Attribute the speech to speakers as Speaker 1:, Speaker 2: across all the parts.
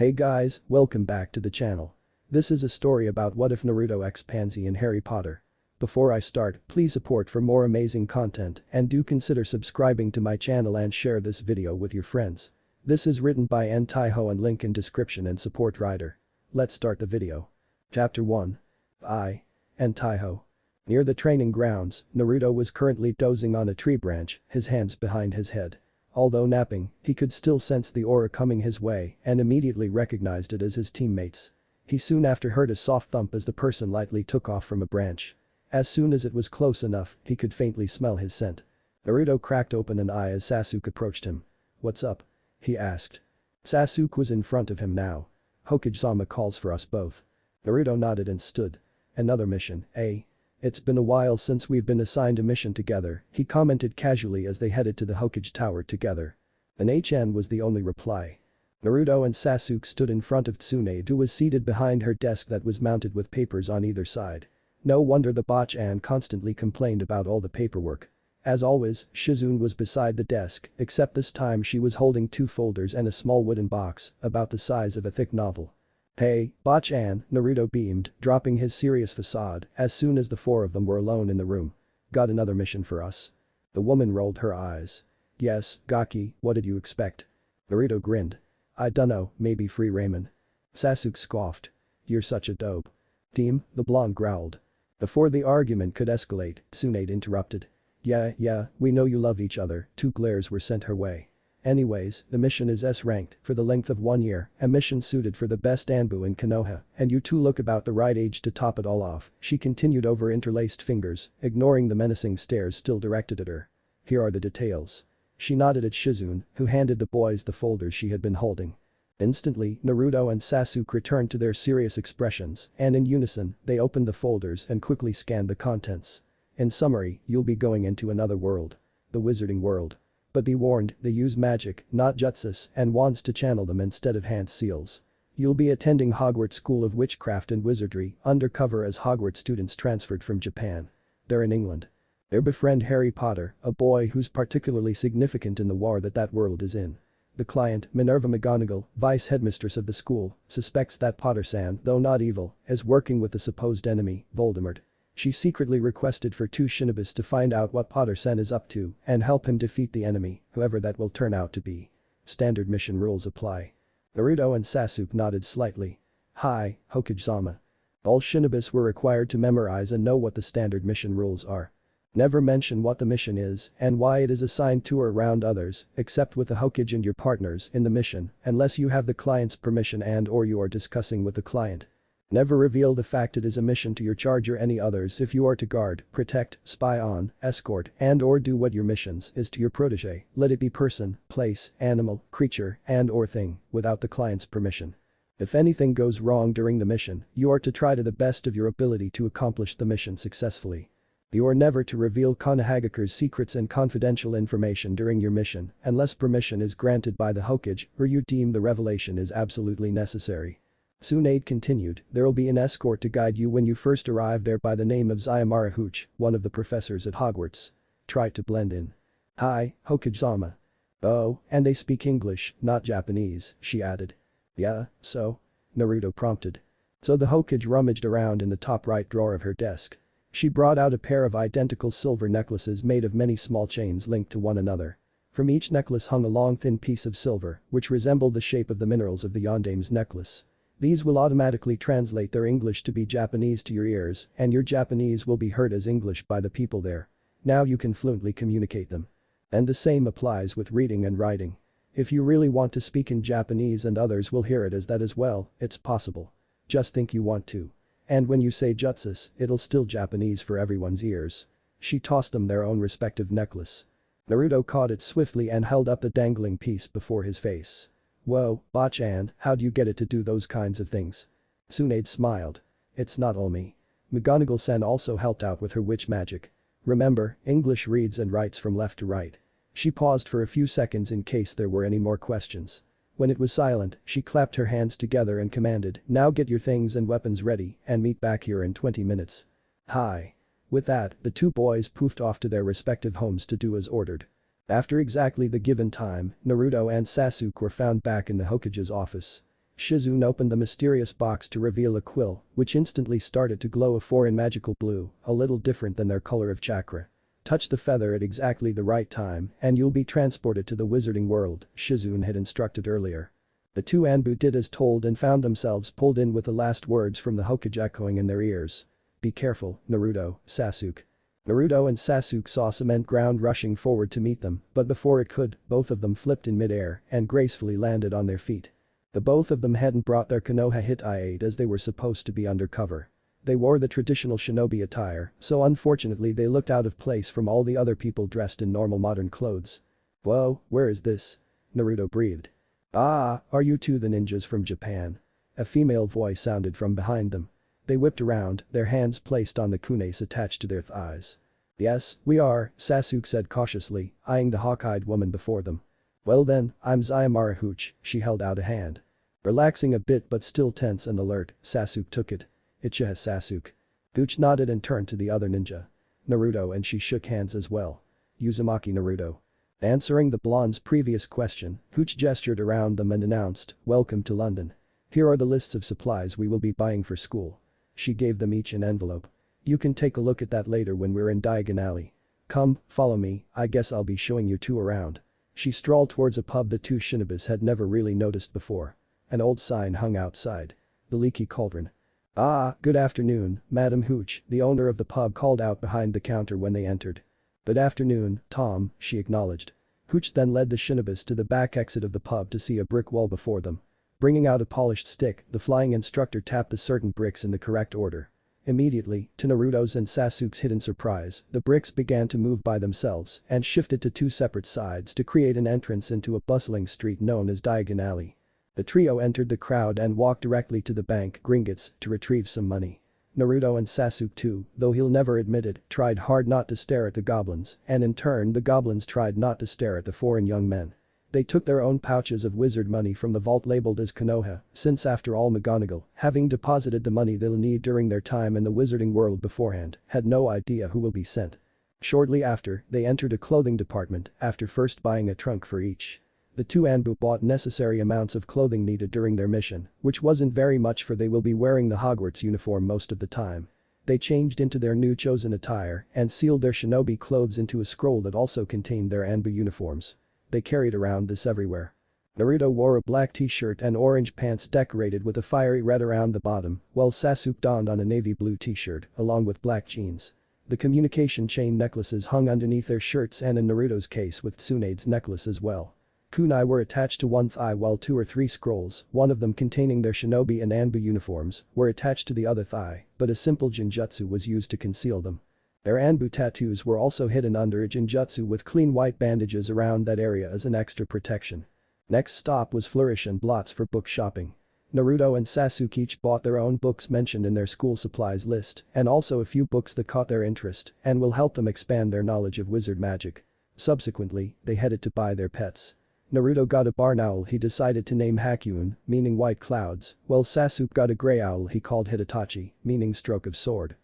Speaker 1: Hey guys, welcome back to the channel. This is a story about what if Naruto x Pansy in Harry Potter. Before I start, please support for more amazing content and do consider subscribing to my channel and share this video with your friends. This is written by Taiho and link in description and support writer. Let's start the video. Chapter 1. Taiho. Near the training grounds, Naruto was currently dozing on a tree branch, his hands behind his head. Although napping, he could still sense the aura coming his way and immediately recognized it as his teammates. He soon after heard a soft thump as the person lightly took off from a branch. As soon as it was close enough, he could faintly smell his scent. Naruto cracked open an eye as Sasuke approached him. "What's up?" he asked. Sasuke was in front of him now. "Hokage-sama calls for us both." Naruto nodded and stood. "Another mission, eh? It's been a while since we've been assigned a mission together," he commented casually as they headed to the Hokage Tower together. An HN was the only reply. Naruto and Sasuke stood in front of Tsunade, who was seated behind her desk that was mounted with papers on either side. No wonder the Bach-an constantly complained about all the paperwork. As always, Shizune was beside the desk, except this time she was holding two folders and a small wooden box, about the size of a thick novel. "Hey, Bach-an," Naruto beamed, dropping his serious facade as soon as the four of them were alone in the room. "Got another mission for us?" The woman rolled her eyes. "Yes, Gaki, what did you expect?" Naruto grinned. "I dunno, maybe free ramen." Sasuke scoffed. "You're such a dope." "Team," the blonde growled. Before the argument could escalate, Tsunade interrupted. Yeah, we know you love each other." Two glares were sent her way. "Anyways, the mission is S-ranked for the length of 1 year, a mission suited for the best Anbu in Konoha, and you two look about the right age to top it all off," she continued over interlaced fingers, ignoring the menacing stares still directed at her. "Here are the details." She nodded at Shizune, who handed the boys the folders she had been holding. Instantly, Naruto and Sasuke returned to their serious expressions, and in unison, they opened the folders and quickly scanned the contents. "In summary, you'll be going into another world. The wizarding world. But be warned, they use magic, not jutsus, and wands to channel them instead of hand seals. You'll be attending Hogwarts School of Witchcraft and Wizardry, undercover as Hogwarts students transferred from Japan. They're in England. They befriend Harry Potter, a boy who's particularly significant in the war that world is in. The client, Minerva McGonagall, vice headmistress of the school, suspects that Potter-san, though not evil, is working with the supposed enemy, Voldemort. She secretly requested for two shinobis to find out what Potter-san is up to and help him defeat the enemy, whoever that will turn out to be. Standard mission rules apply." Naruto and Sasuke nodded slightly. "Hi, Hokage-sama." All shinobis were required to memorize and know what the standard mission rules are. Never mention what the mission is and why it is assigned to or around others, except with the Hokage and your partners in the mission, unless you have the client's permission and/or you are discussing with the client. Never reveal the fact it is a mission to your charge or any others if you are to guard, protect, spy on, escort, and/or do what your missions is to your protege, let it be person, place, animal, creature, and/or thing, without the client's permission. If anything goes wrong during the mission, you are to try to the best of your ability to accomplish the mission successfully. You are never to reveal Konohagakure's secrets and confidential information during your mission unless permission is granted by the Hokage or you deem the revelation is absolutely necessary. Tsunade continued, "There'll be an escort to guide you when you first arrive there by the name of Zayamara Hooch, one of the professors at Hogwarts. Try to blend in." "Hi, Hokage-sama." "Oh, and they speak English, not Japanese," she added. "Yeah, so?" Naruto prompted. So the Hokage rummaged around in the top right drawer of her desk. She brought out a pair of identical silver necklaces made of many small chains linked to one another. From each necklace hung a long thin piece of silver, which resembled the shape of the minerals of the Yondame's necklace. These will automatically translate their English to be Japanese to your ears, and your Japanese will be heard as English by the people there. Now you can fluently communicate them. And the same applies with reading and writing. If you really want to speak in Japanese and others will hear it as that as well, it's possible. Just think you want to. And when you say jutsus, it'll still Japanese for everyone's ears." She tossed them their own respective necklace. Naruto caught it swiftly and held up the dangling piece before his face. "Whoa, Bach-an, how'd you get it to do those kinds of things?" Tsunade smiled. "It's not all me. McGonagall-san also helped out with her witch magic. Remember, English reads and writes from left to right." She paused for a few seconds in case there were any more questions. When it was silent, she clapped her hands together and commanded, "Now get your things and weapons ready and meet back here in 20 minutes. Hi. With that, the two boys poofed off to their respective homes to do as ordered. After exactly the given time, Naruto and Sasuke were found back in the Hokage's office. Shizune opened the mysterious box to reveal a quill, which instantly started to glow a foreign magical blue, a little different than their color of chakra. Touch the feather at exactly the right time and you'll be transported to the wizarding world, Shizune had instructed earlier. The two Anbu did as told and found themselves pulled in with the last words from the Hokage echoing in their ears. Be careful, Naruto, Sasuke. Naruto and Sasuke saw cement ground rushing forward to meet them, but before it could, both of them flipped in midair and gracefully landed on their feet. The both of them hadn't brought their Konoha hit as they were supposed to be undercover. They wore the traditional shinobi attire, so unfortunately they looked out of place from all the other people dressed in normal modern clothes. Whoa, where is this? Naruto breathed. Ah, are you two the ninjas from Japan? A female voice sounded from behind them. They whipped around, their hands placed on the kunes attached to their thighs. Yes, we are, Sasuke said cautiously, eyeing the hawk-eyed woman before them. Well then, I'm Zayamara Hooch, she held out a hand. Relaxing a bit but still tense and alert, Sasuke took it. Ichiha Sasuke. Hooch nodded and turned to the other ninja. Naruto and she shook hands as well. Uzumaki Naruto. Answering the blonde's previous question, Hooch gestured around them and announced, welcome to London. Here are the lists of supplies we will be buying for school. She gave them each an envelope. You can take a look at that later when we're in Diagon Alley. Come, follow me, I guess I'll be showing you two around. She strolled towards a pub the two shinobis had never really noticed before. An old sign hung outside. The Leaky Cauldron. Ah, good afternoon, Madam Hooch, the owner of the pub called out behind the counter when they entered. Good afternoon, Tom, she acknowledged. Hooch then led the shinobis to the back exit of the pub to see a brick wall before them. Bringing out a polished stick, the flying instructor tapped the certain bricks in the correct order. Immediately, to Naruto's and Sasuke's hidden surprise, the bricks began to move by themselves and shifted to two separate sides to create an entrance into a bustling street known as Diagon Alley. The trio entered the crowd and walked directly to the bank Gringotts to retrieve some money. Naruto and Sasuke too, though he'll never admit it, tried hard not to stare at the goblins, and in turn the goblins tried not to stare at the foreign young men. They took their own pouches of wizard money from the vault labeled as Konoha, since after all McGonagall, having deposited the money they'll need during their time in the wizarding world beforehand, had no idea who will be sent. Shortly after, they entered a clothing department after first buying a trunk for each. The two Anbu bought necessary amounts of clothing needed during their mission, which wasn't very much for they will be wearing the Hogwarts uniform most of the time. They changed into their new chosen attire and sealed their shinobi clothes into a scroll that also contained their Anbu uniforms. They carried around this everywhere. Naruto wore a black t-shirt and orange pants decorated with a fiery red around the bottom, while Sasuke donned on a navy blue t-shirt along with black jeans. The communication chain necklaces hung underneath their shirts and in Naruto's case with Tsunade's necklace as well. Kunai were attached to one thigh while two or three scrolls, one of them containing their shinobi and Anbu uniforms, were attached to the other thigh, but a simple jinjutsu was used to conceal them. Their Anbu tattoos were also hidden under a jinjutsu with clean white bandages around that area as an extra protection. Next stop was Flourish and Blots for book shopping. Naruto and Sasuke each bought their own books mentioned in their school supplies list and also a few books that caught their interest and will help them expand their knowledge of wizard magic. Subsequently, they headed to buy their pets. Naruto got a barn owl he decided to name Hakyun, meaning white clouds, while Sasuke got a grey owl he called Hidetachi, meaning stroke of sword.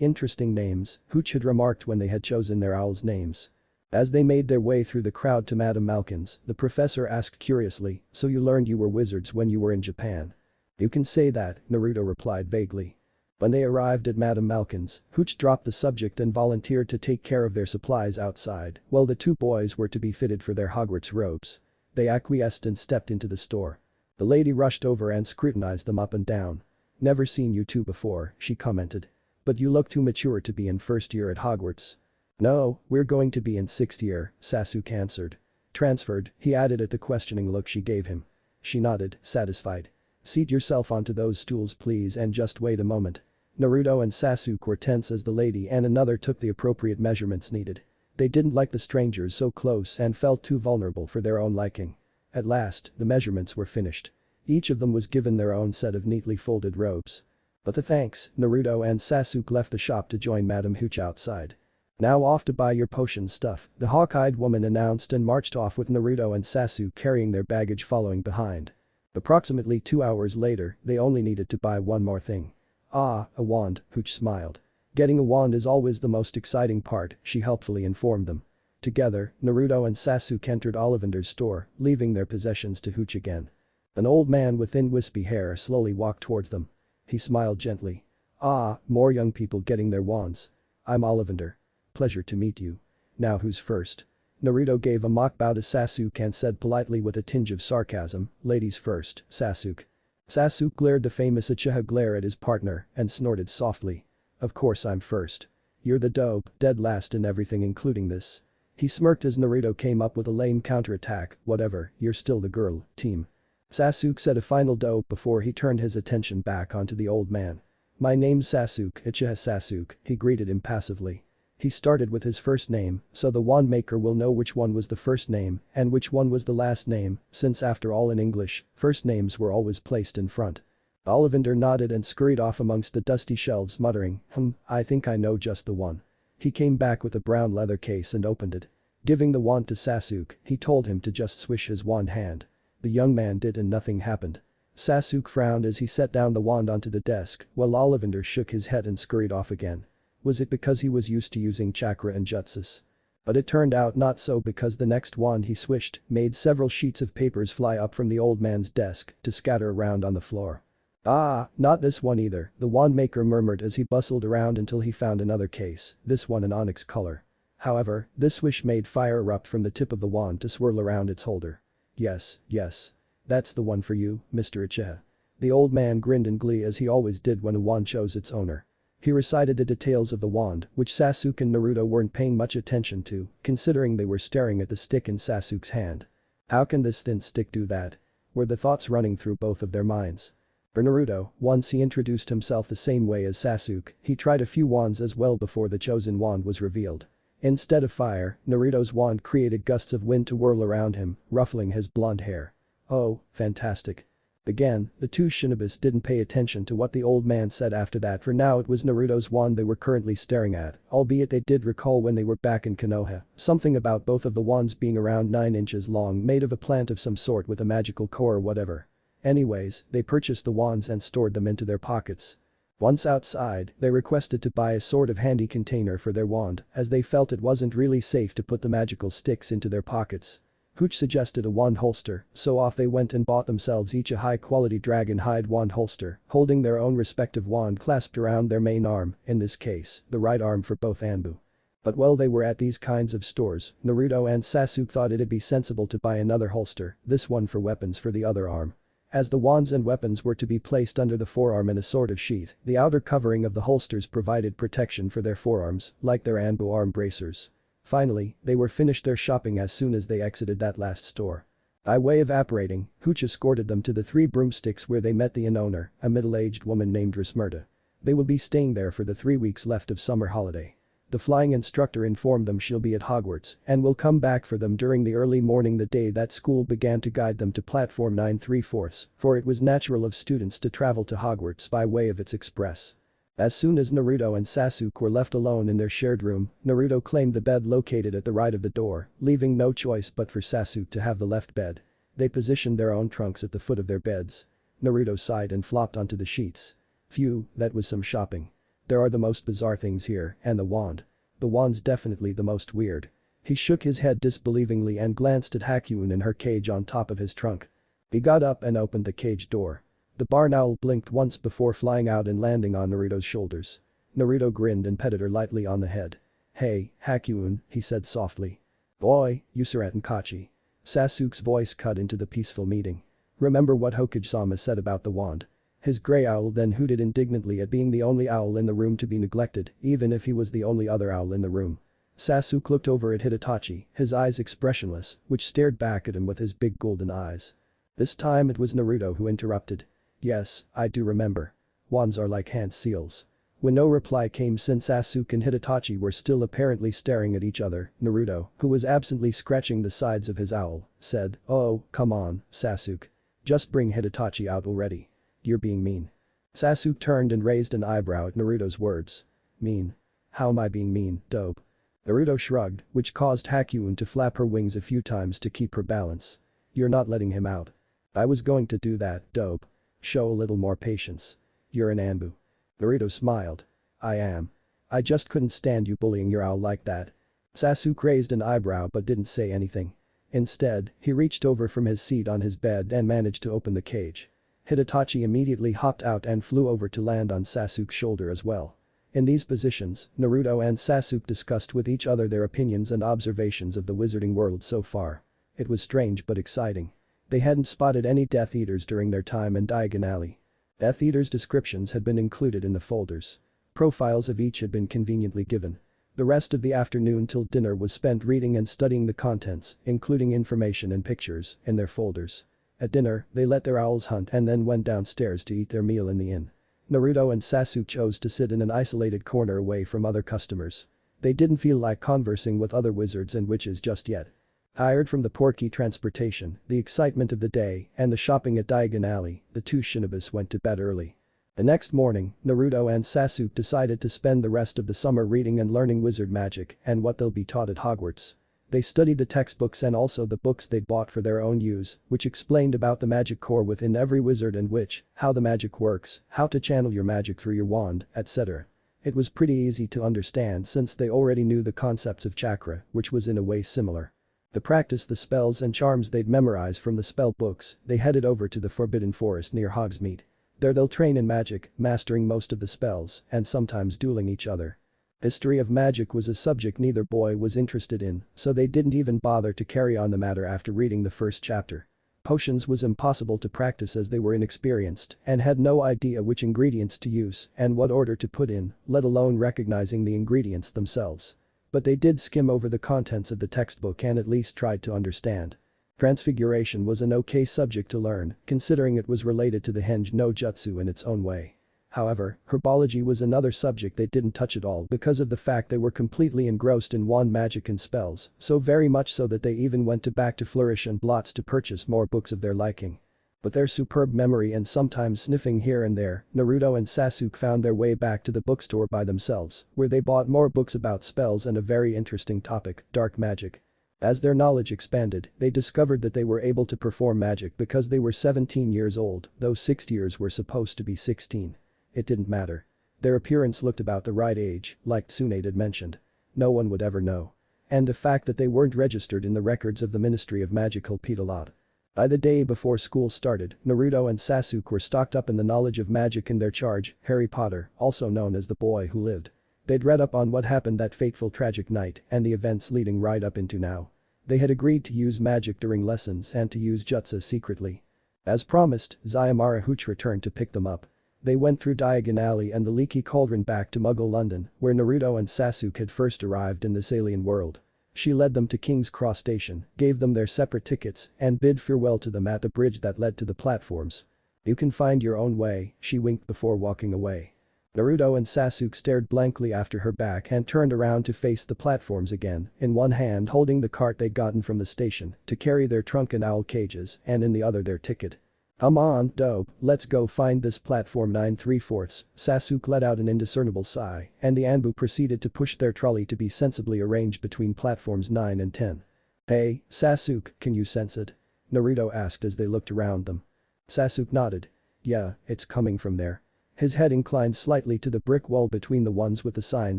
Speaker 1: Interesting names, Hooch had remarked when they had chosen their owls' names. As they made their way through the crowd to Madame Malkin's, the professor asked curiously, so you learned you were wizards when you were in Japan? You can say that, Naruto replied vaguely. When they arrived at Madame Malkin's, Hooch dropped the subject and volunteered to take care of their supplies outside, while the two boys were to be fitted for their Hogwarts robes. They acquiesced and stepped into the store. The lady rushed over and scrutinized them up and down. Never seen you two before, she commented. But you look too mature to be in first year at Hogwarts. No, we're going to be in sixth year, Sasuke answered. Transferred, he added at the questioning look she gave him. She nodded, satisfied. Seat yourself onto those stools please and just wait a moment. Naruto and Sasuke were tense as the lady and another took the appropriate measurements needed. They didn't like the strangers so close and felt too vulnerable for their own liking. At last, the measurements were finished. Each of them was given their own set of neatly folded robes. But the thanks, Naruto and Sasuke left the shop to join Madame Hooch outside. Now off to buy your potion stuff, the hawk-eyed woman announced and marched off with Naruto and Sasuke carrying their baggage following behind. Approximately 2 hours later, they only needed to buy one more thing. Ah, a wand, Hooch smiled. Getting a wand is always the most exciting part, she helpfully informed them. Together, Naruto and Sasuke entered Ollivander's store, leaving their possessions to Hooch again. An old man with thin wispy hair slowly walked towards them. He smiled gently. "Ah, more young people getting their wands. I'm Ollivander. Pleasure to meet you. Now who's first?" Naruto gave a mock bow to Sasuke and said politely with a tinge of sarcasm, "Ladies first, Sasuke." Sasuke glared the famous Uchiha glare at his partner and snorted softly. "Of course I'm first. You're the dope, dead last in everything including this." He smirked as Naruto came up with a lame counterattack, "Whatever, you're still the girl, team." Sasuke said a final dope before he turned his attention back onto the old man. "My name's Sasuke, Uchiha Sasuke," he greeted impassively. He started with his first name, so the wand maker will know which one was the first name and which one was the last name, since after all in English, first names were always placed in front. Ollivander nodded and scurried off amongst the dusty shelves muttering, I think I know just the one." He came back with a brown leather case and opened it. Giving the wand to Sasuke, he told him to just swish his wand hand. The young man did and nothing happened. Sasuke frowned as he set down the wand onto the desk, while Ollivander shook his head and scurried off again. Was it because he was used to using chakra and jutsus? But it turned out not so, because the next wand he swished made several sheets of papers fly up from the old man's desk to scatter around on the floor. "Ah, not this one either," the wand maker murmured as he bustled around until he found another case, this one an onyx color. However, this swish made fire erupt from the tip of the wand to swirl around its holder. Yes. That's the one for you, Mr. Uchiha." The old man grinned in glee as he always did when a wand chose its owner. He recited the details of the wand, which Sasuke and Naruto weren't paying much attention to, considering they were staring at the stick in Sasuke's hand. How can this thin stick do that? Were the thoughts running through both of their minds. For Naruto, once he introduced himself the same way as Sasuke, he tried a few wands as well before the chosen wand was revealed. Instead of fire, Naruto's wand created gusts of wind to whirl around him, ruffling his blonde hair. "Oh, fantastic." Again, the two shinobis didn't pay attention to what the old man said after that, for now it was Naruto's wand they were currently staring at, albeit they did recall when they were back in Konoha, something about both of the wands being around 9 inches long, made of a plant of some sort with a magical core or whatever. Anyways, they purchased the wands and stored them into their pockets. Once outside, they requested to buy a sort of handy container for their wand, as they felt it wasn't really safe to put the magical sticks into their pockets. Hooch suggested a wand holster, so off they went and bought themselves each a high-quality dragon hide wand holster, holding their own respective wand clasped around their main arm, in this case, the right arm for both Anbu. But while they were at these kinds of stores, Naruto and Sasuke thought it'd be sensible to buy another holster, this one for weapons for the other arm. As the wands and weapons were to be placed under the forearm in a sort of sheath, the outer covering of the holsters provided protection for their forearms, like their Anbu arm bracers. Finally, they were finished their shopping as soon as they exited that last store. By way of apparating, Hooch escorted them to the 3 broomsticks where they met the inn-owner, a middle-aged woman named Rismerta. They will be staying there for the 3 weeks left of summer holiday. The flying instructor informed them she'll be at Hogwarts and will come back for them during the early morning the day that school began to guide them to platform 9 3/4, for it was natural of students to travel to Hogwarts by way of its express. As soon as Naruto and Sasuke were left alone in their shared room, Naruto claimed the bed located at the right of the door, leaving no choice but for Sasuke to have the left bed. They positioned their own trunks at the foot of their beds. Naruto sighed and flopped onto the sheets. Phew, that was some shopping. There are the most bizarre things here, and the wand. The wand's definitely the most weird. He shook his head disbelievingly and glanced at Hakyun in her cage on top of his trunk. He got up and opened the cage door. The barn owl blinked once before flying out and landing on Naruto's shoulders. Naruto grinned and petted her lightly on the head. "Hey, Hakyun," he said softly. "Boy, you Suratenkachi." Sasuke's voice cut into the peaceful meeting. "Remember what Hokage-sama said about the wand?" His gray owl then hooted indignantly at being the only owl in the room to be neglected, even if he was the only other owl in the room. Sasuke looked over at Hitachi, his eyes expressionless, which stared back at him with his big golden eyes. This time it was Naruto who interrupted. "Yes, I do remember. Wands are like hand seals." When no reply came since Sasuke and Hitachi were still apparently staring at each other, Naruto, who was absently scratching the sides of his owl, said, "Oh, come on, Sasuke. Just bring Hitachi out already. You're being mean." Sasuke turned and raised an eyebrow at Naruto's words. "Mean? How am I being mean, dope?" Naruto shrugged, which caused Hakyun to flap her wings a few times to keep her balance. "You're not letting him out." "I was going to do that, dope. Show a little more patience. You're an Anbu." Naruto smiled. "I am. I just couldn't stand you bullying your owl like that." Sasuke raised an eyebrow but didn't say anything. Instead, he reached over from his seat on his bed and managed to open the cage. Hidetachi immediately hopped out and flew over to land on Sasuke's shoulder as well. In these positions, Naruto and Sasuke discussed with each other their opinions and observations of the wizarding world so far. It was strange but exciting. They hadn't spotted any Death Eaters during their time in Diagon Alley. Death Eaters' descriptions had been included in the folders. Profiles of each had been conveniently given. The rest of the afternoon till dinner was spent reading and studying the contents, including information and pictures, in their folders. At dinner, they let their owls hunt and then went downstairs to eat their meal in the inn. Naruto and Sasuke chose to sit in an isolated corner away from other customers. They didn't feel like conversing with other wizards and witches just yet. Tired from the porky transportation, the excitement of the day, and the shopping at Diagon Alley, the two shinobis went to bed early. The next morning, Naruto and Sasuke decided to spend the rest of the summer reading and learning wizard magic and what they'll be taught at Hogwarts. They studied the textbooks and also the books they'd bought for their own use, which explained about the magic core within every wizard and witch, how the magic works, how to channel your magic through your wand, etc. It was pretty easy to understand since they already knew the concepts of chakra, which was in a way similar. To practice the spells and charms they'd memorized from the spell books, they headed over to the Forbidden Forest near Hogsmeade. There they'll train in magic, mastering most of the spells, and sometimes dueling each other. History of magic was a subject neither boy was interested in, so they didn't even bother to carry on the matter after reading the first chapter. Potions was impossible to practice as they were inexperienced and had no idea which ingredients to use and what order to put in, let alone recognizing the ingredients themselves. But they did skim over the contents of the textbook and at least tried to understand. Transfiguration was an okay subject to learn, considering it was related to the Henge no Jutsu in its own way. However, herbology was another subject they didn't touch at all because of the fact they were completely engrossed in wand magic and spells, so very much so that they even went back to Flourish and Blots to purchase more books of their liking. With their superb memory and sometimes sniffing here and there, Naruto and Sasuke found their way back to the bookstore by themselves, where they bought more books about spells and a very interesting topic, dark magic. As their knowledge expanded, they discovered that they were able to perform magic because they were 17 years old, though 6 years were supposed to be 16. It didn't matter. Their appearance looked about the right age, like Tsunade had mentioned. No one would ever know. And the fact that they weren't registered in the records of the Ministry of Magic helped a lot. By the day before school started, Naruto and Sasuke were stocked up in the knowledge of magic in their charge, Harry Potter, also known as the boy who lived. They'd read up on what happened that fateful tragic night and the events leading right up into now. They had agreed to use magic during lessons and to use jutsu secretly. As promised, Zayamara Hooch returned to pick them up. They went through Diagon Alley and the Leaky Cauldron back to Muggle London, where Naruto and Sasuke had first arrived in this alien world. She led them to King's Cross Station, gave them their separate tickets, and bid farewell to them at the bridge that led to the platforms. "You can find your own way," she winked before walking away. Naruto and Sasuke stared blankly after her back and turned around to face the platforms again, in one hand holding the cart they'd gotten from the station to carry their trunk and owl cages and in the other their ticket. "Come on, dope, let's go find this platform 9¾ Sasuke let out an indiscernible sigh and the Anbu proceeded to push their trolley to be sensibly arranged between platforms 9 and 10. "Hey, Sasuke, can you sense it?" Naruto asked as they looked around them. Sasuke nodded. "Yeah, it's coming from there." His head inclined slightly to the brick wall between the ones with the sign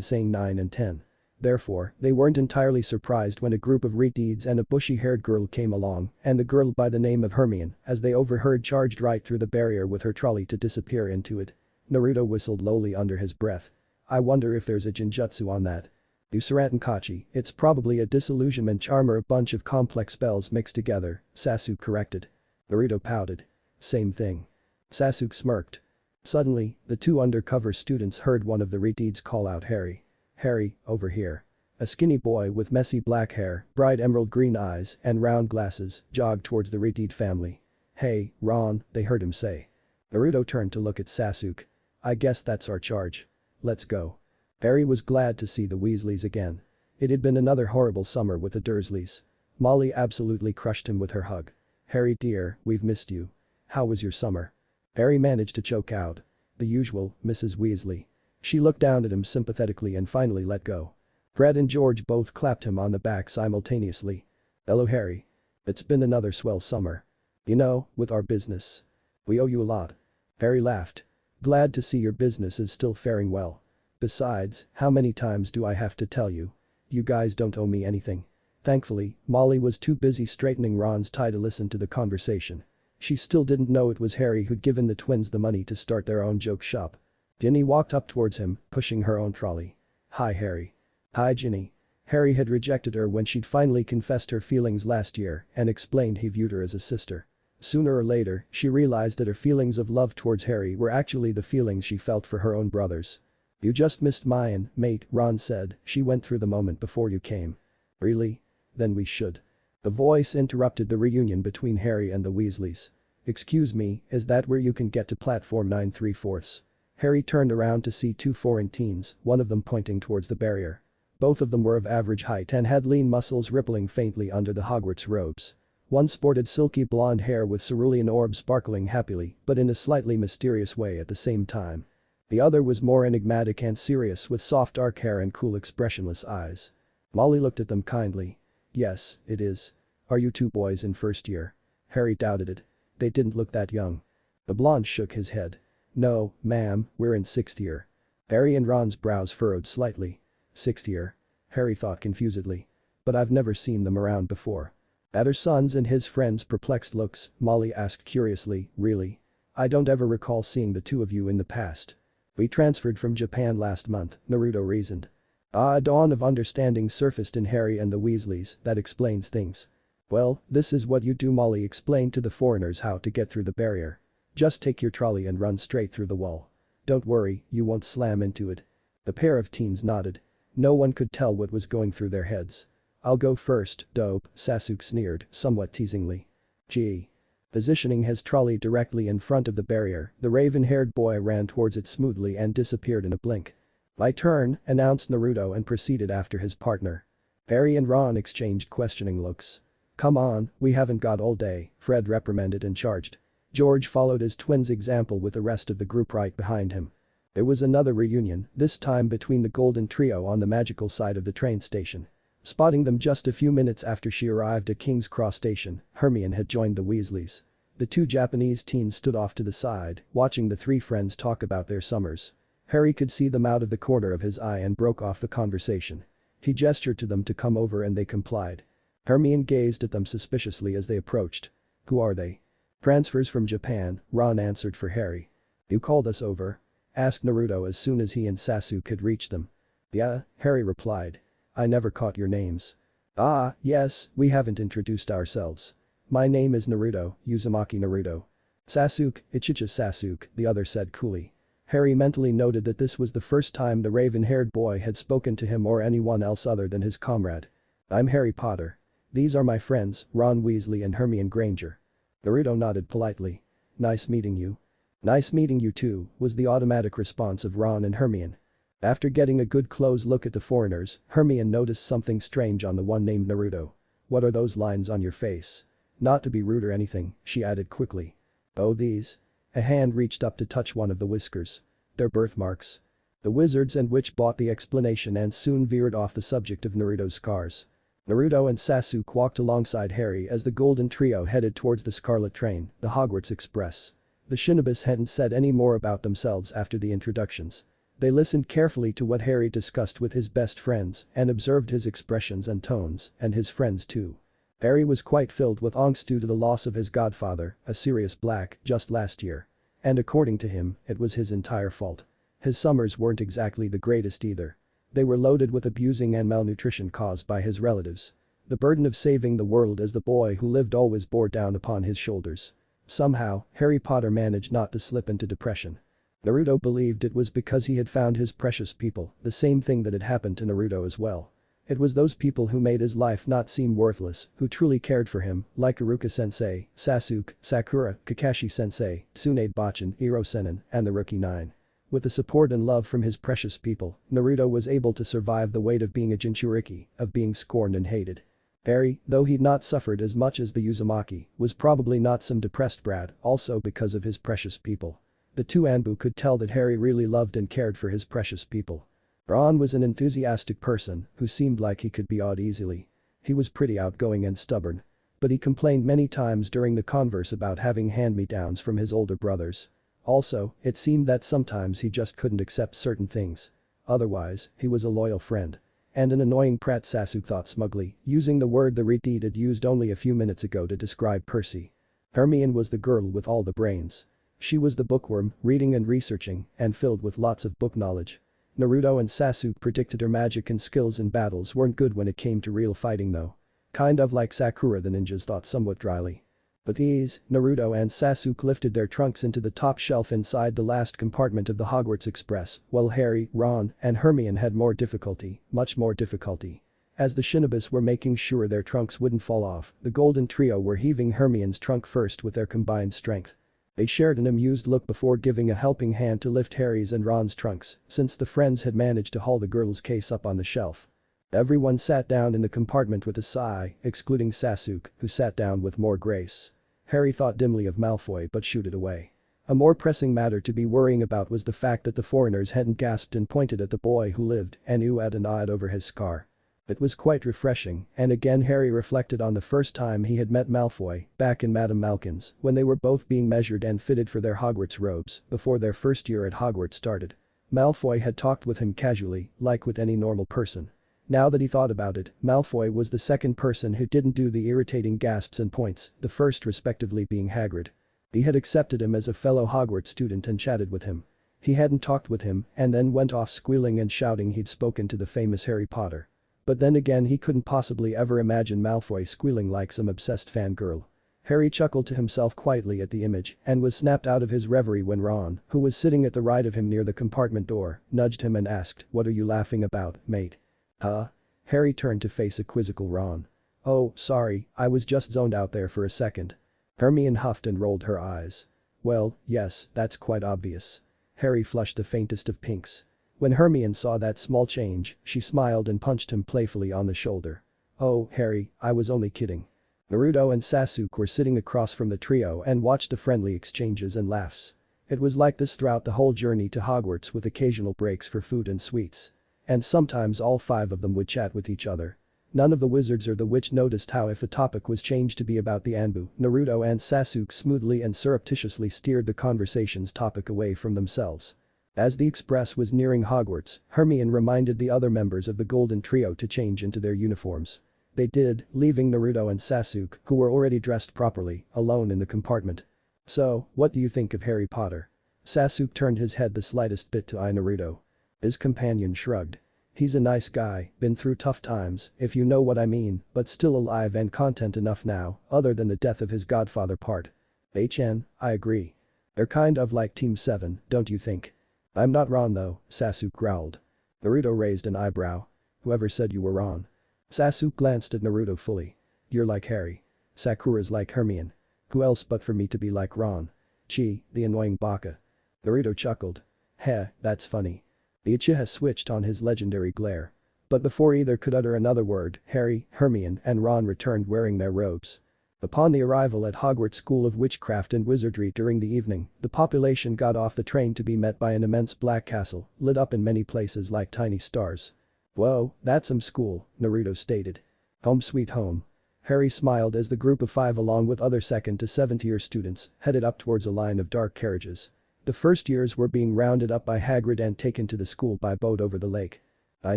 Speaker 1: saying 9 and 10. Therefore, they weren't entirely surprised when a group of reteeds and a bushy-haired girl came along, and the girl by the name of Hermione, as they overheard, charged right through the barrier with her trolley to disappear into it. Naruto whistled lowly under his breath. "I wonder if there's a jinjutsu on that." "Usarantenkachi, it's probably a disillusionment charm or a bunch of complex spells mixed together," Sasuke corrected. Naruto pouted. "Same thing." Sasuke smirked. Suddenly, the two undercover students heard one of the reteeds call out Harry. "Harry, over here." A skinny boy with messy black hair, bright emerald green eyes, and round glasses jogged towards the reteed family. "Hey, Ron," they heard him say. Naruto turned to look at Sasuke. "I guess that's our charge. Let's go." Harry was glad to see the Weasleys again. It had been another horrible summer with the Dursleys. Molly absolutely crushed him with her hug. "Harry dear, we've missed you. How was your summer?" Harry managed to choke out. "The usual, Mrs. Weasley." She looked down at him sympathetically and finally let go. Fred and George both clapped him on the back simultaneously. "Hello, Harry. It's been another swell summer. You know, with our business. We owe you a lot." Harry laughed. "Glad to see your business is still faring well. Besides, how many times do I have to tell you? You guys don't owe me anything." Thankfully, Molly was too busy straightening Ron's tie to listen to the conversation. She still didn't know it was Harry who'd given the twins the money to start their own joke shop. Ginny walked up towards him, pushing her own trolley. "Hi Harry." "Hi Ginny." Harry had rejected her when she'd finally confessed her feelings last year and explained he viewed her as a sister. Sooner or later, she realized that her feelings of love towards Harry were actually the feelings she felt for her own brothers. "You just missed mine, mate," Ron said. "She went through the moment before you came." "Really? Then we should." The voice interrupted the reunion between Harry and the Weasleys. "Excuse me, is that where you can get to platform 9¾ Harry turned around to see two foreign teens, one of them pointing towards the barrier. Both of them were of average height and had lean muscles rippling faintly under the Hogwarts robes. One sported silky blonde hair with cerulean orbs sparkling happily but in a slightly mysterious way at the same time. The other was more enigmatic and serious with soft dark hair and cool expressionless eyes. Molly looked at them kindly. "Yes, it is. Are you two boys in first year?" Harry doubted it. They didn't look that young. The blonde shook his head. "No, ma'am, we're in sixth year." Harry and Ron's brows furrowed slightly. "Sixth year?" Harry thought confusedly. "But I've never seen them around before." At her son's and his friend's perplexed looks, Molly asked curiously, "Really? I don't ever recall seeing the two of you in the past." "We transferred from Japan last month," Naruto reasoned. A dawn of understanding surfaced in Harry and the Weasleys. "That explains things." "Well, this is what you do." Molly explained to the foreigners how to get through the barrier. "Just take your trolley and run straight through the wall. Don't worry, you won't slam into it." The pair of teens nodded. No one could tell what was going through their heads. "I'll go first, dope," Sasuke sneered, somewhat teasingly. "Gee." Positioning his trolley directly in front of the barrier, the raven-haired boy ran towards it smoothly and disappeared in a blink. "My turn," announced Naruto and proceeded after his partner. Harry and Ron exchanged questioning looks. "Come on, we haven't got all day," Fred reprimanded and charged. George followed his twin's example with the rest of the group right behind him. There was another reunion, this time between the Golden Trio on the magical side of the train station. Spotting them just a few minutes after she arrived at King's Cross Station, Hermione had joined the Weasleys. The two Japanese teens stood off to the side, watching the three friends talk about their summers. Harry could see them out of the corner of his eye and broke off the conversation. He gestured to them to come over and they complied. Hermione gazed at them suspiciously as they approached. "Who are they?" "Transfers from Japan," Ron answered for Harry. "You called us over?" asked Naruto as soon as he and Sasuke had reached them. "Yeah," Harry replied. "I never caught your names." "Ah, yes, we haven't introduced ourselves. My name is Naruto, Uzumaki Naruto." "Sasuke, Ichicha Sasuke," the other said coolly. Harry mentally noted that this was the first time the raven-haired boy had spoken to him or anyone else other than his comrade. "I'm Harry Potter. These are my friends, Ron Weasley and Hermione Granger." Naruto nodded politely. "Nice meeting you." "Nice meeting you too," was the automatic response of Ron and Hermione. After getting a good close look at the foreigners, Hermione noticed something strange on the one named Naruto. "What are those lines on your face?" "Not to be rude or anything," she added quickly. "Oh these?" A hand reached up to touch one of the whiskers. "They're birthmarks." The wizards and witch bought the explanation and soon veered off the subject of Naruto's scars. Naruto and Sasuke walked alongside Harry as the Golden Trio headed towards the Scarlet Train, the Hogwarts Express. The Shinobis hadn't said any more about themselves after the introductions. They listened carefully to what Harry discussed with his best friends and observed his expressions and tones, and his friends too. Harry was quite filled with angst due to the loss of his godfather, a Sirius Black, just last year. And according to him, it was his entire fault. His summers weren't exactly the greatest either. They were loaded with abusing and malnutrition caused by his relatives. The burden of saving the world as the boy who lived always bore down upon his shoulders. Somehow, Harry Potter managed not to slip into depression. Naruto believed it was because he had found his precious people, the same thing that had happened to Naruto as well. It was those people who made his life not seem worthless, who truly cared for him, like Iruka-sensei, Sasuke, Sakura, Kakashi-sensei, Tsunade-bachan, Iro-sennin, and the Rookie 9. With the support and love from his precious people, Naruto was able to survive the weight of being a Jinchuriki, of being scorned and hated. Harry, though he'd not suffered as much as the Uzumaki, was probably not some depressed brat, also because of his precious people. The two Anbu could tell that Harry really loved and cared for his precious people. Ron was an enthusiastic person who seemed like he could be awed easily. He was pretty outgoing and stubborn. But he complained many times during the converse about having hand-me-downs from his older brothers. Also, it seemed that sometimes he just couldn't accept certain things. Otherwise, he was a loyal friend. And an annoying prat, Sasuke thought smugly, using the word the Redeed had used only a few minutes ago to describe Percy. Hermione was the girl with all the brains. She was the bookworm, reading and researching, and filled with lots of book knowledge. Naruto and Sasuke predicted her magic and skills in battles weren't good when it came to real fighting though. Kind of like Sakura, the ninjas thought somewhat dryly. But these, Naruto and Sasuke lifted their trunks into the top shelf inside the last compartment of the Hogwarts Express, while Harry, Ron, and Hermione had more difficulty, much more difficulty. As the Shinobis were making sure their trunks wouldn't fall off, the Golden Trio were heaving Hermione's trunk first with their combined strength. They shared an amused look before giving a helping hand to lift Harry's and Ron's trunks, since the friends had managed to haul the girl's case up on the shelf. Everyone sat down in the compartment with a sigh, excluding Sasuke, who sat down with more grace. Harry thought dimly of Malfoy but shooed it away. A more pressing matter to be worrying about was the fact that the foreigners hadn't gasped and pointed at the boy who lived and oohed and ahed over his scar. It was quite refreshing, and again Harry reflected on the first time he had met Malfoy, back in Madame Malkin's, when they were both being measured and fitted for their Hogwarts robes, before their first year at Hogwarts started. Malfoy had talked with him casually, like with any normal person. Now that he thought about it, Malfoy was the second person who didn't do the irritating gasps and points, the first respectively being Hagrid. He had accepted him as a fellow Hogwarts student and chatted with him. He hadn't talked with him and then went off squealing and shouting he'd spoken to the famous Harry Potter. But then again he couldn't possibly ever imagine Malfoy squealing like some obsessed fangirl. Harry chuckled to himself quietly at the image and was snapped out of his reverie when Ron, who was sitting at the right of him near the compartment door, nudged him and asked, "What are you laughing about, mate?" Huh? Harry turned to face a quizzical Ron. "Oh, sorry, I was just zoned out there for a second." Hermione huffed and rolled her eyes. "Well, yes, that's quite obvious." Harry flushed the faintest of pinks. When Hermione saw that small change, she smiled and punched him playfully on the shoulder. "Oh, Harry, I was only kidding." Naruto and Sasuke were sitting across from the trio and watched the friendly exchanges and laughs. It was like this throughout the whole journey to Hogwarts with occasional breaks for food and sweets. And sometimes all five of them would chat with each other. None of the wizards or the witch noticed how if the topic was changed to be about the Anbu, Naruto and Sasuke smoothly and surreptitiously steered the conversation's topic away from themselves. As the express was nearing Hogwarts, Hermione reminded the other members of the Golden Trio to change into their uniforms. They did, leaving Naruto and Sasuke, who were already dressed properly, alone in the compartment. "So, what do you think of Harry Potter?" Sasuke turned his head the slightest bit to eye Naruto. His companion shrugged. "He's a nice guy, been through tough times, if you know what I mean, but still alive and content enough now, other than the death of his godfather part." I agree. They're kind of like Team 7, don't you think?" "I'm not Ron though," Sasuke growled. Naruto raised an eyebrow. "Whoever said you were Ron?" Sasuke glanced at Naruto fully. "You're like Harry. Sakura's like Hermione. Who else but for me to be like Ron? Gee, the annoying baka." Naruto chuckled. "Heh, that's funny." The Uchiha switched on his legendary glare. But before either could utter another word, Harry, Hermione, and Ron returned wearing their robes. Upon the arrival at Hogwarts School of Witchcraft and Wizardry during the evening, the population got off the train to be met by an immense black castle, lit up in many places like tiny stars. "Whoa, that's some school," Naruto stated. "Home sweet home." Harry smiled as the group of five along with other 2nd to 7th year students headed up towards a line of dark carriages. The first years were being rounded up by Hagrid and taken to the school by boat over the lake. "I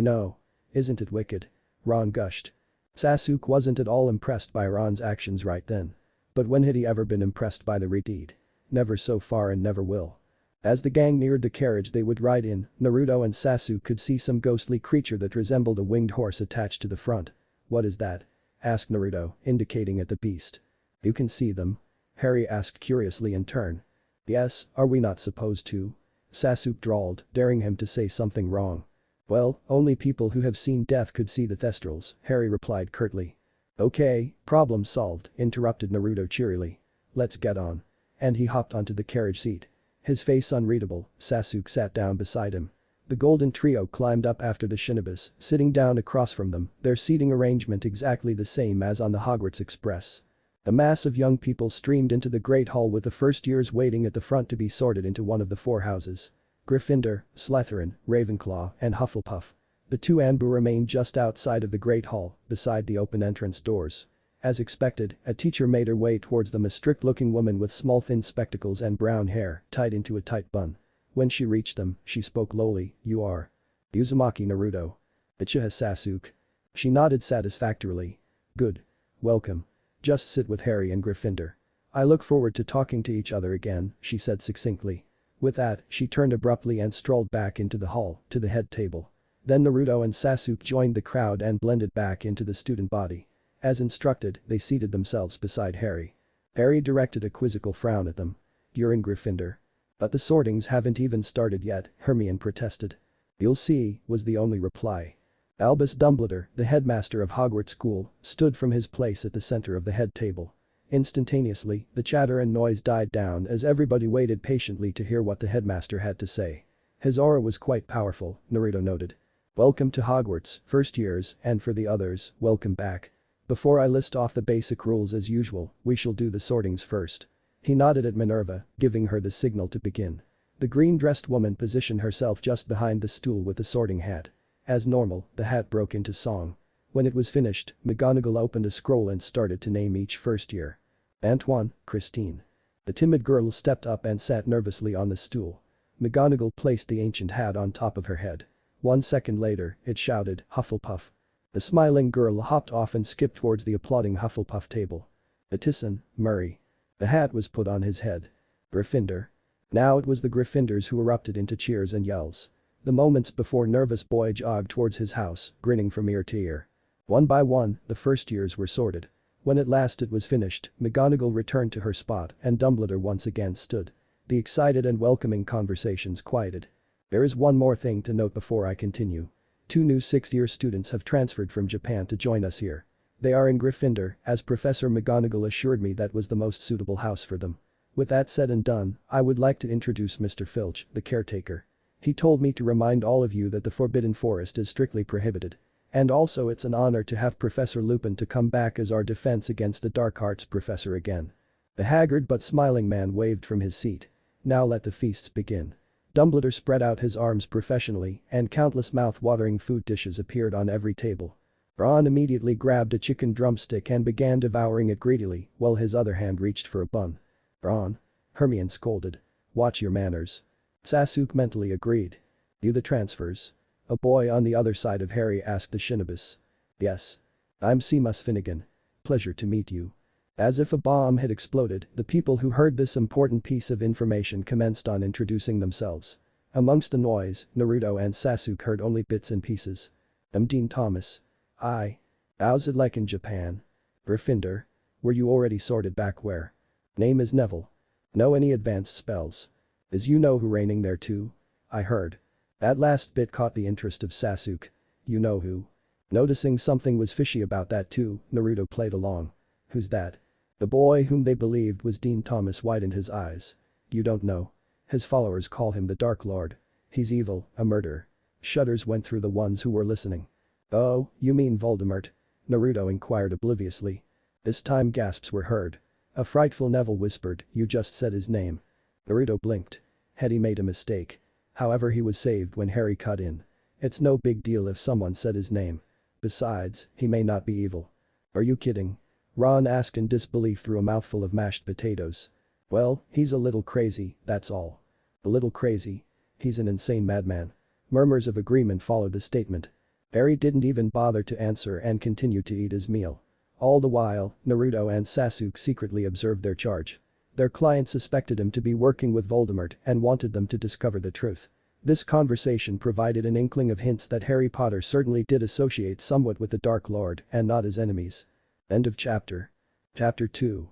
Speaker 1: know. Isn't it wicked?" Ron gushed. Sasuke wasn't at all impressed by Ron's actions right then. But when had he ever been impressed by the Redeed? Never so far and never will. As the gang neared the carriage they would ride in, Naruto and Sasuke could see some ghostly creature that resembled a winged horse attached to the front. "What is that?" asked Naruto, indicating at the beast. "You can see them?" Harry asked curiously in turn. "Yes, are we not supposed to?" Sasuke drawled, daring him to say something wrong. "Well, only people who have seen death could see the Thestrals," Harry replied curtly. "Okay, problem solved," interrupted Naruto cheerily. "Let's get on." And he hopped onto the carriage seat. His face unreadable, Sasuke sat down beside him. The Golden Trio climbed up after the Shinobis, sitting down across from them, their seating arrangement exactly the same as on the Hogwarts Express. A mass of young people streamed into the Great Hall with the first years waiting at the front to be sorted into one of the 4 houses. Gryffindor, Slytherin, Ravenclaw, and Hufflepuff. The 2 Anbu remained just outside of the Great Hall, beside the open entrance doors. As expected, a teacher made her way towards them, a strict-looking woman with small thin spectacles and brown hair tied into a tight bun. When she reached them, she spoke lowly, "You are Uzumaki Naruto." Uchiha Sasuke. She nodded satisfactorily. Good. Welcome. Just sit with Harry and Gryffindor. I look forward to talking to each other again, she said succinctly. With that, she turned abruptly and strolled back into the hall, to the head table. Then Naruto and Sasuke joined the crowd and blended back into the student body. As instructed, they seated themselves beside Harry. Harry directed a quizzical frown at them. You're in Gryffindor. But the sortings haven't even started yet, Hermione protested. You'll see, was the only reply. Albus Dumbledore, the headmaster of Hogwarts School, stood from his place at the center of the head table. Instantaneously, the chatter and noise died down as everybody waited patiently to hear what the headmaster had to say. His aura was quite powerful, Naruto noted. Welcome to Hogwarts, first years, and for the others, welcome back. Before I list off the basic rules as usual, we shall do the sortings first. He nodded at Minerva, giving her the signal to begin. The green-dressed woman positioned herself just behind the stool with the sorting hat. As normal, the hat broke into song. When it was finished, McGonagall opened a scroll and started to name each first year. Antoine, Christine. The timid girl stepped up and sat nervously on the stool. McGonagall placed the ancient hat on top of her head. 1 second later, it shouted, Hufflepuff. The smiling girl hopped off and skipped towards the applauding Hufflepuff table. Attison, Murray. The hat was put on his head. Gryffindor. Now it was the Gryffindors who erupted into cheers and yells. The moments before nervous boy jogged towards his house, grinning from ear to ear. One by one, the first years were sorted. When at last it was finished, McGonagall returned to her spot and Dumbledore once again stood. The excited and welcoming conversations quieted. There is one more thing to note before I continue. 2 new 6th-year students have transferred from Japan to join us here. They are in Gryffindor, as Professor McGonagall assured me that was the most suitable house for them. With that said and done, I would like to introduce Mr. Filch, the caretaker. He told me to remind all of you that the Forbidden Forest is strictly prohibited. And also it's an honor to have Professor Lupin to come back as our defense against the dark arts professor again. The haggard but smiling man waved from his seat. Now let the feasts begin. Dumbledore spread out his arms professionally and countless mouth-watering food dishes appeared on every table. Ron immediately grabbed a chicken drumstick and began devouring it greedily while his other hand reached for a bun. Ron. Hermione scolded. Watch your manners. Sasuke mentally agreed. You the transfers? A boy on the other side of Harry asked the Shinobis. Yes. I'm Seamus Finnegan. Pleasure to meet you. As if a bomb had exploded, the people who heard this important piece of information commenced on introducing themselves. Amongst the noise, Naruto and Sasuke heard only bits and pieces. I'm Dean Thomas. How's it like in Japan? Gryffindor. Were you already sorted back where? Name is Neville. Know any advanced spells? Is you know who reigning there too? I heard. That last bit caught the interest of Sasuke. You know who? Noticing something was fishy about that too, Naruto played along. Who's that? The boy whom they believed was Dean Thomas widened his eyes. You don't know. His followers call him the Dark Lord. He's evil, a murderer. Shudders went through the ones who were listening. Oh, you mean Voldemort? Naruto inquired obliviously. This time gasps were heard. A frightful Neville whispered, you just said his name. Naruto blinked. Had he made a mistake? However, he was saved when Harry cut in. It's no big deal if someone said his name. Besides, he may not be evil. Are you kidding? Ron asked in disbelief through a mouthful of mashed potatoes. Well, he's a little crazy, that's all. A little crazy? He's an insane madman. Murmurs of agreement followed the statement. Harry didn't even bother to answer and continued to eat his meal. All the while, Naruto and Sasuke secretly observed their charge. Their client suspected him to be working with Voldemort and wanted them to discover the truth. This conversation provided an inkling of hints that Harry Potter certainly did associate somewhat with the Dark Lord and not his enemies. End of chapter. Chapter 2.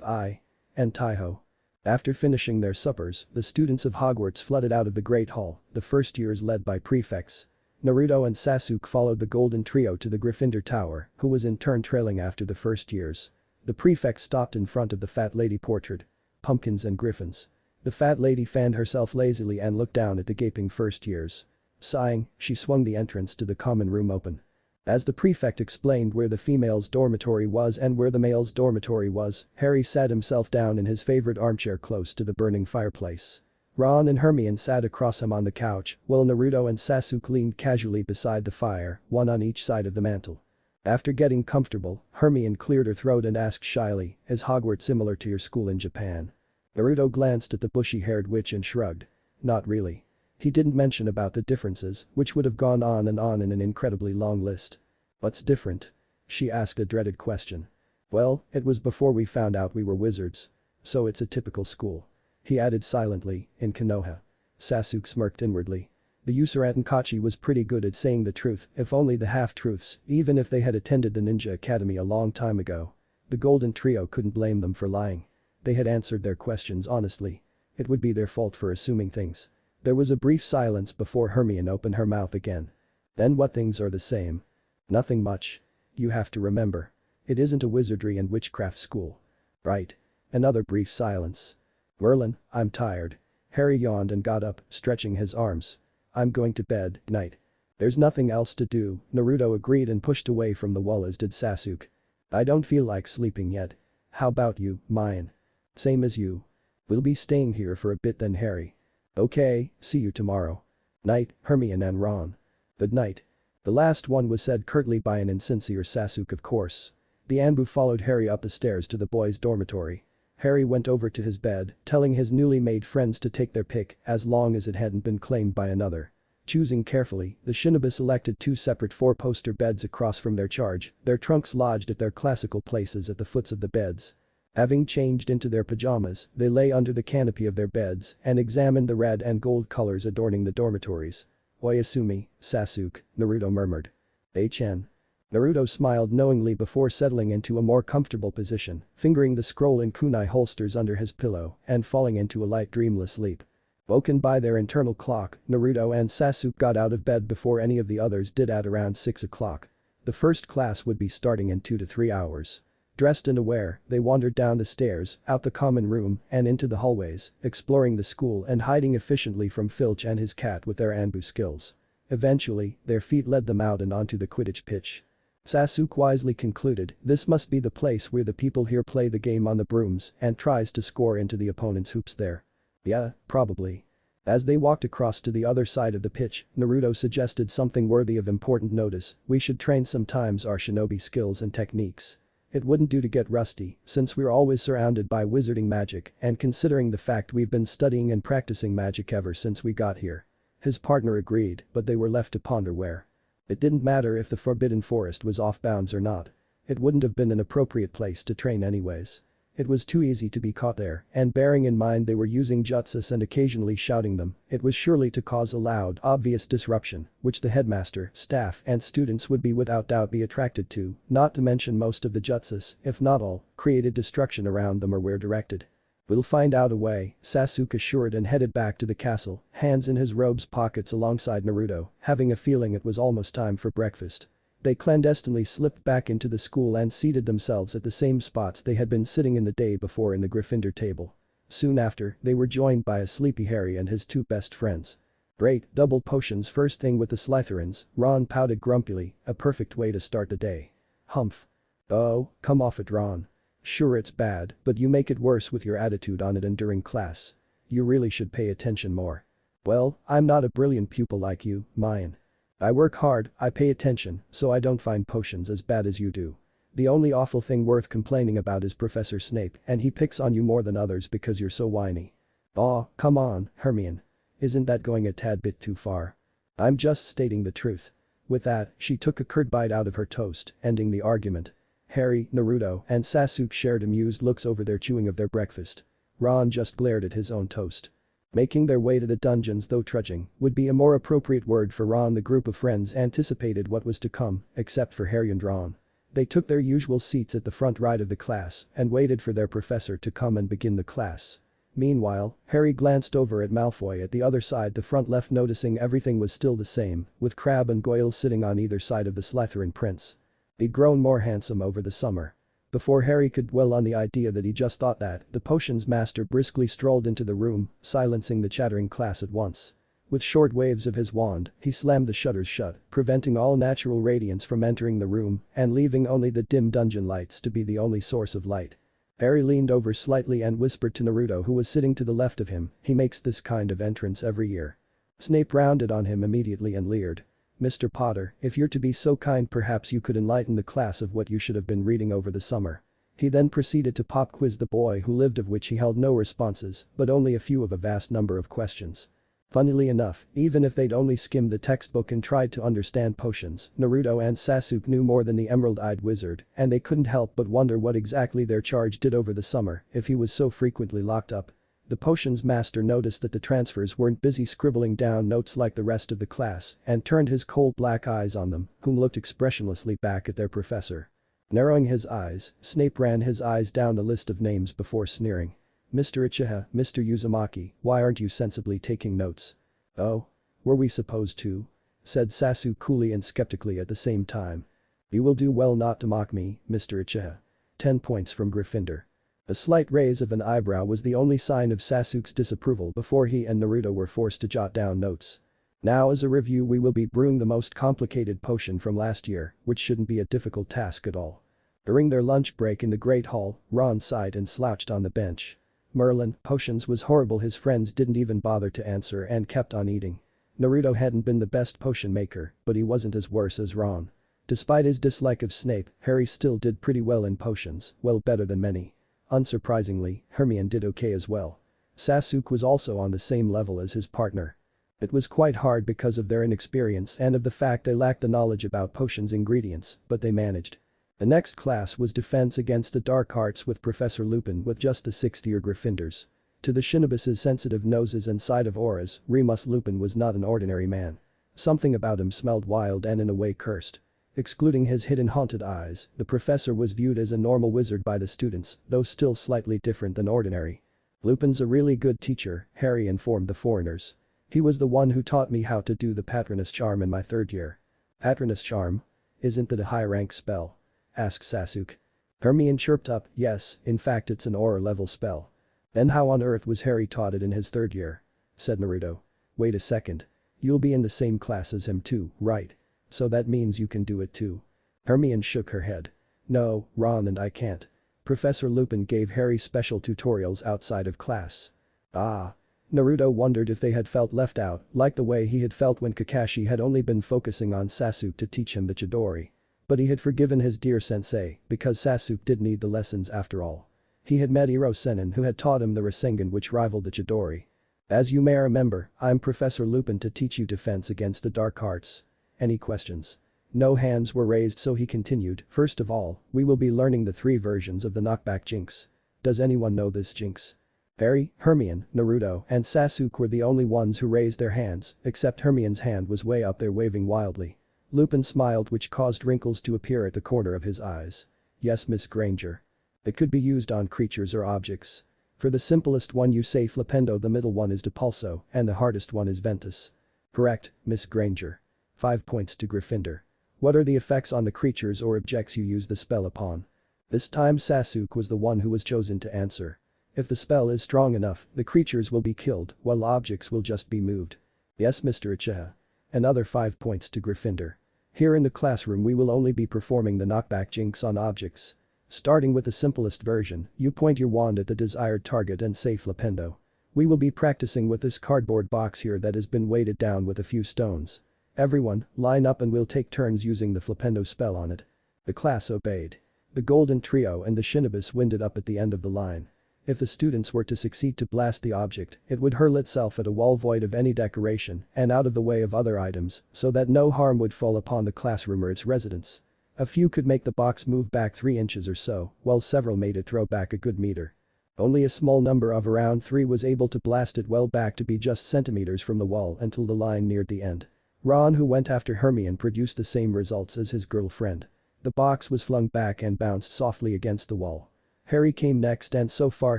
Speaker 1: And Taiho. After finishing their suppers, the students of Hogwarts flooded out of the Great Hall, the first years led by prefects. Naruto and Sasuke followed the Golden Trio to the Gryffindor Tower, who was in turn trailing after the first years. The prefect stopped in front of the fat lady portrait. Pumpkins and griffins. The fat lady fanned herself lazily and looked down at the gaping first years. Sighing, she swung the entrance to the common room open. As the prefect explained where the female's dormitory was and where the male's dormitory was, Harry sat himself down in his favorite armchair close to the burning fireplace. Ron and Hermione sat across him on the couch, while Naruto and Sasuke leaned casually beside the fire, one on each side of the mantel. After getting comfortable, Hermione cleared her throat and asked shyly, is Hogwarts similar to your school in Japan? Naruto glanced at the bushy-haired witch and shrugged. Not really. He didn't mention about the differences, which would have gone on in an incredibly long list. "What's different?" she asked a dreaded question. "Well, it was before we found out we were wizards. So it's a typical school," he added silently, in Konoha. Sasuke smirked inwardly. The Usurantan Kachi was pretty good at saying the truth, if only the half-truths, even if they had attended the ninja academy a long time ago. The Golden Trio couldn't blame them for lying. They had answered their questions honestly. It would be their fault for assuming things. There was a brief silence before Hermione opened her mouth again. "Then what things are the same?" "Nothing much. You have to remember. It isn't a wizardry and witchcraft school." "Right." Another brief silence. "Merlin, I'm tired." Harry yawned and got up, stretching his arms. "I'm going to bed, night." "There's nothing else to do," Naruto agreed and pushed away from the wall as did Sasuke. "I don't feel like sleeping yet. How about you, Mayan?" "Same as you. We'll be staying here for a bit then, Harry." "Okay, see you tomorrow." "Night, Hermione and Ron." "Good night." The last one was said curtly by an insincere Sasuke, of course. The Anbu followed Harry up the stairs to the boys' dormitory. Harry went over to his bed, telling his newly made friends to take their pick as long as it hadn't been claimed by another. Choosing carefully, the shinobi selected 2 separate 4-poster beds across from their charge, their trunks lodged at their classical places at the foots of the beds. Having changed into their pajamas, they lay under the canopy of their beds and examined the red and gold colors adorning the dormitories. "Oyasumi, Sasuke," Naruto murmured. "Hey-chan." Naruto smiled knowingly before settling into a more comfortable position, fingering the scroll and kunai holsters under his pillow and falling into a light dreamless sleep. Woken by their internal clock, Naruto and Sasuke got out of bed before any of the others did at around 6 o'clock. The first class would be starting in 2 to 3 hours. Dressed and aware, they wandered down the stairs, out the common room and into the hallways, exploring the school and hiding efficiently from Filch and his cat with their Anbu skills. Eventually, their feet led them out and onto the Quidditch pitch. Sasuke wisely concluded this must be the place where the people here play the game on the brooms and tries to score into the opponent's hoops there. "Yeah, probably." As they walked across to the other side of the pitch, Naruto suggested something worthy of important notice: "We should train sometimes our shinobi skills and techniques. It wouldn't do to get rusty, since we're always surrounded by wizarding magic and considering the fact we've been studying and practicing magic ever since we got here." His partner agreed, but they were left to ponder where. It didn't matter if the Forbidden Forest was off bounds or not. It wouldn't have been an appropriate place to train anyways. It was too easy to be caught there, and bearing in mind they were using jutsus and occasionally shouting them, it was surely to cause a loud, obvious disruption, which the headmaster, staff and students would without doubt be attracted to, not to mention most of the jutsus, if not all, created destruction around them or were directed. "We'll find out a way," Sasuke assured and headed back to the castle, hands in his robe's pockets alongside Naruto, having a feeling it was almost time for breakfast. They clandestinely slipped back into the school and seated themselves at the same spots they had been sitting in the day before in the Gryffindor table. Soon after, they were joined by a sleepy Harry and his 2 best friends. "Great, double potions first thing with the Slytherins," Ron pouted grumpily, "a perfect way to start the day." "Humph. Oh, come off it, Ron. Sure it's bad, but you make it worse with your attitude on it and during class. You really should pay attention more." "Well, I'm not a brilliant pupil like you, Mayan. I work hard, I pay attention, so I don't find potions as bad as you do. The only awful thing worth complaining about is Professor Snape and he picks on you more than others because you're so whiny." "Aw, come on, Hermione. Isn't that going a tad bit too far?" "I'm just stating the truth." With that, she took a curd bite out of her toast, ending the argument. Harry, Naruto and Sasuke shared amused looks over their chewing of their breakfast. Ron just glared at his own toast. Making their way to the dungeons, though trudging would be a more appropriate word for Ron. The group of friends anticipated what was to come, except for Harry and Ron. They took their usual seats at the front right of the class and waited for their professor to come and begin the class. Meanwhile, Harry glanced over at Malfoy at the other side the front left, noticing everything was still the same, with Crabbe and Goyle sitting on either side of the Slytherin prince. He'd grown more handsome over the summer. Before Harry could dwell on the idea that he just thought that, the potions master briskly strolled into the room, silencing the chattering class at once. With short waves of his wand, he slammed the shutters shut, preventing all natural radiance from entering the room and leaving only the dim dungeon lights to be the only source of light. Harry leaned over slightly and whispered to Naruto, who was sitting to the left of him, "He makes this kind of entrance every year." Snape rounded on him immediately and leered. "Mr. Potter, if you're to be so kind, perhaps you could enlighten the class of what you should have been reading over the summer." He then proceeded to pop quiz the boy who lived, of which he held no responses, but only a few of a vast number of questions. Funnily enough, even if they'd only skimmed the textbook and tried to understand potions, Naruto and Sasuke knew more than the emerald-eyed wizard, and they couldn't help but wonder what exactly their charge did over the summer if he was so frequently locked up. The potions master noticed that the transfers weren't busy scribbling down notes like the rest of the class and turned his cold black eyes on them, whom looked expressionlessly back at their professor. Narrowing his eyes, Snape ran his eyes down the list of names before sneering. Mr. Uchiha, Mr. Uzumaki, why aren't you sensibly taking notes? Oh? Were we supposed to? Said Sasuke coolly and skeptically at the same time. You will do well not to mock me, Mr. Uchiha. 10 points from Gryffindor. A slight raise of an eyebrow was the only sign of Sasuke's disapproval before he and Naruto were forced to jot down notes. Now as a review we will be brewing the most complicated potion from last year, which shouldn't be a difficult task at all. During their lunch break in the Great Hall, Ron sighed and slouched on the bench. Merlin, potions was horrible, his friends didn't even bother to answer and kept on eating. Naruto hadn't been the best potion maker, but he wasn't as worse as Ron. Despite his dislike of Snape, Harry still did pretty well in potions, well better than many. Unsurprisingly, Hermione did okay as well. Sasuke was also on the same level as his partner. It was quite hard because of their inexperience and of the fact they lacked the knowledge about potions ingredients, but they managed. The next class was Defense Against the Dark Arts with Professor Lupin with just the 6th-year Gryffindors. To the Shinobis' sensitive noses and sight of auras, Remus Lupin was not an ordinary man. Something about him smelled wild and in a way cursed. Excluding his hidden haunted eyes, the professor was viewed as a normal wizard by the students, though still slightly different than ordinary. Lupin's a really good teacher, Harry informed the foreigners. He was the one who taught me how to do the Patronus charm in my 3rd year. Patronus charm? Isn't that a high-rank spell? Asked Sasuke. Hermione chirped up, yes, in fact it's an aura-level spell. Then how on earth was Harry taught it in his 3rd year? Said Naruto. Wait a second. You'll be in the same class as him too, right? So that means you can do it too. Hermione shook her head. No, Ron and I can't. Professor Lupin gave Harry special tutorials outside of class. Ah. Naruto wondered if they had felt left out, like the way he had felt when Kakashi had only been focusing on Sasuke to teach him the Chidori. But he had forgiven his dear sensei, because Sasuke did need the lessons after all. He had met Iro Sennin who had taught him the Rasengan which rivaled the Chidori. As you may remember, I'm Professor Lupin to teach you defense against the dark arts. Any questions? No hands were raised, so he continued, first of all, we will be learning the 3 versions of the knockback jinx. Does anyone know this jinx? Harry, Hermione, Naruto, and Sasuke were the only ones who raised their hands, except Hermione's hand was way up there waving wildly. Lupin smiled, which caused wrinkles to appear at the corner of his eyes. Yes, Miss Granger. It could be used on creatures or objects. For the simplest one you say Flipendo, the middle one is Depulso, and the hardest one is Ventus. Correct, Miss Granger. 5 points to Gryffindor. What are the effects on the creatures or objects you use the spell upon? This time Sasuke was the one who was chosen to answer. If the spell is strong enough, the creatures will be killed, while objects will just be moved. Yes, Mr. Uchiha. Another 5 points to Gryffindor. Here in the classroom we will only be performing the knockback jinx on objects. Starting with the simplest version, you point your wand at the desired target and say Flipendo. We will be practicing with this cardboard box here that has been weighted down with a few stones. Everyone, line up and we'll take turns using the Flipendo spell on it. The class obeyed. The Golden Trio and the Shinobis winded up at the end of the line. If the students were to succeed to blast the object, it would hurl itself at a wall void of any decoration and out of the way of other items so that no harm would fall upon the classroom or its residents. A few could make the box move back 3 inches or so, while several made it throw back a good meter. Only a small number of around 3 was able to blast it well back to be just centimeters from the wall until the line neared the end. Ron, who went after Hermione, produced the same results as his girlfriend. The box was flung back and bounced softly against the wall. Harry came next and so far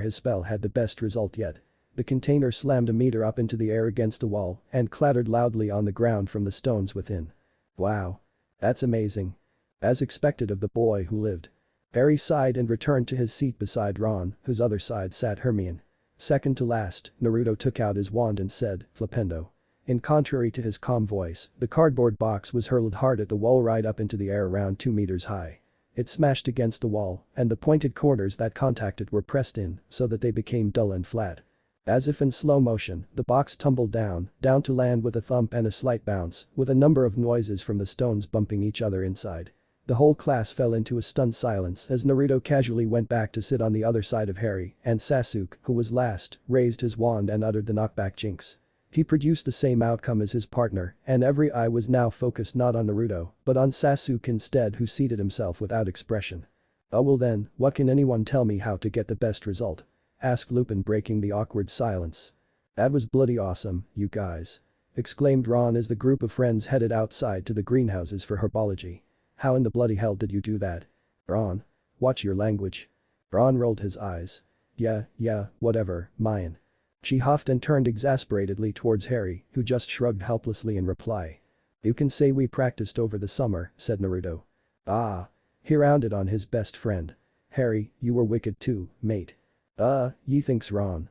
Speaker 1: his spell had the best result yet. The container slammed a meter up into the air against the wall and clattered loudly on the ground from the stones within. Wow. That's amazing. As expected of the boy who lived. Harry sighed and returned to his seat beside Ron, whose other side sat Hermione. Second to last, Naruto took out his wand and said, Flipendo. In contrary to his calm voice, the cardboard box was hurled hard at the wall right up into the air around 2 meters high. It smashed against the wall, and the pointed corners that contacted were pressed in so that they became dull and flat. As if in slow motion, the box tumbled down to land with a thump and a slight bounce, with a number of noises from the stones bumping each other inside. The whole class fell into a stunned silence as Naruto casually went back to sit on the other side of Harry, and Sasuke, who was last, raised his wand and uttered the knockback jinx. He produced the same outcome as his partner, and every eye was now focused not on Naruto, but on Sasuke instead, who seated himself without expression. "Oh well then, what can anyone tell me how to get the best result?" asked Lupin, breaking the awkward silence. "That was bloody awesome, you guys," exclaimed Ron as the group of friends headed outside to the greenhouses for herbology. "How in the bloody hell did you do that? Ron? Watch your language." Ron rolled his eyes. Yeah, whatever, mine." She huffed and turned exasperatedly towards Harry, who just shrugged helplessly in reply. "You can say we practiced over the summer," said Naruto. "Ah." He rounded on his best friend. "Harry, you were wicked too, mate." Ye thinks Ron.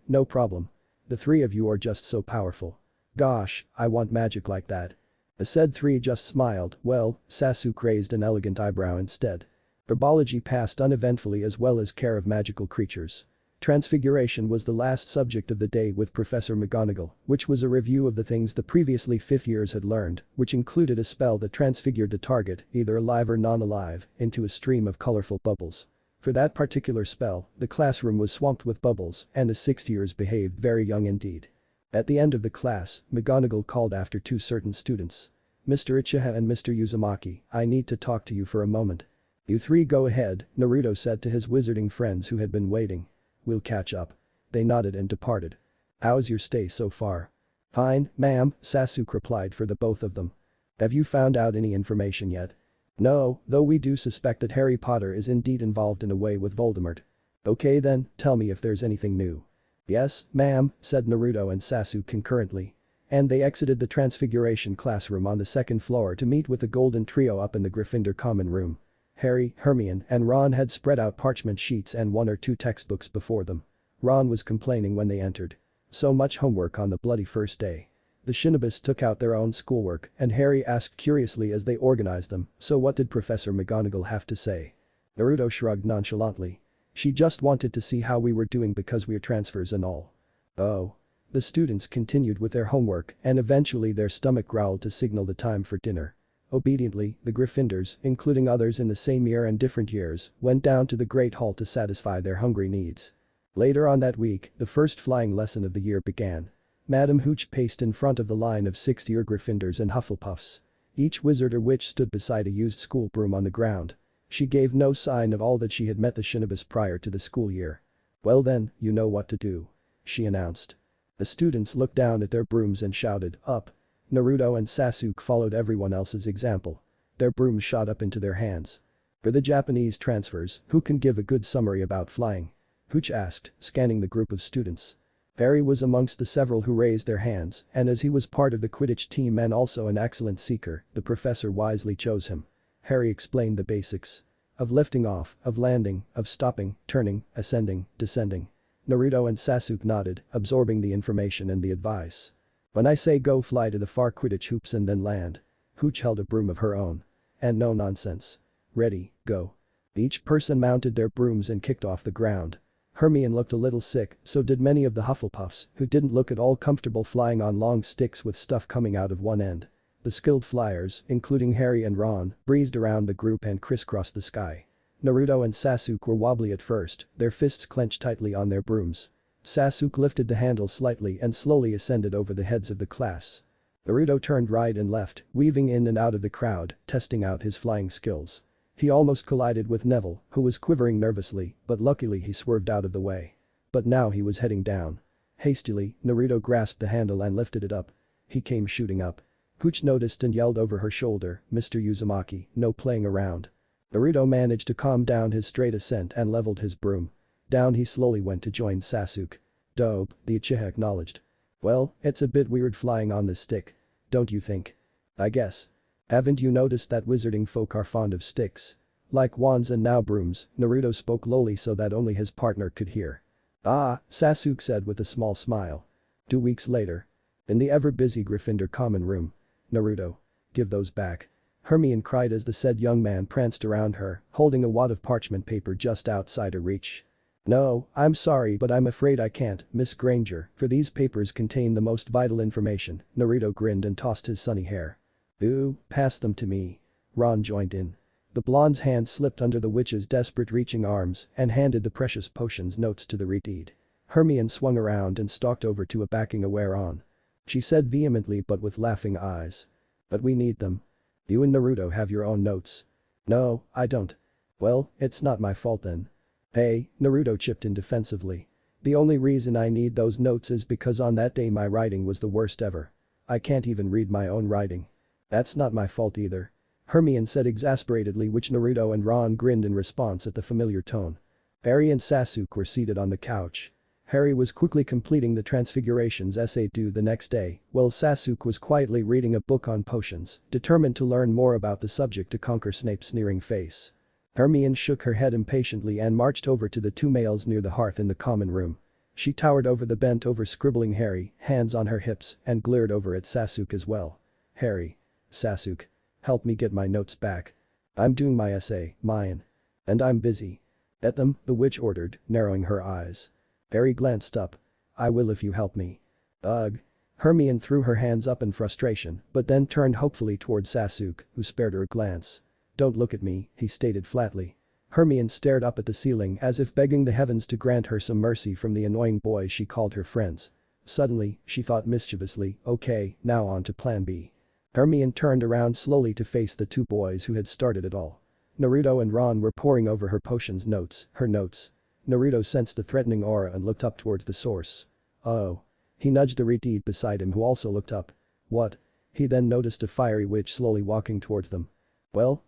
Speaker 1: No problem. The three of you are just so powerful. Gosh, I want magic like that." The said three just smiled. Well, Sasuke raised an elegant eyebrow instead. Herbology passed uneventfully, as well as care of magical creatures. Transfiguration was the last subject of the day with Professor McGonagall, which was a review of the things the previously fifth years had learned, which included a spell that transfigured the target, either alive or non-alive, into a stream of colorful bubbles. For that particular spell, the classroom was swamped with bubbles, and the sixth years behaved very young indeed. At the end of the class, McGonagall called after two certain students. "Mr. Uchiha and Mr. Uzumaki, I need to talk to you for a moment." "You three go ahead," Naruto said to his wizarding friends who had been waiting. "We'll catch up." They nodded and departed. "How's your stay so far?" "Fine, ma'am," Sasuke replied for the both of them. "Have you found out any information yet?" "No, though we do suspect that Harry Potter is indeed involved in a way with Voldemort." "Okay then, tell me if there's anything new." "Yes, ma'am," said Naruto and Sasuke concurrently. And they exited the Transfiguration classroom on the second floor to meet with the Golden Trio up in the Gryffindor common room. Harry, Hermione, and Ron had spread out parchment sheets and one or two textbooks before them. Ron was complaining when they entered. So much homework on the bloody first day. The Shinobis took out their own schoolwork, and Harry asked curiously as they organized them, "So what did Professor McGonagall have to say?" Naruto shrugged nonchalantly. "She just wanted to see how we were doing because we're transfers and all." "Oh." The students continued with their homework, and eventually their stomach growled to signal the time for dinner. Obediently, the Gryffindors, including others in the same year and different years, went down to the Great Hall to satisfy their hungry needs. Later on that week, the first flying lesson of the year began. Madam Hooch paced in front of the line of sixth-year Gryffindors and Hufflepuffs. Each wizard or witch stood beside a used school broom on the ground. She gave no sign of all that she had met the Shinobis prior to the school year. "Well then, you know what to do," she announced. The students looked down at their brooms and shouted, "Up!" Naruto and Sasuke followed everyone else's example. Their brooms shot up into their hands. "For the Japanese transfers, who can give a good summary about flying?" Hooch asked, scanning the group of students. Harry was amongst the several who raised their hands, and as he was part of the Quidditch team and also an excellent seeker, the professor wisely chose him. Harry explained the basics. Of lifting off, of landing, of stopping, turning, ascending, descending. Naruto and Sasuke nodded, absorbing the information and the advice. "When I say go, fly to the far Quidditch hoops and then land." Hooch held a broom of her own. "And no nonsense. Ready, go." Each person mounted their brooms and kicked off the ground. Hermione looked a little sick, so did many of the Hufflepuffs, who didn't look at all comfortable flying on long sticks with stuff coming out of one end. The skilled flyers, including Harry and Ron, breezed around the group and crisscrossed the sky. Naruto and Sasuke were wobbly at first, their fists clenched tightly on their brooms. Sasuke lifted the handle slightly and slowly ascended over the heads of the class. Naruto turned right and left, weaving in and out of the crowd, testing out his flying skills. He almost collided with Neville, who was quivering nervously, but luckily he swerved out of the way. But now he was heading down. Hastily, Naruto grasped the handle and lifted it up. He came shooting up. Hooch noticed and yelled over her shoulder, "Mr. Uzumaki, no playing around." Naruto managed to calm down his straight ascent and leveled his broom. Down he slowly went to join Sasuke. "Dope," the Uchiha acknowledged. "Well, it's a bit weird flying on this stick. Don't you think?" "I guess. Haven't you noticed that wizarding folk are fond of sticks? Like wands and now brooms." Naruto spoke lowly so that only his partner could hear. "Ah," Sasuke said with a small smile. 2 weeks later. In the ever-busy Gryffindor common room. "Naruto. Give those back." Hermione cried as the said young man pranced around her, holding a wad of parchment paper just outside her reach. "No, I'm sorry but I'm afraid I can't, Miss Granger, for these papers contain the most vital information." Naruto grinned and tossed his sunny hair. "Ooh, pass them to me." Ron joined in. The blonde's hand slipped under the witch's desperate reaching arms and handed the precious potions notes to the redeed. Hermione swung around and stalked over to a backing away Ron. She said vehemently but with laughing eyes. But we need them. You and Naruto have your own notes. No, I don't. Well, it's not my fault then. Hey, Naruto chipped in defensively. The only reason I need those notes is because on that day my writing was the worst ever. I can't even read my own writing. That's not my fault either. Hermione said exasperatedly, which Naruto and Ron grinned in response at the familiar tone. Harry and Sasuke were seated on the couch. Harry was quickly completing the Transfigurations essay due the next day, while Sasuke was quietly reading a book on potions, determined to learn more about the subject to conquer Snape's sneering face. Hermione shook her head impatiently and marched over to the two males near the hearth in the common room. She towered over the bent-over scribbling Harry, hands on her hips, and glared over at Sasuke as well. Harry. Sasuke. Help me get my notes back. I'm doing my essay, mine. And I'm busy. Get them, the witch ordered, narrowing her eyes. Harry glanced up. I will if you help me. Ugh. Hermione threw her hands up in frustration, but then turned hopefully toward Sasuke, who spared her a glance. Don't look at me, he stated flatly. Hermione stared up at the ceiling as if begging the heavens to grant her some mercy from the annoying boys she called her friends. Suddenly, she thought mischievously, okay, now on to plan B. Hermione turned around slowly to face the two boys who had started it all. Naruto and Ron were poring over her potions notes, her notes. Naruto sensed the threatening aura and looked up towards the source. Oh. He nudged the redeed beside him who also looked up. What? He then noticed a fiery witch slowly walking towards them. Well,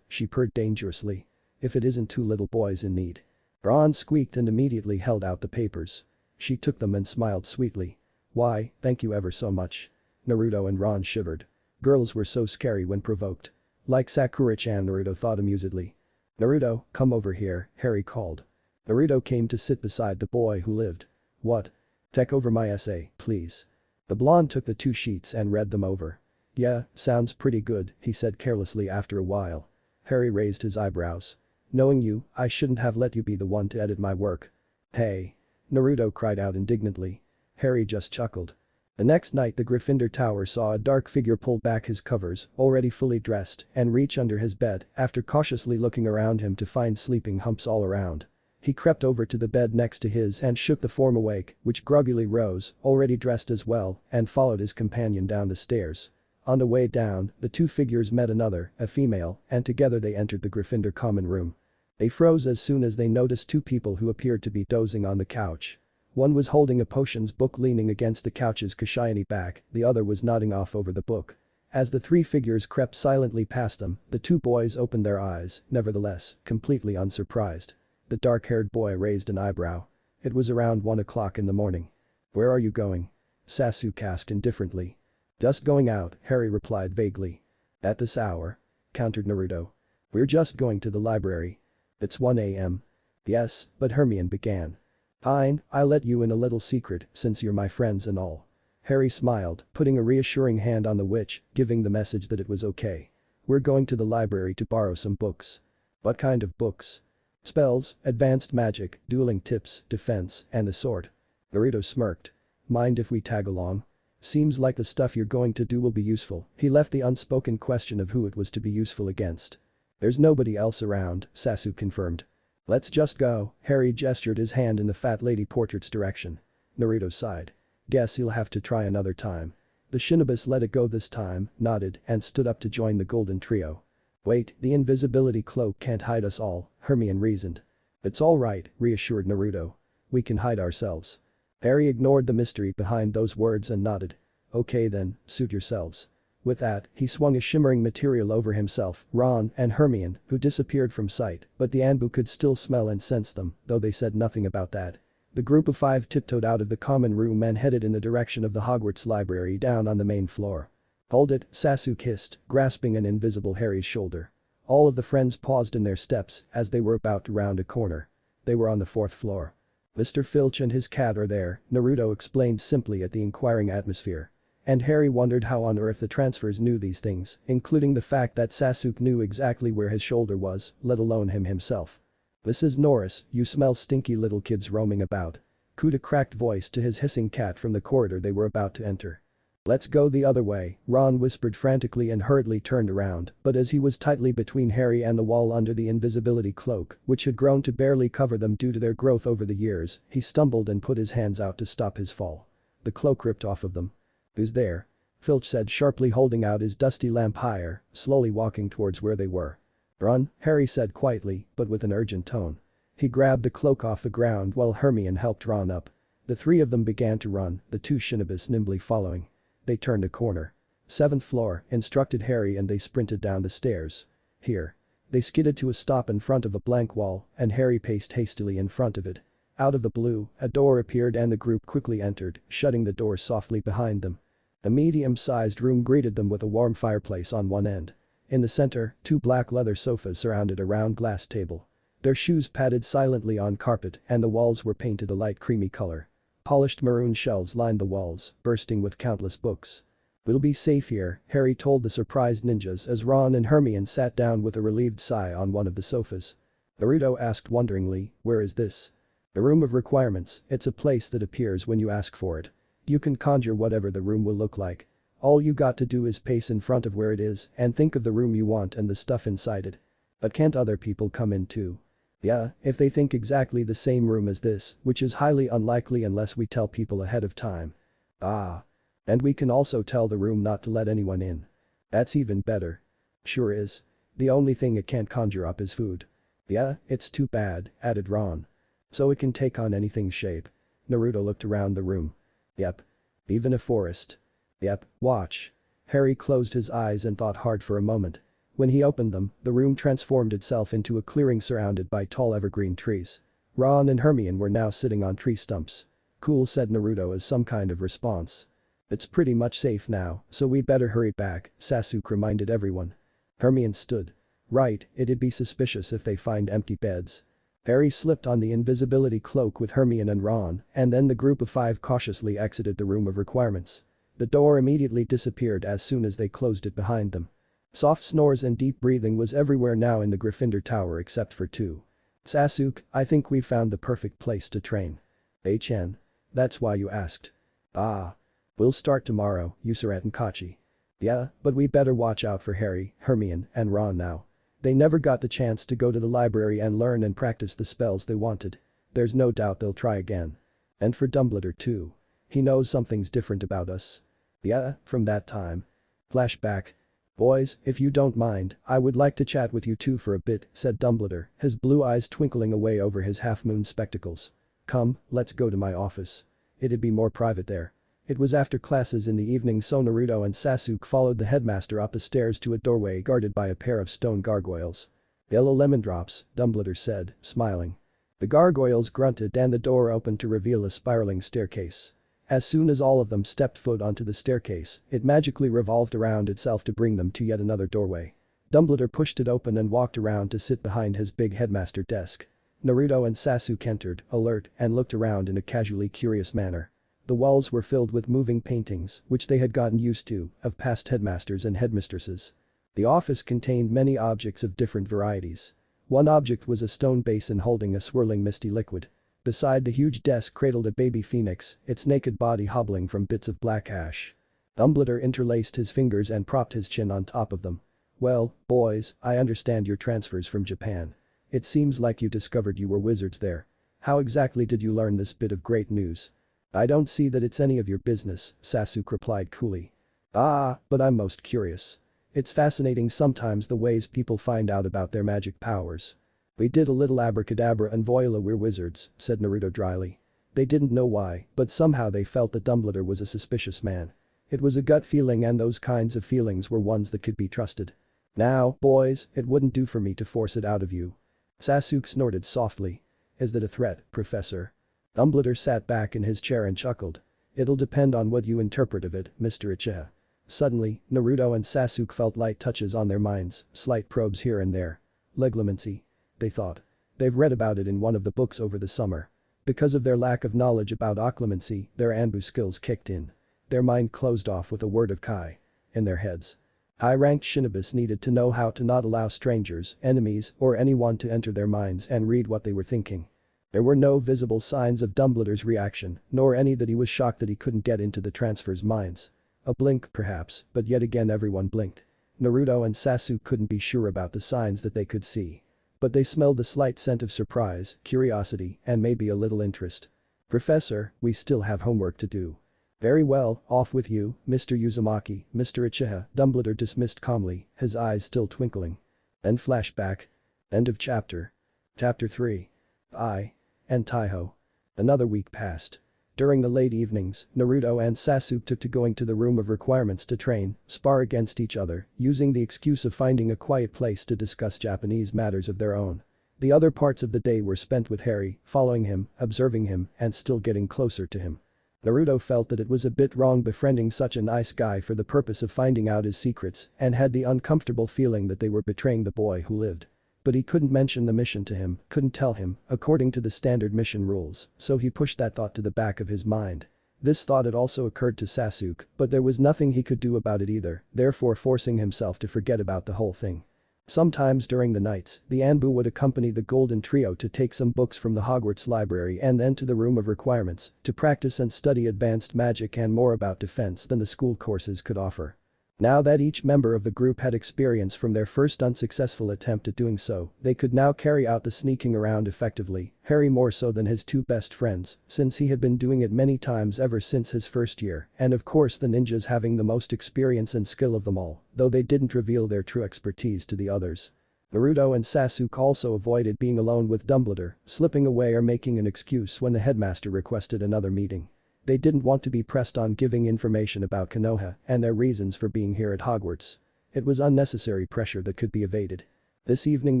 Speaker 1: she purred dangerously. If it isn't two little boys in need. Ron squeaked and immediately held out the papers. She took them and smiled sweetly. Why, thank you ever so much. Naruto and Ron shivered. Girls were so scary when provoked. Like Sakura-chan, Naruto thought amusedly. Naruto, come over here, Harry called. Naruto came to sit beside the boy who lived. What? Take over my essay, please. The blonde took the two sheets and read them over. Yeah, sounds pretty good, he said carelessly after a while. Harry raised his eyebrows. Knowing you, I shouldn't have let you be the one to edit my work. Hey. Naruto cried out indignantly. Harry just chuckled. The next night the Gryffindor tower saw a dark figure pull back his covers, already fully dressed, and reach under his bed after cautiously looking around him to find sleeping humps all around. He crept over to the bed next to his and shook the form awake, which groggily rose, already dressed as well, and followed his companion down the stairs. On the way down, the two figures met another, a female, and together they entered the Gryffindor common room. They froze as soon as they noticed two people who appeared to be dozing on the couch. One was holding a potions book leaning against the couch's cushiony back, the other was nodding off over the book. As the three figures crept silently past them, the two boys opened their eyes, nevertheless, completely unsurprised. The dark-haired boy raised an eyebrow. It was around 1 o'clock in the morning. Where are you going? Sasuke asked indifferently. Just going out, Harry replied vaguely. At this hour? Countered Naruto. We're just going to the library. It's 1 a.m. Yes, but Hermione began. Fine, I'll let you in a little secret since you're my friends and all. Harry smiled, putting a reassuring hand on the witch, giving the message that it was okay. We're going to the library to borrow some books. What kind of books? Spells, advanced magic, dueling tips, defense, and the sort. Naruto smirked. Mind if we tag along? Seems like the stuff you're going to do will be useful. He left the unspoken question of who it was to be useful against. There's nobody else around, Sasuke confirmed. Let's just go, Harry gestured his hand in the fat lady portrait's direction. Naruto sighed. Guess he'll have to try another time. The Shinobis let it go this time, nodded, and stood up to join the golden trio. Wait, the invisibility cloak can't hide us all, Hermione reasoned. It's alright, reassured Naruto. We can hide ourselves. Harry ignored the mystery behind those words and nodded. Okay then, suit yourselves. With that, he swung a shimmering material over himself, Ron, and Hermione, who disappeared from sight, but the Anbu could still smell and sense them, though they said nothing about that. The group of five tiptoed out of the common room and headed in the direction of the Hogwarts library down on the main floor. Hold it, Sasuke hissed, grasping an invisible Harry's shoulder. All of the friends paused in their steps as they were about to round a corner. They were on the 4th floor. Mr. Filch and his cat are there, Naruto explained simply at the inquiring atmosphere. And Harry wondered how on earth the transfers knew these things, including the fact that Sasuke knew exactly where his shoulder was, let alone him himself. This is Norris, you smell stinky little kids roaming about. Cooed a cracked voice to his hissing cat from the corridor they were about to enter. "Let's go the other way," Ron whispered frantically and hurriedly turned around, but as he was tightly between Harry and the wall under the invisibility cloak, which had grown to barely cover them due to their growth over the years, he stumbled and put his hands out to stop his fall. The cloak ripped off of them. "Who's there?" Filch said sharply, holding out his dusty lamp higher, slowly walking towards where they were. "Run," Harry said quietly, but with an urgent tone. He grabbed the cloak off the ground while Hermione helped Ron up. The three of them began to run, the two Shinobis nimbly following. They turned a corner. "7th floor," instructed Harry, and they sprinted down the stairs. "Here." They skidded to a stop in front of a blank wall, and Harry paced hastily in front of it. Out of the blue, a door appeared and the group quickly entered, shutting the door softly behind them. A medium-sized room greeted them with a warm fireplace on one end. In the center, two black leather sofas surrounded a round glass table. Their shoes padded silently on carpet and the walls were painted a light creamy color. Polished maroon shelves lined the walls, bursting with countless books. "We'll be safe here," Harry told the surprised ninjas as Ron and Hermione sat down with a relieved sigh on one of the sofas. Naruto asked wonderingly, "Where is this?" "The room of requirements. It's a place that appears when you ask for it. You can conjure whatever the room will look like. All you got to do is pace in front of where it is and think of the room you want and the stuff inside it. But can't other people come in too?" "Yeah, if they think exactly the same room as this, which is highly unlikely unless we tell people ahead of time." "Ah. And we can also tell the room not to let anyone in." "That's even better." "Sure is. The only thing it can't conjure up is food." "Yeah, it's too bad," added Ron. "So it can take on anything's shape." Naruto looked around the room. "Yep. Even a forest." "Yep, watch." Harry closed his eyes and thought hard for a moment. When he opened them, the room transformed itself into a clearing surrounded by tall evergreen trees. Ron and Hermione were now sitting on tree stumps. "Cool," said Naruto as some kind of response. "It's pretty much safe now, so we better hurry back," Sasuke reminded everyone. Hermione stood. "Right, it'd be suspicious if they find empty beds." Harry slipped on the invisibility cloak with Hermione and Ron, and then the group of 5 cautiously exited the room of requirements. The door immediately disappeared as soon as they closed it behind them. Soft snores and deep breathing was everywhere now in the Gryffindor Tower except for 2. "Sasuke, I think we found the perfect place to train." "HN. That's why you asked." "Ah. We'll start tomorrow, Usurat and Kachi." "Yeah, but we better watch out for Harry, Hermione, and Ron now. They never got the chance to go to the library and learn and practice the spells they wanted. There's no doubt they'll try again. And for Dumbledore too. He knows something's different about us." "Yeah, from that time." Flashback. "Boys, if you don't mind, I would like to chat with you two for a bit," said Dumbledore, his blue eyes twinkling away over his half-moon spectacles. "Come, let's go to my office. It'd be more private there." It was after classes in the evening, so Naruto and Sasuke followed the headmaster up the stairs to a doorway guarded by a pair of stone gargoyles. "Yellow lemon drops," Dumbledore said, smiling. The gargoyles grunted and the door opened to reveal a spiraling staircase. As soon as all of them stepped foot onto the staircase, it magically revolved around itself to bring them to yet another doorway. Dumbledore pushed it open and walked around to sit behind his big headmaster desk. Naruto and Sasuke entered, alert, and looked around in a casually curious manner. The walls were filled with moving paintings, which they had gotten used to, of past headmasters and headmistresses. The office contained many objects of different varieties. One object was a stone basin holding a swirling misty liquid. Beside the huge desk cradled a baby phoenix, its naked body hobbling from bits of black ash. Dumbledore interlaced his fingers and propped his chin on top of them. "Well, boys, I understand your transfers from Japan. It seems like you discovered you were wizards there. How exactly did you learn this bit of great news?" "I don't see that it's any of your business," Sasuke replied coolly. "Ah, but I'm most curious. It's fascinating sometimes the ways people find out about their magic powers." "We did a little abracadabra and voila, we're wizards," said Naruto dryly. They didn't know why, but somehow they felt that Dumbledore was a suspicious man. It was a gut feeling, and those kinds of feelings were ones that could be trusted. "Now, boys, it wouldn't do for me to force it out of you." Sasuke snorted softly. "Is that a threat, Professor?" Dumbledore sat back in his chair and chuckled. "It'll depend on what you interpret of it, Mr. Ichiha." Suddenly, Naruto and Sasuke felt light touches on their minds, slight probes here and there. Legilimency. They thought. They've read about it in one of the books over the summer. Because of their lack of knowledge about occlumency, their Anbu skills kicked in. Their mind closed off with a word of Kai. In their heads. High-ranked Shinobis needed to know how to not allow strangers, enemies, or anyone to enter their minds and read what they were thinking. There were no visible signs of Dumbledore's reaction, nor any that he was shocked that he couldn't get into the transfers' minds. A blink perhaps, but yet again everyone blinked. Naruto and Sasuke couldn't be sure about the signs that they could see. But they smelled the slight scent of surprise, curiosity, and maybe a little interest. "Professor, we still have homework to do." "Very well, off with you, Mr. Uzumaki, Mr. Uchiha," Dumbledore dismissed calmly, his eyes still twinkling. Then flashback. End of chapter. Chapter 3. I. And Taiho. Another week passed. During the late evenings, Naruto and Sasuke took to going to the room of requirements to train, spar against each other, using the excuse of finding a quiet place to discuss Japanese matters of their own. The other parts of the day were spent with Harry, following him, observing him, and still getting closer to him. Naruto felt that it was a bit wrong befriending such a nice guy for the purpose of finding out his secrets and had the uncomfortable feeling that they were betraying the boy who lived. But he couldn't mention the mission to him, couldn't tell him, according to the standard mission rules, so he pushed that thought to the back of his mind. This thought had also occurred to Sasuke, but there was nothing he could do about it either, therefore forcing himself to forget about the whole thing. Sometimes during the nights, the Anbu would accompany the Golden Trio to take some books from the Hogwarts library and then to the room of requirements to practice and study advanced magic and more about defense than the school courses could offer. Now that each member of the group had experience from their first unsuccessful attempt at doing so, they could now carry out the sneaking around effectively, Harry more so than his two best friends, since he had been doing it many times ever since his first year, and of course the ninjas having the most experience and skill of them all, though they didn't reveal their true expertise to the others. Naruto and Sasuke also avoided being alone with Dumbledore, slipping away or making an excuse when the headmaster requested another meeting. They didn't want to be pressed on giving information about Konoha and their reasons for being here at Hogwarts. It was unnecessary pressure that could be evaded. This evening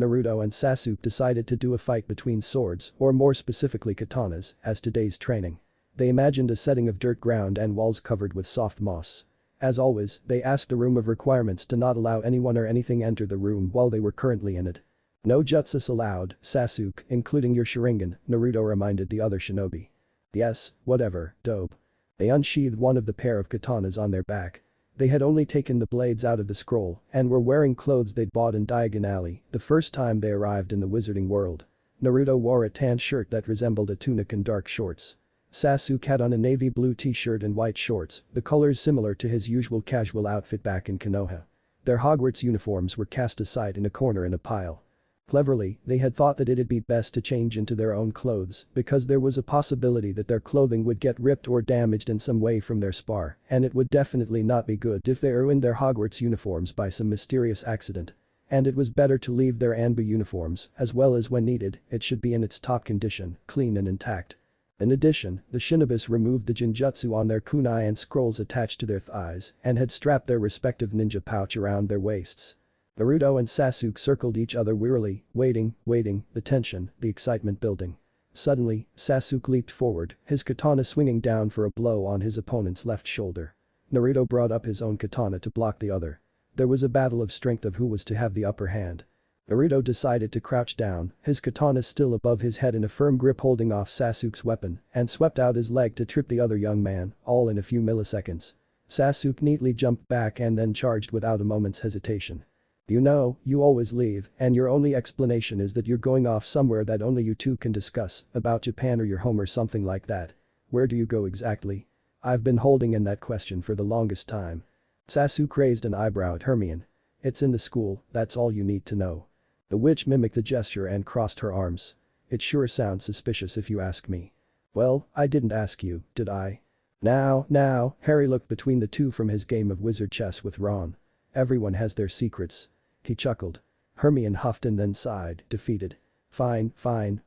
Speaker 1: Naruto and Sasuke decided to do a fight between swords, or more specifically katanas, as today's training. They imagined a setting of dirt ground and walls covered with soft moss. As always, they asked the room of requirements to not allow anyone or anything enter the room while they were currently in it. "No jutsus allowed, Sasuke, including your Sharingan," Naruto reminded the other shinobi. "Yes, whatever, dope." They unsheathed one of the pair of katanas on their back. They had only taken the blades out of the scroll and were wearing clothes they'd bought in Diagon Alley the first time they arrived in the wizarding world. Naruto wore a tan shirt that resembled a tunic and dark shorts. Sasuke had on a navy blue t-shirt and white shorts, the colors similar to his usual casual outfit back in Konoha. Their Hogwarts uniforms were cast aside in a corner in a pile. Cleverly, they had thought that it'd be best to change into their own clothes because there was a possibility that their clothing would get ripped or damaged in some way from their spar, and it would definitely not be good if they ruined their Hogwarts uniforms by some mysterious accident. And it was better to leave their Anbu uniforms, as well as when needed, it should be in its top condition, clean and intact. In addition, the shinobis removed the jinjutsu on their kunai and scrolls attached to their thighs and had strapped their respective ninja pouch around their waists. Naruto and Sasuke circled each other wearily, waiting, the tension, the excitement building. Suddenly, Sasuke leaped forward, his katana swinging down for a blow on his opponent's left shoulder. Naruto brought up his own katana to block the other. There was a battle of strength of who was to have the upper hand. Naruto decided to crouch down, his katana still above his head in a firm grip holding off Sasuke's weapon, and swept out his leg to trip the other young man, all in a few milliseconds. Sasuke neatly jumped back and then charged without a moment's hesitation. "You know, you always leave, and your only explanation is that you're going off somewhere that only you two can discuss, about Japan or your home or something like that. Where do you go exactly? I've been holding in that question for the longest time." Sasuke raised an eyebrow at Hermione. "It's in the school, that's all you need to know." The witch mimicked the gesture and crossed her arms. "It sure sounds suspicious if you ask me." "Well, I didn't ask you, did I?" Now, Harry looked between the two from his game of wizard chess with Ron. "Everyone has their secrets." He chuckled. Hermione huffed and then sighed, defeated. Fine,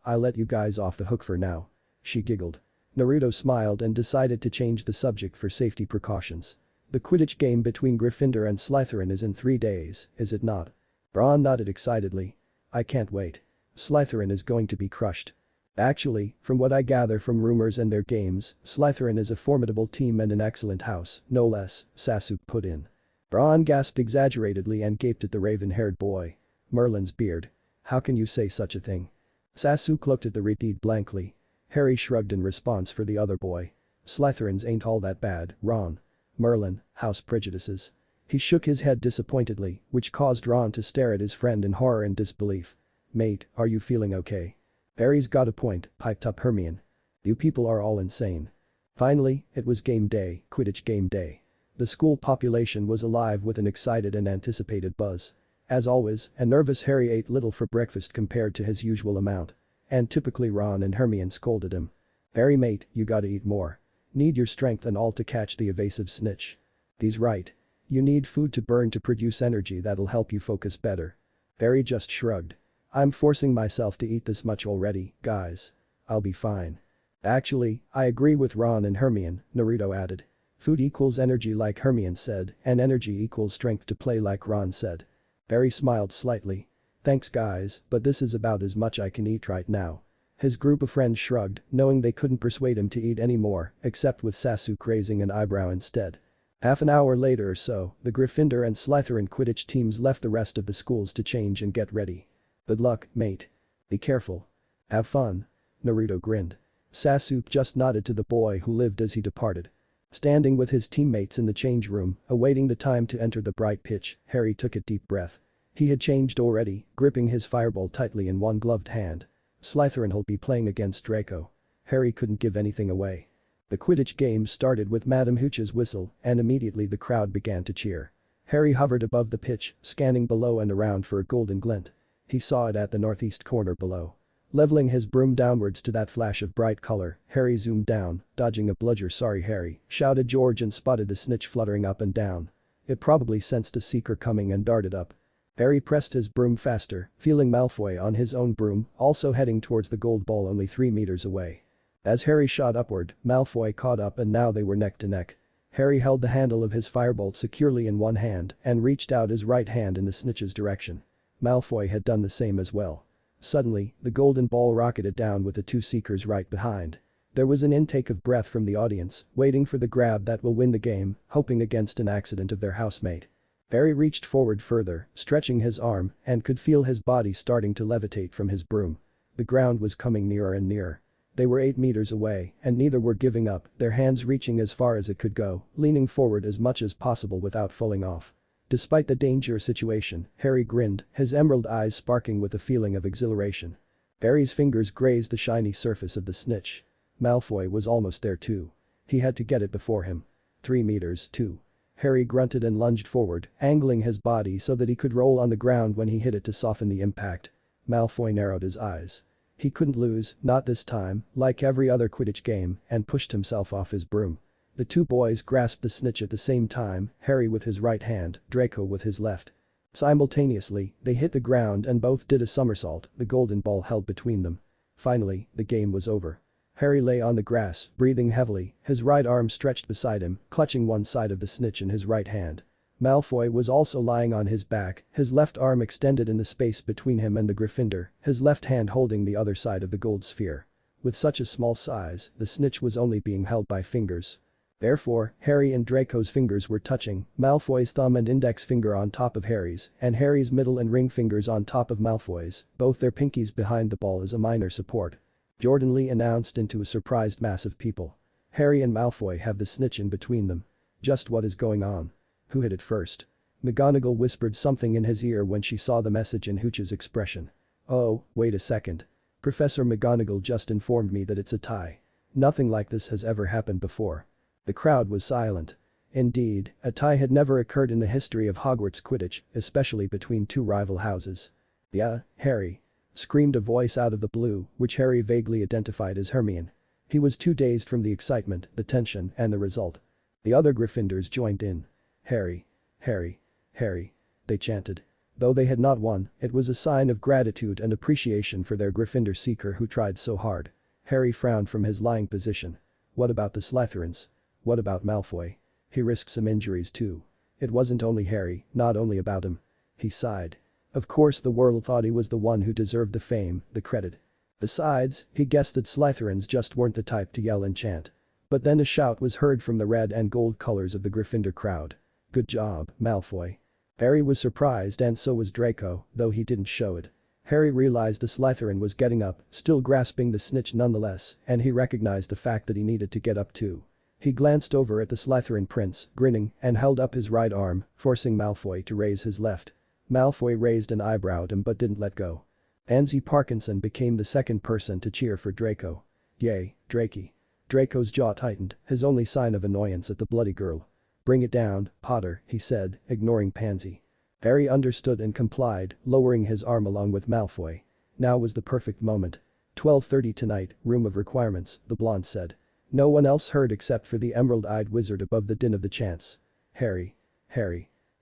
Speaker 1: I'll let you guys off the hook for now." She giggled. Naruto smiled and decided to change the subject for safety precautions. "The Quidditch game between Gryffindor and Slytherin is in 3 days, is it not?" Ron nodded excitedly. "I can't wait. Slytherin is going to be crushed." "Actually, from what I gather from rumors and their games, Slytherin is a formidable team and an excellent house, no less," Sasuke put in. Ron gasped exaggeratedly and gaped at the raven-haired boy. "Merlin's beard. How can you say such a thing?" Sasuke looked at the redeed blankly. Harry shrugged in response for the other boy. "Slytherins ain't all that bad, Ron. Merlin, house prejudices." He shook his head disappointedly, which caused Ron to stare at his friend in horror and disbelief. "Mate, are you feeling okay?" "Harry's got a point," piped up Hermione. "You people are all insane." Finally, it was game day, Quidditch game day. The school population was alive with an excited and anticipated buzz. As always, a nervous Harry ate little for breakfast compared to his usual amount. And typically Ron and Hermione scolded him. "Harry mate, you gotta eat more. Need your strength and all to catch the evasive snitch." He's right. You need food to burn to produce energy that'll help you focus better. Harry just shrugged. "I'm forcing myself to eat this much already, guys. I'll be fine." "Actually, I agree with Ron and Hermione," Naruto added. "Food equals energy like Hermione said, and energy equals strength to play like Ron said." Harry smiled slightly. "Thanks guys, but this is about as much I can eat right now." His group of friends shrugged, knowing they couldn't persuade him to eat any more, except with Sasuke raising an eyebrow instead. Half an hour later or so, the Gryffindor and Slytherin Quidditch teams left the rest of the schools to change and get ready. "Good luck, mate. Be careful. Have fun." Naruto grinned. Sasuke just nodded to the boy who lived as he departed. Standing with his teammates in the change room, awaiting the time to enter the bright pitch, Harry took a deep breath. He had changed already, gripping his fireball tightly in one gloved hand. Slytherin'll be playing against Draco. Harry couldn't give anything away. The Quidditch game started with Madame Hooch's whistle, and immediately the crowd began to cheer. Harry hovered above the pitch, scanning below and around for a golden glint. He saw it at the northeast corner below. Leveling his broom downwards to that flash of bright color, Harry zoomed down, dodging a bludger. "Sorry Harry," shouted George and spotted the snitch fluttering up and down. It probably sensed a seeker coming and darted up. Harry pressed his broom faster, feeling Malfoy on his own broom, also heading towards the gold ball only 3 meters away. As Harry shot upward, Malfoy caught up and now they were neck to neck. Harry held the handle of his firebolt securely in one hand and reached out his right hand in the snitch's direction. Malfoy had done the same as well. Suddenly, the golden ball rocketed down with the two seekers right behind. There was an intake of breath from the audience, waiting for the grab that will win the game, hoping against an accident of their housemate. Harry reached forward further, stretching his arm, and could feel his body starting to levitate from his broom. The ground was coming nearer and nearer. They were 8 meters away, and neither were giving up, their hands reaching as far as it could go, leaning forward as much as possible without falling off. Despite the dangerous situation, Harry grinned, his emerald eyes sparkling with a feeling of exhilaration. Harry's fingers grazed the shiny surface of the snitch. Malfoy was almost there too. He had to get it before him. 3 meters, 2. Harry grunted and lunged forward, angling his body so that he could roll on the ground when he hit it to soften the impact. Malfoy narrowed his eyes. He couldn't lose, not this time, like every other Quidditch game, and pushed himself off his broom. The two boys grasped the snitch at the same time, Harry with his right hand, Draco with his left. Simultaneously, they hit the ground and both did a somersault, the golden ball held between them. Finally, the game was over. Harry lay on the grass, breathing heavily, his right arm stretched beside him, clutching one side of the snitch in his right hand. Malfoy was also lying on his back, his left arm extended in the space between him and the Gryffindor, his left hand holding the other side of the gold sphere. With such a small size, the snitch was only being held by fingers. Therefore, Harry and Draco's fingers were touching, Malfoy's thumb and index finger on top of Harry's, and Harry's middle and ring fingers on top of Malfoy's, both their pinkies behind the ball as a minor support. Jordan Lee announced into a surprised mass of people. "Harry and Malfoy have the snitch in between them. Just what is going on? Who hit it first?" McGonagall whispered something in his ear when she saw the message in Hooch's expression. "Oh, wait a second. Professor McGonagall just informed me that it's a tie. Nothing like this has ever happened before." The crowd was silent. Indeed, a tie had never occurred in the history of Hogwarts Quidditch, especially between two rival houses. "Yeah, Harry," screamed a voice out of the blue, which Harry vaguely identified as Hermione. He was too dazed from the excitement, the tension, and the result. The other Gryffindors joined in. "Harry. Harry. Harry," they chanted. Though they had not won, it was a sign of gratitude and appreciation for their Gryffindor seeker who tried so hard. Harry frowned from his lying position. What about the Slytherins? What about Malfoy? He risked some injuries too. It wasn't only Harry, not only about him. He sighed. Of course the world thought he was the one who deserved the fame, the credit. Besides, he guessed that Slytherins just weren't the type to yell and chant. But then a shout was heard from the red and gold colors of the Gryffindor crowd. "Good job, Malfoy." Harry was surprised and so was Draco, though he didn't show it. Harry realized the Slytherin was getting up, still grasping the snitch nonetheless, and he recognized the fact that he needed to get up too. He glanced over at the Slytherin prince, grinning, and held up his right arm, forcing Malfoy to raise his left. Malfoy raised an eyebrow at him but didn't let go. Pansy Parkinson became the second person to cheer for Draco. "Yay, Drakey." Draco's jaw tightened, his only sign of annoyance at the bloody girl. "Bring it down, Potter," he said, ignoring Pansy. Harry understood and complied, lowering his arm along with Malfoy. Now was the perfect moment. 12:30 tonight, room of requirements, the blonde said. No one else heard except for the emerald-eyed wizard above the din of the chants. Harry.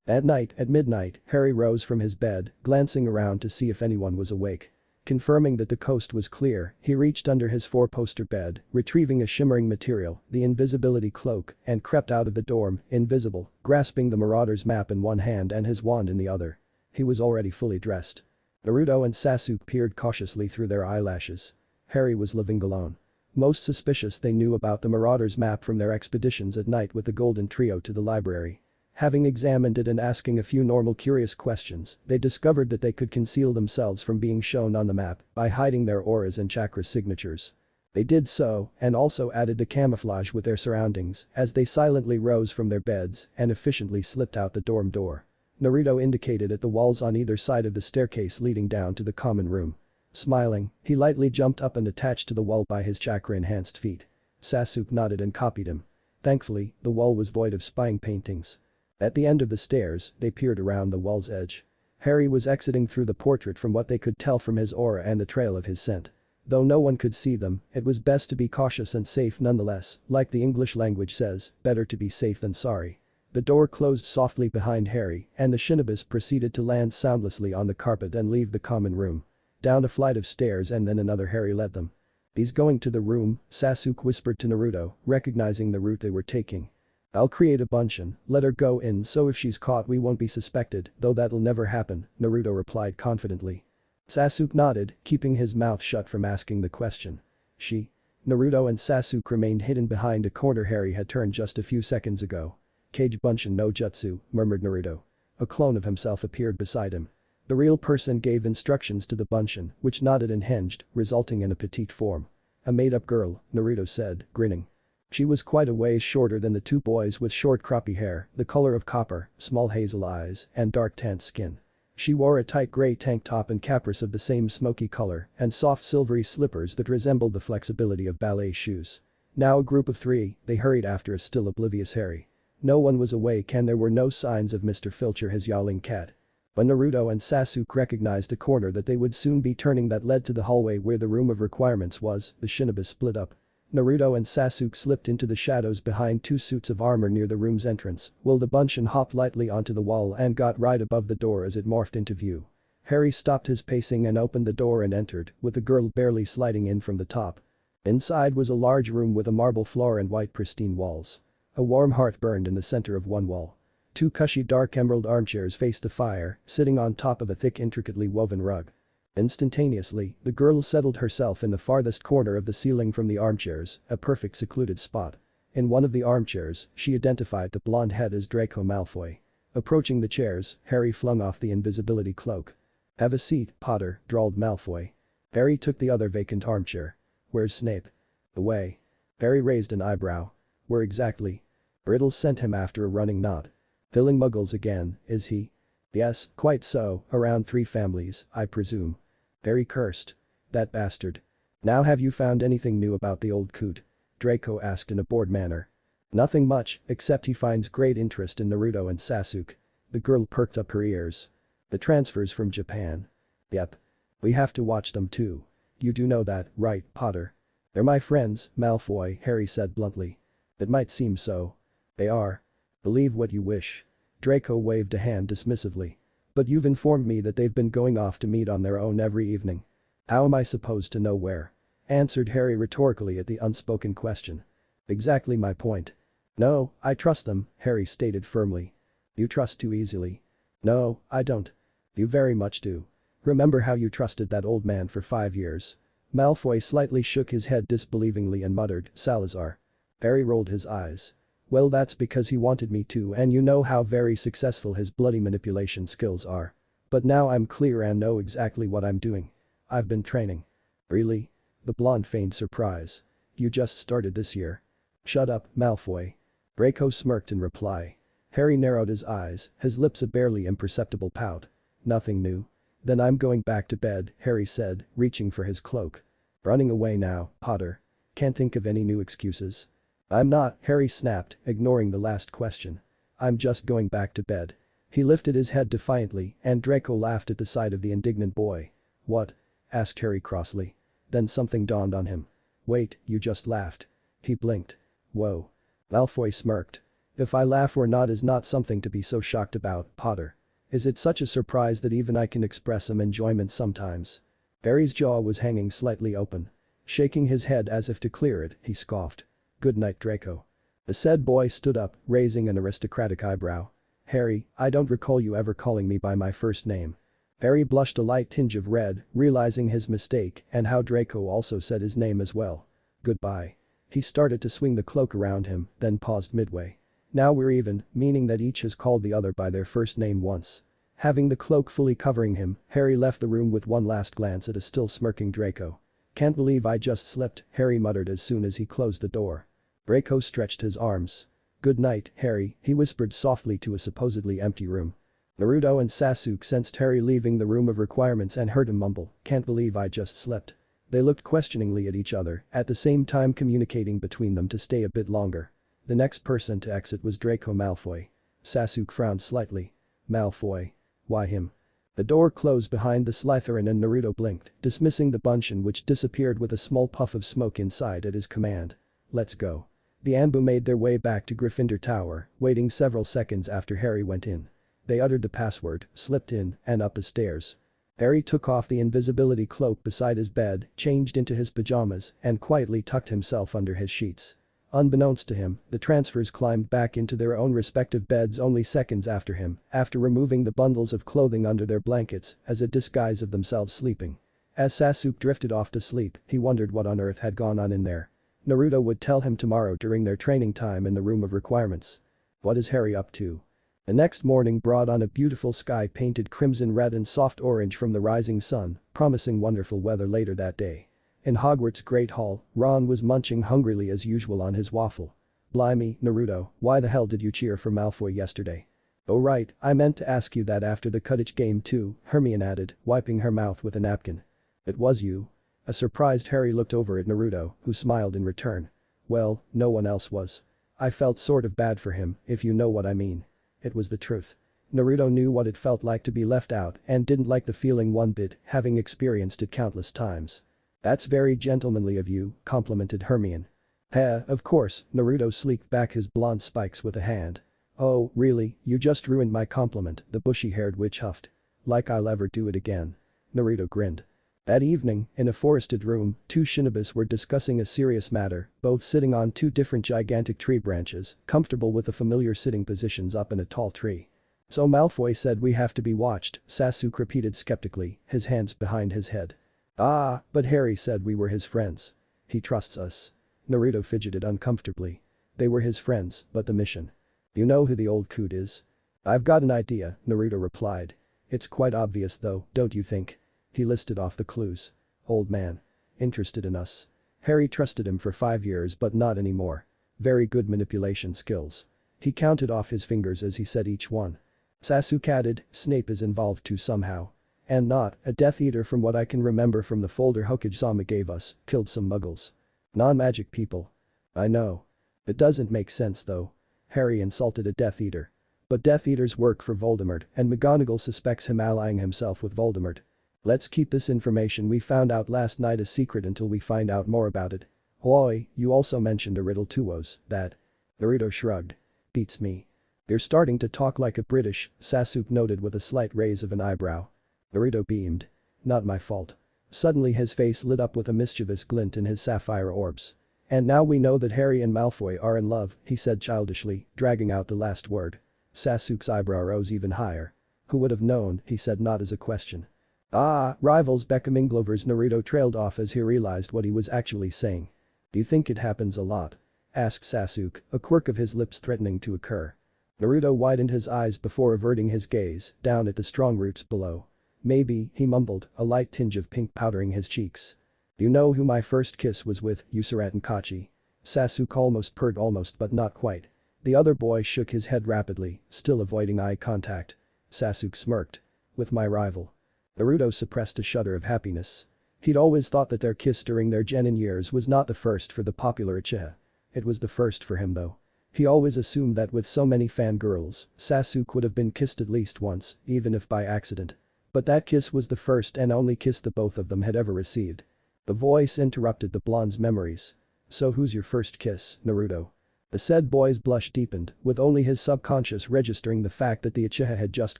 Speaker 1: At night, at midnight, Harry rose from his bed, glancing around to see if anyone was awake. Confirming that the coast was clear, he reached under his four-poster bed, retrieving a shimmering material, the invisibility cloak, and crept out of the dorm, invisible, grasping the Marauder's map in one hand and his wand in the other. He was already fully dressed. Naruto and Sasuke peered cautiously through their eyelashes. Harry was living alone. Most suspicious they knew about the Marauder's map from their expeditions at night with the Golden Trio to the library. Having examined it and asking a few normal curious questions, they discovered that they could conceal themselves from being shown on the map by hiding their auras and chakra signatures. They did so, and also added the camouflage with their surroundings as they silently rose from their beds and efficiently slipped out the dorm door. Naruto indicated at the walls on either side of the staircase leading down to the common room. Smiling, he lightly jumped up and attached to the wall by his chakra-enhanced feet. Sasuke nodded and copied him. Thankfully, the wall was void of spying paintings. At the end of the stairs, they peered around the wall's edge. Harry was exiting through the portrait from what they could tell from his aura and the trail of his scent. Though no one could see them, it was best to be cautious and safe nonetheless, like the English language says, better to be safe than sorry. The door closed softly behind Harry, and the Shinobis proceeded to land soundlessly on the carpet and leave the common room. Down a flight of stairs and then another Harry led them. "He's going to the room," Sasuke whispered to Naruto, recognizing the route they were taking. "I'll create a bunch and let her go in so if she's caught we won't be suspected, though that'll never happen," Naruto replied confidently. Sasuke nodded, keeping his mouth shut from asking the question. "She?" Naruto and Sasuke remained hidden behind a corner Harry had turned just a few seconds ago. "Kage Bunshin no Jutsu," murmured Naruto. A clone of himself appeared beside him. The real person gave instructions to the Bunshin, which nodded and hinged, resulting in a petite form. "A made-up girl," Naruto said, grinning. She was quite a ways shorter than the two boys with short croppy hair, the color of copper, small hazel eyes, and dark tanned skin. She wore a tight gray tank top and capris of the same smoky color and soft silvery slippers that resembled the flexibility of ballet shoes. Now a group of three, they hurried after a still oblivious Harry. No one was awake and there were no signs of Mr. Filcher his yowling cat. When Naruto and Sasuke recognized the corner that they would soon be turning that led to the hallway where the room of requirements was, the Shinobi split up. Naruto and Sasuke slipped into the shadows behind two suits of armor near the room's entrance, while the Bunshin hopped lightly onto the wall and got right above the door as it morphed into view. Harry stopped his pacing and opened the door and entered, with the girl barely sliding in from the top. Inside was a large room with a marble floor and white pristine walls. A warm hearth burned in the center of one wall. Two cushy dark emerald armchairs faced the fire, sitting on top of a thick intricately woven rug. Instantaneously, the girl settled herself in the farthest corner of the ceiling from the armchairs, a perfect secluded spot. In one of the armchairs, she identified the blonde head as Draco Malfoy. Approaching the chairs, Harry flung off the invisibility cloak. "Have a seat, Potter," drawled Malfoy. Harry took the other vacant armchair. "Where's Snape?" "Away." Harry raised an eyebrow. "Where exactly?" Riddle sent him after a running nod. "Filling muggles again, is he?" "Yes, quite so, around 3 families, I presume." Harry cursed. "That bastard. Now have you found anything new about the old coot?" Draco asked in a bored manner. "Nothing much, except he finds great interest in Naruto and Sasuke." The girl perked up her ears. "The transfers from Japan." "Yep. We have to watch them too. You do know that, right, Potter?" "They're my friends, Malfoy," Harry said bluntly. "It might seem so." "They are. Believe what you wish." Draco waved a hand dismissively. "But you've informed me that they've been going off to meet on their own every evening." "How am I supposed to know where?" answered Harry rhetorically at the unspoken question. "Exactly my point." "No, I trust them," Harry stated firmly. "You trust too easily." "No, I don't." "You very much do. Remember how you trusted that old man for 5 years?" Malfoy slightly shook his head disbelievingly and muttered, "Salazar." Harry rolled his eyes. "Well, that's because he wanted me to, and you know how very successful his bloody manipulation skills are. But now I'm clear and know exactly what I'm doing. I've been training." "Really?" The blonde feigned surprise. "You just started this year." "Shut up, Malfoy." Draco smirked in reply. Harry narrowed his eyes, his lips a barely imperceptible pout. "Nothing new?" "Then I'm going back to bed," Harry said, reaching for his cloak. "Running away now, Potter? Can't think of any new excuses?" "I'm not," Harry snapped, ignoring the last question. I'm just going back to bed. He lifted his head defiantly and Draco laughed at the sight of the indignant boy. What? Asked Harry crossly. Then something dawned on him. Wait, you just laughed. He blinked. Whoa. Malfoy smirked. If I laugh or not is not something to be so shocked about, Potter. Is it such a surprise that even I can express some enjoyment sometimes? Harry's jaw was hanging slightly open. Shaking his head as if to clear it, he scoffed. Good night, Draco. The said boy stood up, raising an aristocratic eyebrow. Harry, I don't recall you ever calling me by my first name. Harry blushed a light tinge of red, realizing his mistake and how Draco also said his name as well. Goodbye. He started to swing the cloak around him, then paused midway. Now we're even, meaning that each has called the other by their first name once. Having the cloak fully covering him, Harry left the room with one last glance at a still smirking Draco. Can't believe I just slept, Harry muttered as soon as he closed the door. Draco stretched his arms. Good night, Harry, he whispered softly to a supposedly empty room. Naruto and Sasuke sensed Harry leaving the room of requirements and heard him mumble, can't believe I just slept. They looked questioningly at each other, at the same time communicating between them to stay a bit longer. The next person to exit was Draco Malfoy. Sasuke frowned slightly. Malfoy. Why him? The door closed behind the Slytherin and Naruto blinked, dismissing the bunchen which disappeared with a small puff of smoke inside at his command. Let's go. The Anbu made their way back to Gryffindor Tower, waiting several seconds after Harry went in. They uttered the password, slipped in, and up the stairs. Harry took off the invisibility cloak beside his bed, changed into his pajamas, and quietly tucked himself under his sheets. Unbeknownst to him, the transfers climbed back into their own respective beds only seconds after him, after removing the bundles of clothing under their blankets as a disguise of themselves sleeping. As Sasuke drifted off to sleep, he wondered what on earth had gone on in there. Naruto would tell him tomorrow during their training time in the room of requirements. What is Harry up to? The next morning brought on a beautiful sky painted crimson red and soft orange from the rising sun, promising wonderful weather later that day. In Hogwarts' Great Hall, Ron was munching hungrily as usual on his waffle. Blimey, Naruto, why the hell did you cheer for Malfoy yesterday? Oh right, I meant to ask you that after the Quidditch game too, Hermione added, wiping her mouth with a napkin. It was you? A surprised Harry looked over at Naruto, who smiled in return. Well, no one else was. I felt sort of bad for him, if you know what I mean. It was the truth. Naruto knew what it felt like to be left out and didn't like the feeling one bit, having experienced it countless times. That's very gentlemanly of you, complimented Hermione. Of course, Naruto sleeked back his blonde spikes with a hand. Oh, really, you just ruined my compliment, the bushy-haired witch huffed. Like I'll ever do it again. Naruto grinned. That evening, in a forested room, two shinobis were discussing a serious matter, both sitting on two different gigantic tree branches, comfortable with the familiar sitting positions up in a tall tree. So Malfoy said we have to be watched, Sasuke repeated skeptically, his hands behind his head. Ah, but Harry said we were his friends. He trusts us. Naruto fidgeted uncomfortably. They were his friends, but the mission. You know who the old coot is? I've got an idea, Naruto replied. It's quite obvious though, don't you think? He listed off the clues. Old man. Interested in us. Harry trusted him for 5 years but not anymore. Very good manipulation skills. He counted off his fingers as he said each one. Sasuke added, Snape is involved too somehow. And not, a Death Eater from what I can remember from the folder Hokage-sama gave us, killed some muggles. Non-magic people. I know. It doesn't make sense though. Harry insulted a Death Eater. But Death Eaters work for Voldemort and McGonagall suspects him allying himself with Voldemort. Let's keep this information we found out last night a secret until we find out more about it. Oi, you also mentioned a riddle to us, that. Naruto shrugged. Beats me. You're starting to talk like a British, Sasuke noted with a slight raise of an eyebrow. Naruto beamed. Not my fault. Suddenly his face lit up with a mischievous glint in his sapphire orbs. And now we know that Harry and Malfoy are in love, he said childishly, dragging out the last word. Sasuke's eyebrow rose even higher. Who would have known, he said not as a question. Ah, rivals becoming lovers, Naruto trailed off as he realized what he was actually saying. Do you think it happens a lot? Asked Sasuke, a quirk of his lips threatening to occur. Naruto widened his eyes before averting his gaze, down at the strong roots below. Maybe, he mumbled, a light tinge of pink powdering his cheeks. Do you know who my first kiss was with, Usurat and Kachi? Sasuke almost purred but not quite. The other boy shook his head rapidly, still avoiding eye contact. Sasuke smirked. With my rival. Naruto suppressed a shudder of happiness. He'd always thought that their kiss during their genin years was not the first for the popular Uchiha. It was the first for him though. He always assumed that with so many fangirls, Sasuke would have been kissed at least once, even if by accident. But that kiss was the first and only kiss the both of them had ever received. The voice interrupted the blonde's memories. "So who's your first kiss, Naruto?" The said boy's blush deepened, with only his subconscious registering the fact that the Uchiha had just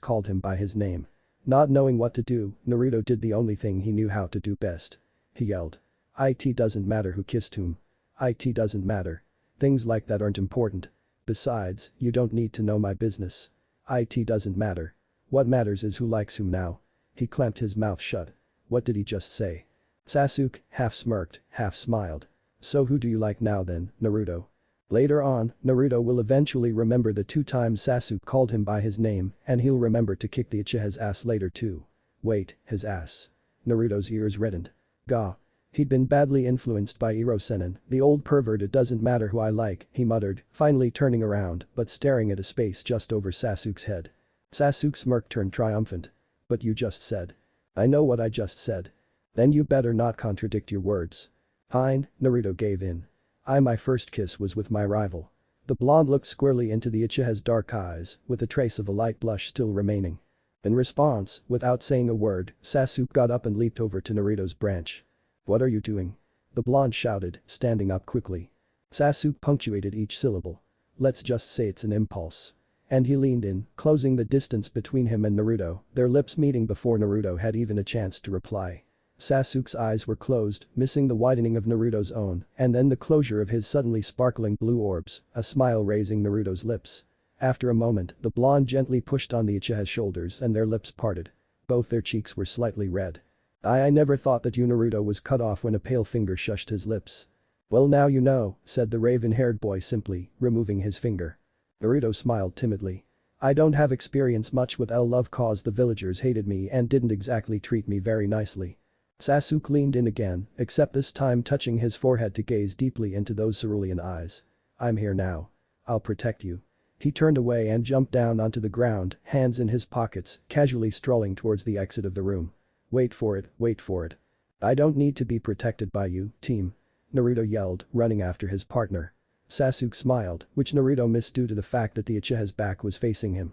Speaker 1: called him by his name. Not knowing what to do, Naruto did the only thing he knew how to do best. He yelled. "It doesn't matter who kissed whom. It doesn't matter. Things like that aren't important. Besides, you don't need to know my business. It doesn't matter. What matters is who likes whom now." He clamped his mouth shut. What did he just say? Sasuke half smirked, half smiled. "So who do you like now then, Naruto?" Later on, Naruto will eventually remember the 2 times Sasuke called him by his name, and he'll remember to kick the Uchiha's ass later too. Wait, his ass. Naruto's ears reddened. Gah. He'd been badly influenced by Iro-sennin, the old pervert. "It doesn't matter who I like," he muttered, finally turning around but staring at a space just over Sasuke's head. Sasuke's smirk turned triumphant. "But you just said." "I know what I just said." "Then you better not contradict your words." "Fine," Naruto gave in. My first kiss was with my rival." The blonde looked squarely into the Uchiha's dark eyes, with a trace of a light blush still remaining. In response, without saying a word, Sasuke got up and leaped over to Naruto's branch. "What are you doing?" the blonde shouted, standing up quickly. Sasuke punctuated each syllable. "Let's just say it's an impulse." And he leaned in, closing the distance between him and Naruto, their lips meeting before Naruto had even a chance to reply. Sasuke's eyes were closed, missing the widening of Naruto's own, and then the closure of his suddenly sparkling blue orbs, a smile raising Naruto's lips. After a moment, the blonde gently pushed on the Uchiha's shoulders and their lips parted. Both their cheeks were slightly red. I never thought that you." Naruto was cut off when a pale finger shushed his lips. "Well now you know," said the raven-haired boy simply, removing his finger. Naruto smiled timidly. "I don't have experience much with love cause the villagers hated me and didn't exactly treat me very nicely." Sasuke leaned in again, except this time touching his forehead to gaze deeply into those cerulean eyes. "I'm here now. I'll protect you." He turned away and jumped down onto the ground, hands in his pockets, casually strolling towards the exit of the room. Wait for it, wait for it. "I don't need to be protected by you, team," Naruto yelled, running after his partner. Sasuke smiled, which Naruto missed due to the fact that the Uchiha's back was facing him.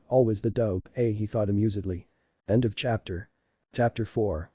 Speaker 1: Always the dope, he thought amusedly. End of chapter. Chapter 4.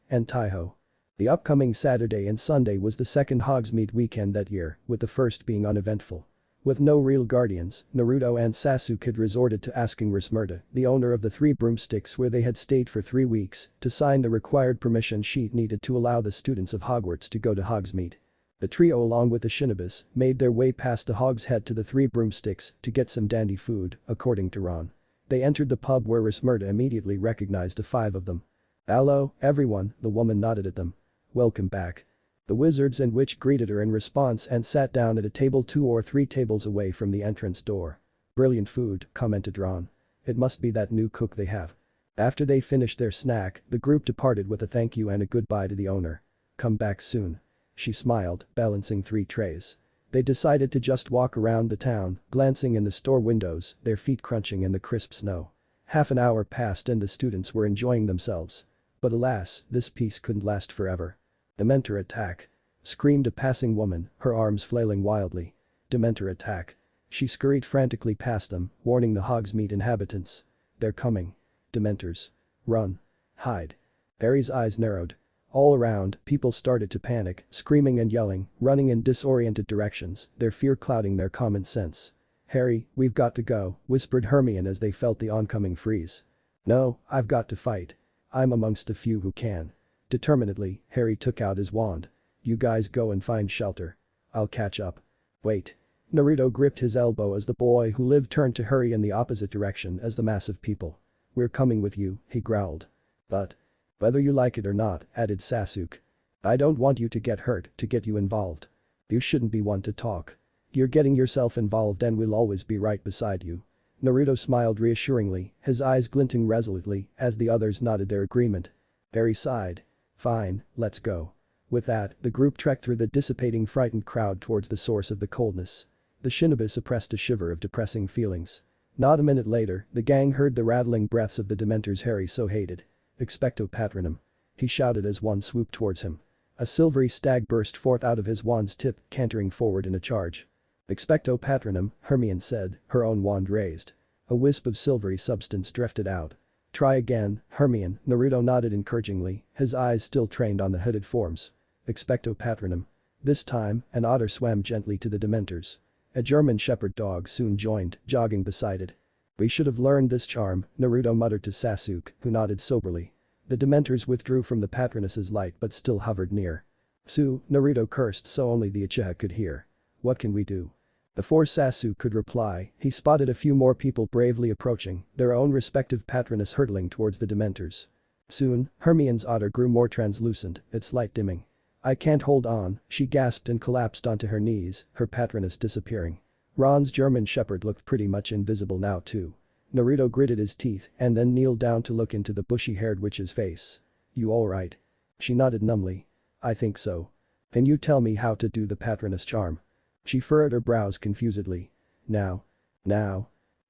Speaker 1: And Taiho. The upcoming Saturday and Sunday was the second Hogsmeade weekend that year, with the first being uneventful. With no real guardians, Naruto and Sasuke had resorted to asking Rismerta, the owner of the 3 broomsticks where they had stayed for 3 weeks, to sign the required permission sheet needed to allow the students of Hogwarts to go to Hogsmeade. The trio along with the shinobis made their way past the Hog's Head to the 3 broomsticks to get some dandy food, according to Ron. They entered the pub where Rismerta immediately recognized the 5 of them. "Hello, everyone," the woman nodded at them. "Welcome back." The wizards and witch greeted her in response and sat down at a table 2 or 3 tables away from the entrance door. "Brilliant food," commented Ron. "It must be that new cook they have." After they finished their snack, the group departed with a thank you and a goodbye to the owner. "Come back soon." She smiled, balancing 3 trays. They decided to just walk around the town, glancing in the store windows, their feet crunching in the crisp snow. Half an hour passed and the students were enjoying themselves. But alas, this peace couldn't last forever. "Dementor attack!" screamed a passing woman, her arms flailing wildly. "Dementor attack!" She scurried frantically past them, warning the Hogsmeade inhabitants. "They're coming. Dementors. Run. Hide." Harry's eyes narrowed. All around, people started to panic, screaming and yelling, running in disoriented directions, their fear clouding their common sense. "Harry, we've got to go," whispered Hermione as they felt the oncoming freeze. "No, I've got to fight. I'm amongst the few who can." Determinedly, Harry took out his wand. "You guys go and find shelter. I'll catch up." "Wait." Naruto gripped his elbow as the boy who lived turned to hurry in the opposite direction as the mass of people. "We're coming with you," he growled. "But whether you like it or not," added Sasuke. "I don't want you to get hurt to get you involved. You shouldn't be one to talk. You're getting yourself involved and we'll always be right beside you." Naruto smiled reassuringly, his eyes glinting resolutely as the others nodded their agreement. Harry sighed. "Fine, let's go." With that, the group trekked through the dissipating frightened crowd towards the source of the coldness. The shinobi suppressed a shiver of depressing feelings. Not a minute later, the gang heard the rattling breaths of the Dementors Harry so hated. "Expecto Patronum," he shouted as one swooped towards him. A silvery stag burst forth out of his wand's tip, cantering forward in a charge. Expecto Patronum, Hermione said, her own wand raised. A wisp of silvery substance drifted out. Try again, Hermione, Naruto nodded encouragingly, his eyes still trained on the hooded forms. Expecto Patronum. This time, an otter swam gently to the Dementors. A German shepherd dog soon joined, jogging beside it. We should have learned this charm, Naruto muttered to Sasuke, who nodded soberly. The Dementors withdrew from the Patroness's light but still hovered near. Naruto cursed so only the Uchiha could hear. What can we do? Before Sasuke could reply, he spotted a few more people bravely approaching, their own respective Patroness hurtling towards the Dementors. Soon, Hermione's otter grew more translucent, its light dimming. I can't hold on, she gasped and collapsed onto her knees, her Patroness disappearing. Ron's German shepherd looked pretty much invisible now too. Naruto gritted his teeth and then kneeled down to look into the bushy-haired witch's face. You alright? She nodded numbly. I think so. Can you tell me how to do the Patroness charm? She furrowed her brows confusedly. Now.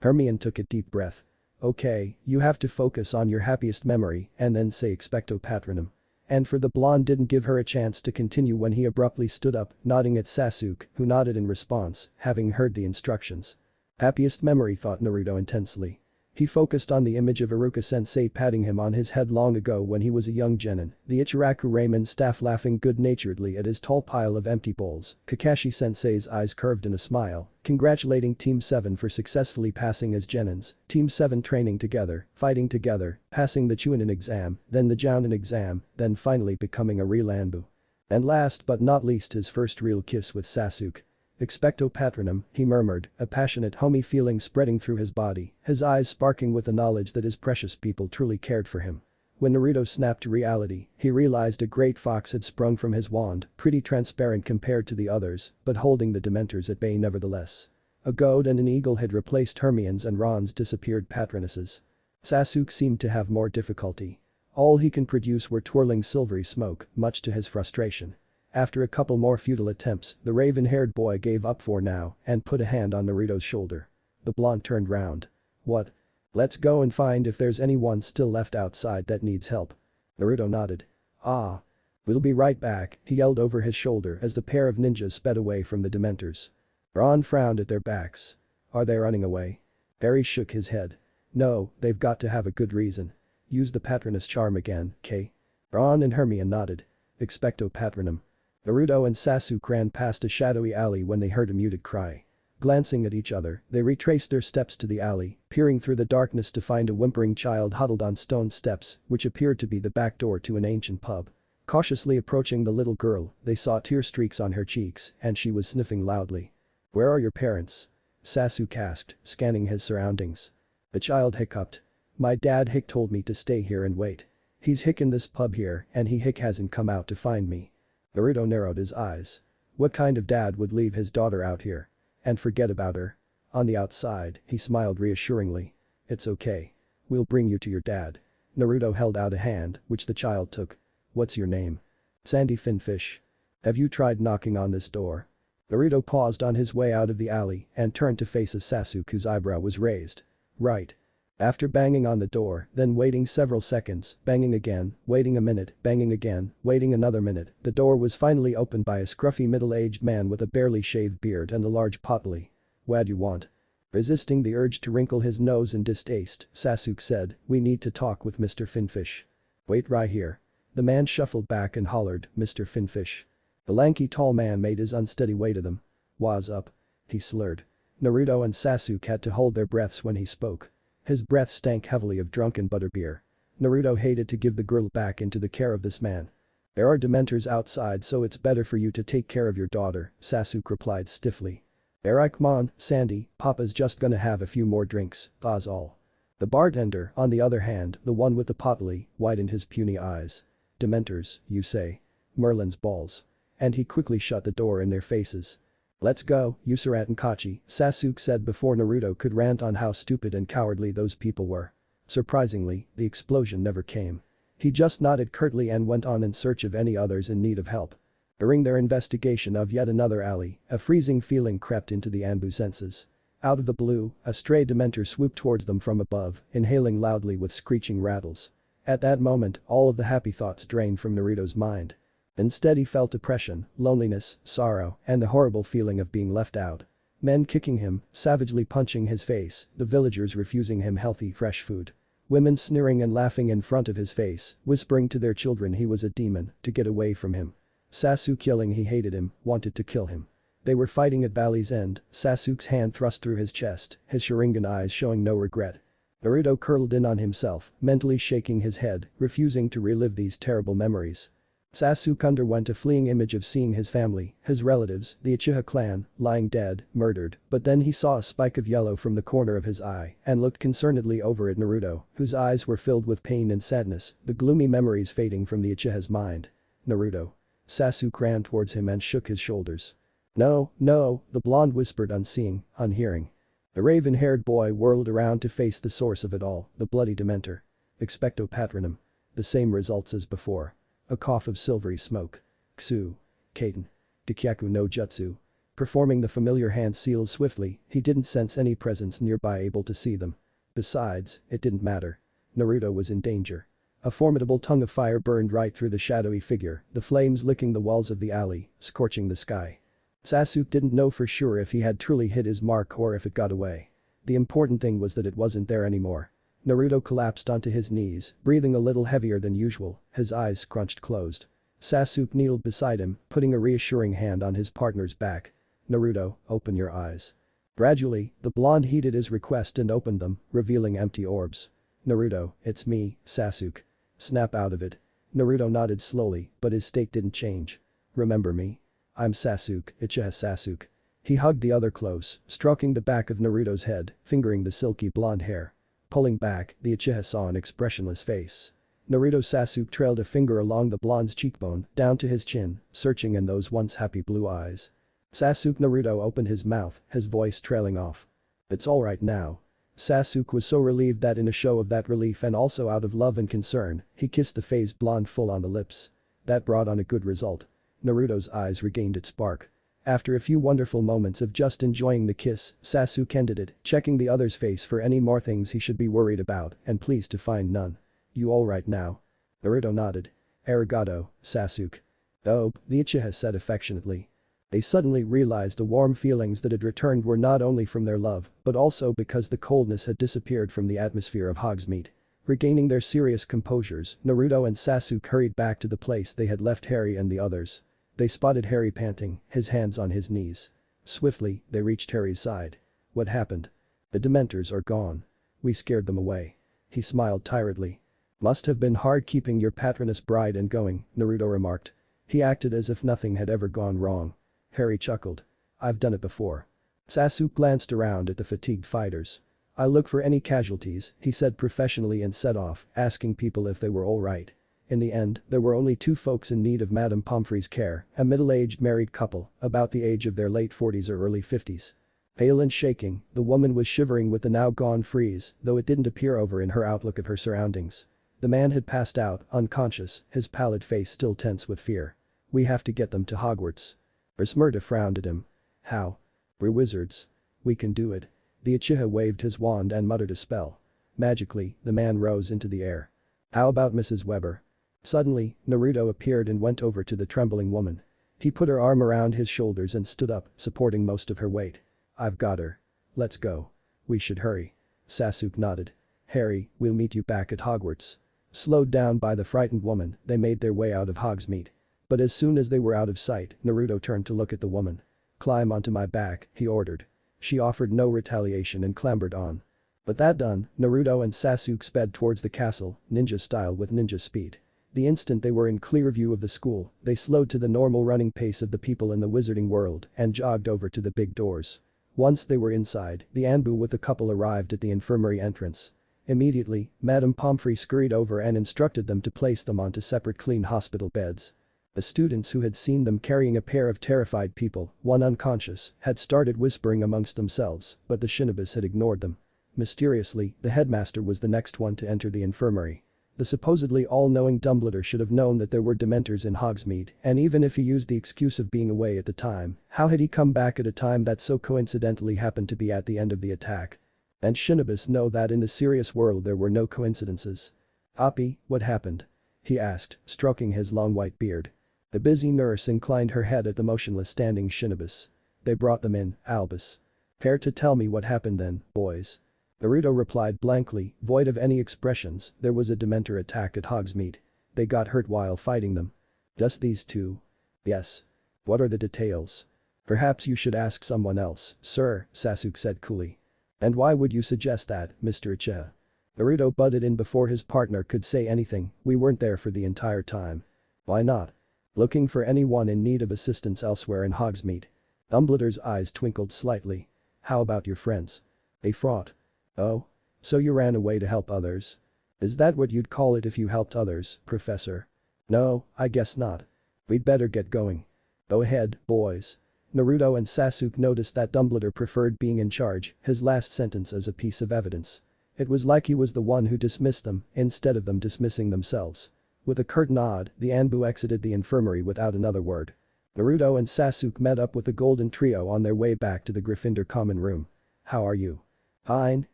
Speaker 1: Hermione took a deep breath. Okay, you have to focus on your happiest memory and then say Expecto Patronum. And for the blonde didn't give her a chance to continue when he abruptly stood up, nodding at Sasuke, who nodded in response, having heard the instructions. Happiest memory, thought Naruto intensely. He focused on the image of Iruka-sensei patting him on his head long ago when he was a young genin, the Ichiraku Ramen staff laughing good-naturedly at his tall pile of empty bowls, Kakashi-sensei's eyes curved in a smile, congratulating Team 7 for successfully passing as genins, Team 7 training together, fighting together, passing the Chunin exam, then the Jounin exam, then finally becoming a real Anbu. And last but not least his first real kiss with Sasuke. Expecto Patronum, he murmured, a passionate homey feeling spreading through his body, his eyes sparking with the knowledge that his precious people truly cared for him. When Naruto snapped to reality, he realized a great fox had sprung from his wand, pretty transparent compared to the others, but holding the Dementors at bay nevertheless. A goat and an eagle had replaced Hermione's and Ron's disappeared patronesses. Sasuke seemed to have more difficulty. All he can produce were twirling silvery smoke, much to his frustration. After a couple more futile attempts, the raven-haired boy gave up for now and put a hand on Naruto's shoulder. The blonde turned round. What? Let's go and find if there's anyone still left outside that needs help. Naruto nodded. Ah. We'll be right back, he yelled over his shoulder as the pair of ninjas sped away from the Dementors. Ron frowned at their backs. Are they running away? Harry shook his head. No, they've got to have a good reason. Use the Patronus charm again, K. Ron and Hermione nodded. Expecto Patronum. Naruto and Sasuke ran past a shadowy alley when they heard a muted cry. Glancing at each other, they retraced their steps to the alley, peering through the darkness to find a whimpering child huddled on stone steps, which appeared to be the back door to an ancient pub. Cautiously approaching the little girl, they saw tear streaks on her cheeks and she was sniffing loudly. Where are your parents? Sasuke asked, scanning his surroundings. The child hiccuped. My dad hick told me to stay here and wait. He's hick in this pub here and he hick hasn't come out to find me. Naruto narrowed his eyes. What kind of dad would leave his daughter out here? And forget about her? On the outside, he smiled reassuringly. It's okay. We'll bring you to your dad. Naruto held out a hand, which the child took. What's your name? Sandy Finfish. Have you tried knocking on this door? Naruto paused on his way out of the alley and turned to face a Sasuke whose eyebrow was raised. Right. After banging on the door, then waiting several seconds, banging again, waiting a minute, banging again, waiting another minute, the door was finally opened by a scruffy middle-aged man with a barely shaved beard and a large potbelly. What'd you want? Resisting the urge to wrinkle his nose in distaste, Sasuke said, we need to talk with Mr. Finfish. Wait right here. The man shuffled back and hollered, Mr. Finfish. The lanky tall man made his unsteady way to them. What's up? He slurred. Naruto and Sasuke had to hold their breaths when he spoke. His breath stank heavily of drunken butterbeer. Naruto hated to give the girl back into the care of this man. There are Dementors outside so it's better for you to take care of your daughter, Sasuke replied stiffly. Alright, come on, Sandy, Papa's just gonna have a few more drinks, that's all. The bartender, on the other hand, the one with the potbelly, widened his puny eyes. Dementors, you say? Merlin's balls. And he quickly shut the door in their faces. Let's go, Usura and Kachi, Sasuke said before Naruto could rant on how stupid and cowardly those people were. Surprisingly, the explosion never came. He just nodded curtly and went on in search of any others in need of help. During their investigation of yet another alley, a freezing feeling crept into the Anbu senses. Out of the blue, a stray Dementor swooped towards them from above, inhaling loudly with screeching rattles. At that moment, all of the happy thoughts drained from Naruto's mind. Instead he felt depression, loneliness, sorrow, and the horrible feeling of being left out. Men kicking him, savagely punching his face, the villagers refusing him healthy fresh food. Women sneering and laughing in front of his face, whispering to their children he was a demon, to get away from him. Sasuke yelling he hated him, wanted to kill him. They were fighting at Valley's End, Sasuke's hand thrust through his chest, his Sharingan eyes showing no regret. Naruto curled in on himself, mentally shaking his head, refusing to relive these terrible memories. Sasuke underwent a fleeting image of seeing his family, his relatives, the Uchiha clan, lying dead, murdered, but then he saw a spike of yellow from the corner of his eye and looked concernedly over at Naruto, whose eyes were filled with pain and sadness, the gloomy memories fading from the Uchiha's mind. Naruto. Sasuke ran towards him and shook his shoulders. No, no, the blonde whispered unseeing, unhearing. The raven-haired boy whirled around to face the source of it all, the bloody Dementor. Expecto Patronum. The same results as before. A cough of silvery smoke. Ksu. Kaiten. Dikyaku no Jutsu. Performing the familiar hand seals swiftly, he didn't sense any presence nearby able to see them. Besides, it didn't matter. Naruto was in danger. A formidable tongue of fire burned right through the shadowy figure, the flames licking the walls of the alley, scorching the sky. Sasuke didn't know for sure if he had truly hit his mark or if it got away. The important thing was that it wasn't there anymore. Naruto collapsed onto his knees, breathing a little heavier than usual, his eyes scrunched closed. Sasuke kneeled beside him, putting a reassuring hand on his partner's back. Naruto, open your eyes. Gradually, the blonde heeded his request and opened them, revealing empty orbs. Naruto, it's me, Sasuke. Snap out of it. Naruto nodded slowly, but his state didn't change. Remember me? I'm Sasuke, Uchiha Sasuke. He hugged the other close, stroking the back of Naruto's head, fingering the silky blonde hair. Pulling back, the Uchiha saw an expressionless face. Naruto Sasuke trailed a finger along the blonde's cheekbone, down to his chin, searching in those once happy blue eyes. Sasuke Naruto opened his mouth, his voice trailing off. It's alright now. Sasuke was so relieved that in a show of that relief and also out of love and concern, he kissed the phased blonde full on the lips. That brought on a good result. Naruto's eyes regained its spark. After a few wonderful moments of just enjoying the kiss, Sasuke ended it, checking the other's face for any more things he should be worried about and pleased to find none. You alright now? Naruto nodded. Arigato, Sasuke. Oh, the Uchiha said affectionately. They suddenly realized the warm feelings that had returned were not only from their love, but also because the coldness had disappeared from the atmosphere of Hogsmeade. Regaining their serious composures, Naruto and Sasuke hurried back to the place they had left Harry and the others. They spotted Harry panting, his hands on his knees. Swiftly, they reached Harry's side. What happened? The Dementors are gone. We scared them away. He smiled tiredly. Must have been hard keeping your patroness bride and going, Naruto remarked. He acted as if nothing had ever gone wrong. Harry chuckled. I've done it before. Sasuke glanced around at the fatigued fighters. I'll look for any casualties, he said professionally and set off, asking people if they were alright. In the end, there were only two folks in need of Madame Pomfrey's care, a middle-aged married couple, about the age of their late 40s or early 50s. Pale and shaking, the woman was shivering with the now gone freeze, though it didn't appear over in her outlook of her surroundings. The man had passed out, unconscious, his pallid face still tense with fear. We have to get them to Hogwarts. Esmeralda frowned at him. How? We're wizards. We can do it. The Uchiha waved his wand and muttered a spell. Magically, the man rose into the air. How about Mrs. Weber? Suddenly, Naruto appeared and went over to the trembling woman. He put her arm around his shoulders and stood up, supporting most of her weight. I've got her. Let's go. We should hurry. Sasuke nodded. Harry, we'll meet you back at Hogwarts. Slowed down by the frightened woman, they made their way out of Hogsmeade. But as soon as they were out of sight, Naruto turned to look at the woman. Climb onto my back, he ordered. She offered no retaliation and clambered on. But that done, Naruto and Sasuke sped towards the castle, ninja style with ninja speed. The instant they were in clear view of the school, they slowed to the normal running pace of the people in the wizarding world and jogged over to the big doors. Once they were inside, the Anbu with the couple arrived at the infirmary entrance. Immediately, Madame Pomfrey scurried over and instructed them to place them onto separate clean hospital beds. The students who had seen them carrying a pair of terrified people, one unconscious, had started whispering amongst themselves, but the shinobis had ignored them. Mysteriously, the headmaster was the next one to enter the infirmary. The supposedly all-knowing Dumbledore should have known that there were Dementors in Hogsmeade, and even if he used the excuse of being away at the time, how had he come back at a time that so coincidentally happened to be at the end of the attack? And shinobis know that in the serious world there were no coincidences. Appy, what happened? He asked, stroking his long white beard. The busy nurse inclined her head at the motionless standing shinobis. They brought them in, Albus. Care to tell me what happened then, boys? Naruto replied blankly, void of any expressions. There was a Dementor attack at Hogsmeade. They got hurt while fighting them. Just these two? Yes. What are the details? Perhaps you should ask someone else, sir, Sasuke said coolly. And why would you suggest that, Mr. Uchiha? Naruto butted in before his partner could say anything. We weren't there for the entire time. Why not? Looking for anyone in need of assistance elsewhere in Hogsmeade. Dumbledore's eyes twinkled slightly. How about your friends? A fraud. Oh? So you ran away to help others? Is that what you'd call it if you helped others, Professor? No, I guess not. We'd better get going. Go ahead, boys. Naruto and Sasuke noticed that Dumbledore preferred being in charge, his last sentence as a piece of evidence. It was like he was the one who dismissed them, instead of them dismissing themselves. With a curt nod, the Anbu exited the infirmary without another word. Naruto and Sasuke met up with the Golden Trio on their way back to the Gryffindor common room. How are you? Fine,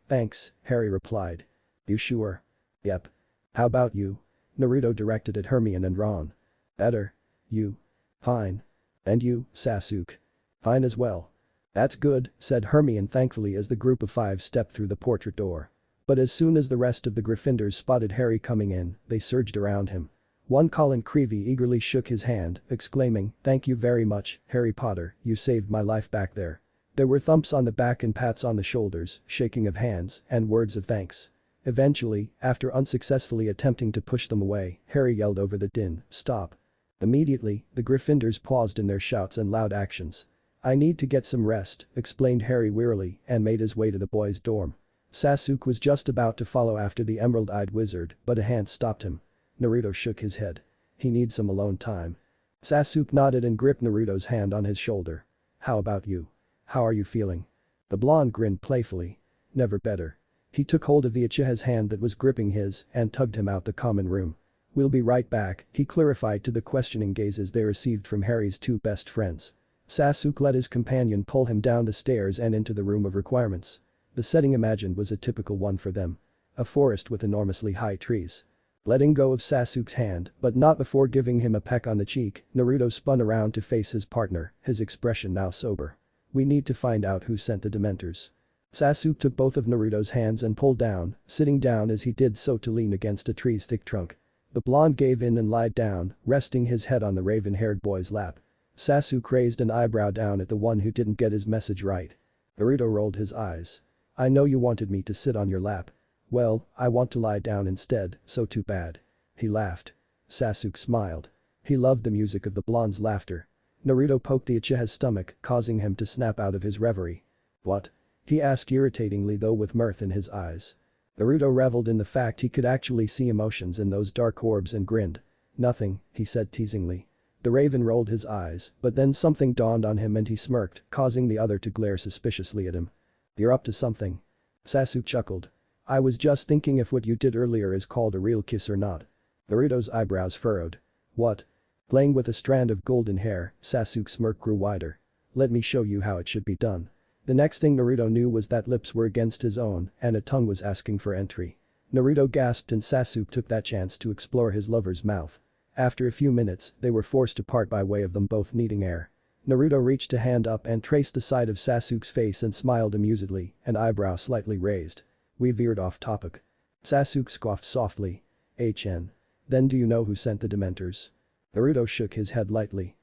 Speaker 1: thanks, Harry replied. You sure? Yep. How about you? Naruto directed at Hermione and Ron. Better. You? Fine. And you, Sasuke? Fine as well. That's good, said Hermione thankfully as the group of five stepped through the portrait door. But as soon as the rest of the Gryffindors spotted Harry coming in, they surged around him. One Colin Creevey eagerly shook his hand, exclaiming, "Thank you very much, Harry Potter, you saved my life back there." There were thumps on the back and pats on the shoulders, shaking of hands, and words of thanks. Eventually, after unsuccessfully attempting to push them away, Harry yelled over the din, "Stop." Immediately, the Gryffindors paused in their shouts and loud actions. "I need to get some rest," explained Harry wearily and made his way to the boys' dorm. Sasuke was just about to follow after the emerald-eyed wizard, but a hand stopped him. Naruto shook his head. He needs some alone time. Sasuke nodded and gripped Naruto's hand on his shoulder. How about you? How are you feeling? The blonde grinned playfully. Never better. He took hold of the Uchiha's hand that was gripping his and tugged him out the common room. We'll be right back, he clarified to the questioning gazes they received from Harry's two best friends. Sasuke let his companion pull him down the stairs and into the room of requirements. The setting imagined was a typical one for them. A forest with enormously high trees. Letting go of Sasuke's hand, but not before giving him a peck on the cheek, Naruto spun around to face his partner, his expression now sober. We need to find out who sent the Dementors. Sasuke took both of Naruto's hands and pulled down, sitting down as he did so to lean against a tree's thick trunk. The blonde gave in and lied down, resting his head on the raven-haired boy's lap. Sasuke raised an eyebrow down at the one who didn't get his message right. Naruto rolled his eyes. I know you wanted me to sit on your lap. Well, I want to lie down instead, so too bad. He laughed. Sasuke smiled. He loved the music of the blonde's laughter. Naruto poked the Uchiha's stomach, causing him to snap out of his reverie. What? He asked irritatingly though with mirth in his eyes. Naruto reveled in the fact he could actually see emotions in those dark orbs and grinned. Nothing, he said teasingly. The raven rolled his eyes, but then something dawned on him and he smirked, causing the other to glare suspiciously at him. You're up to something. Sasuke chuckled. I was just thinking if what you did earlier is called a real kiss or not. Naruto's eyebrows furrowed. What? Playing with a strand of golden hair, Sasuke's smirk grew wider. Let me show you how it should be done. The next thing Naruto knew was that lips were against his own and a tongue was asking for entry. Naruto gasped and Sasuke took that chance to explore his lover's mouth. After a few minutes, they were forced to part by way of them both needing air. Naruto reached a hand up and traced the side of Sasuke's face and smiled amusedly, an eyebrow slightly raised. We veered off topic. Sasuke scoffed softly. HN. Then do you know who sent the Dementors? Naruto shook his head lightly.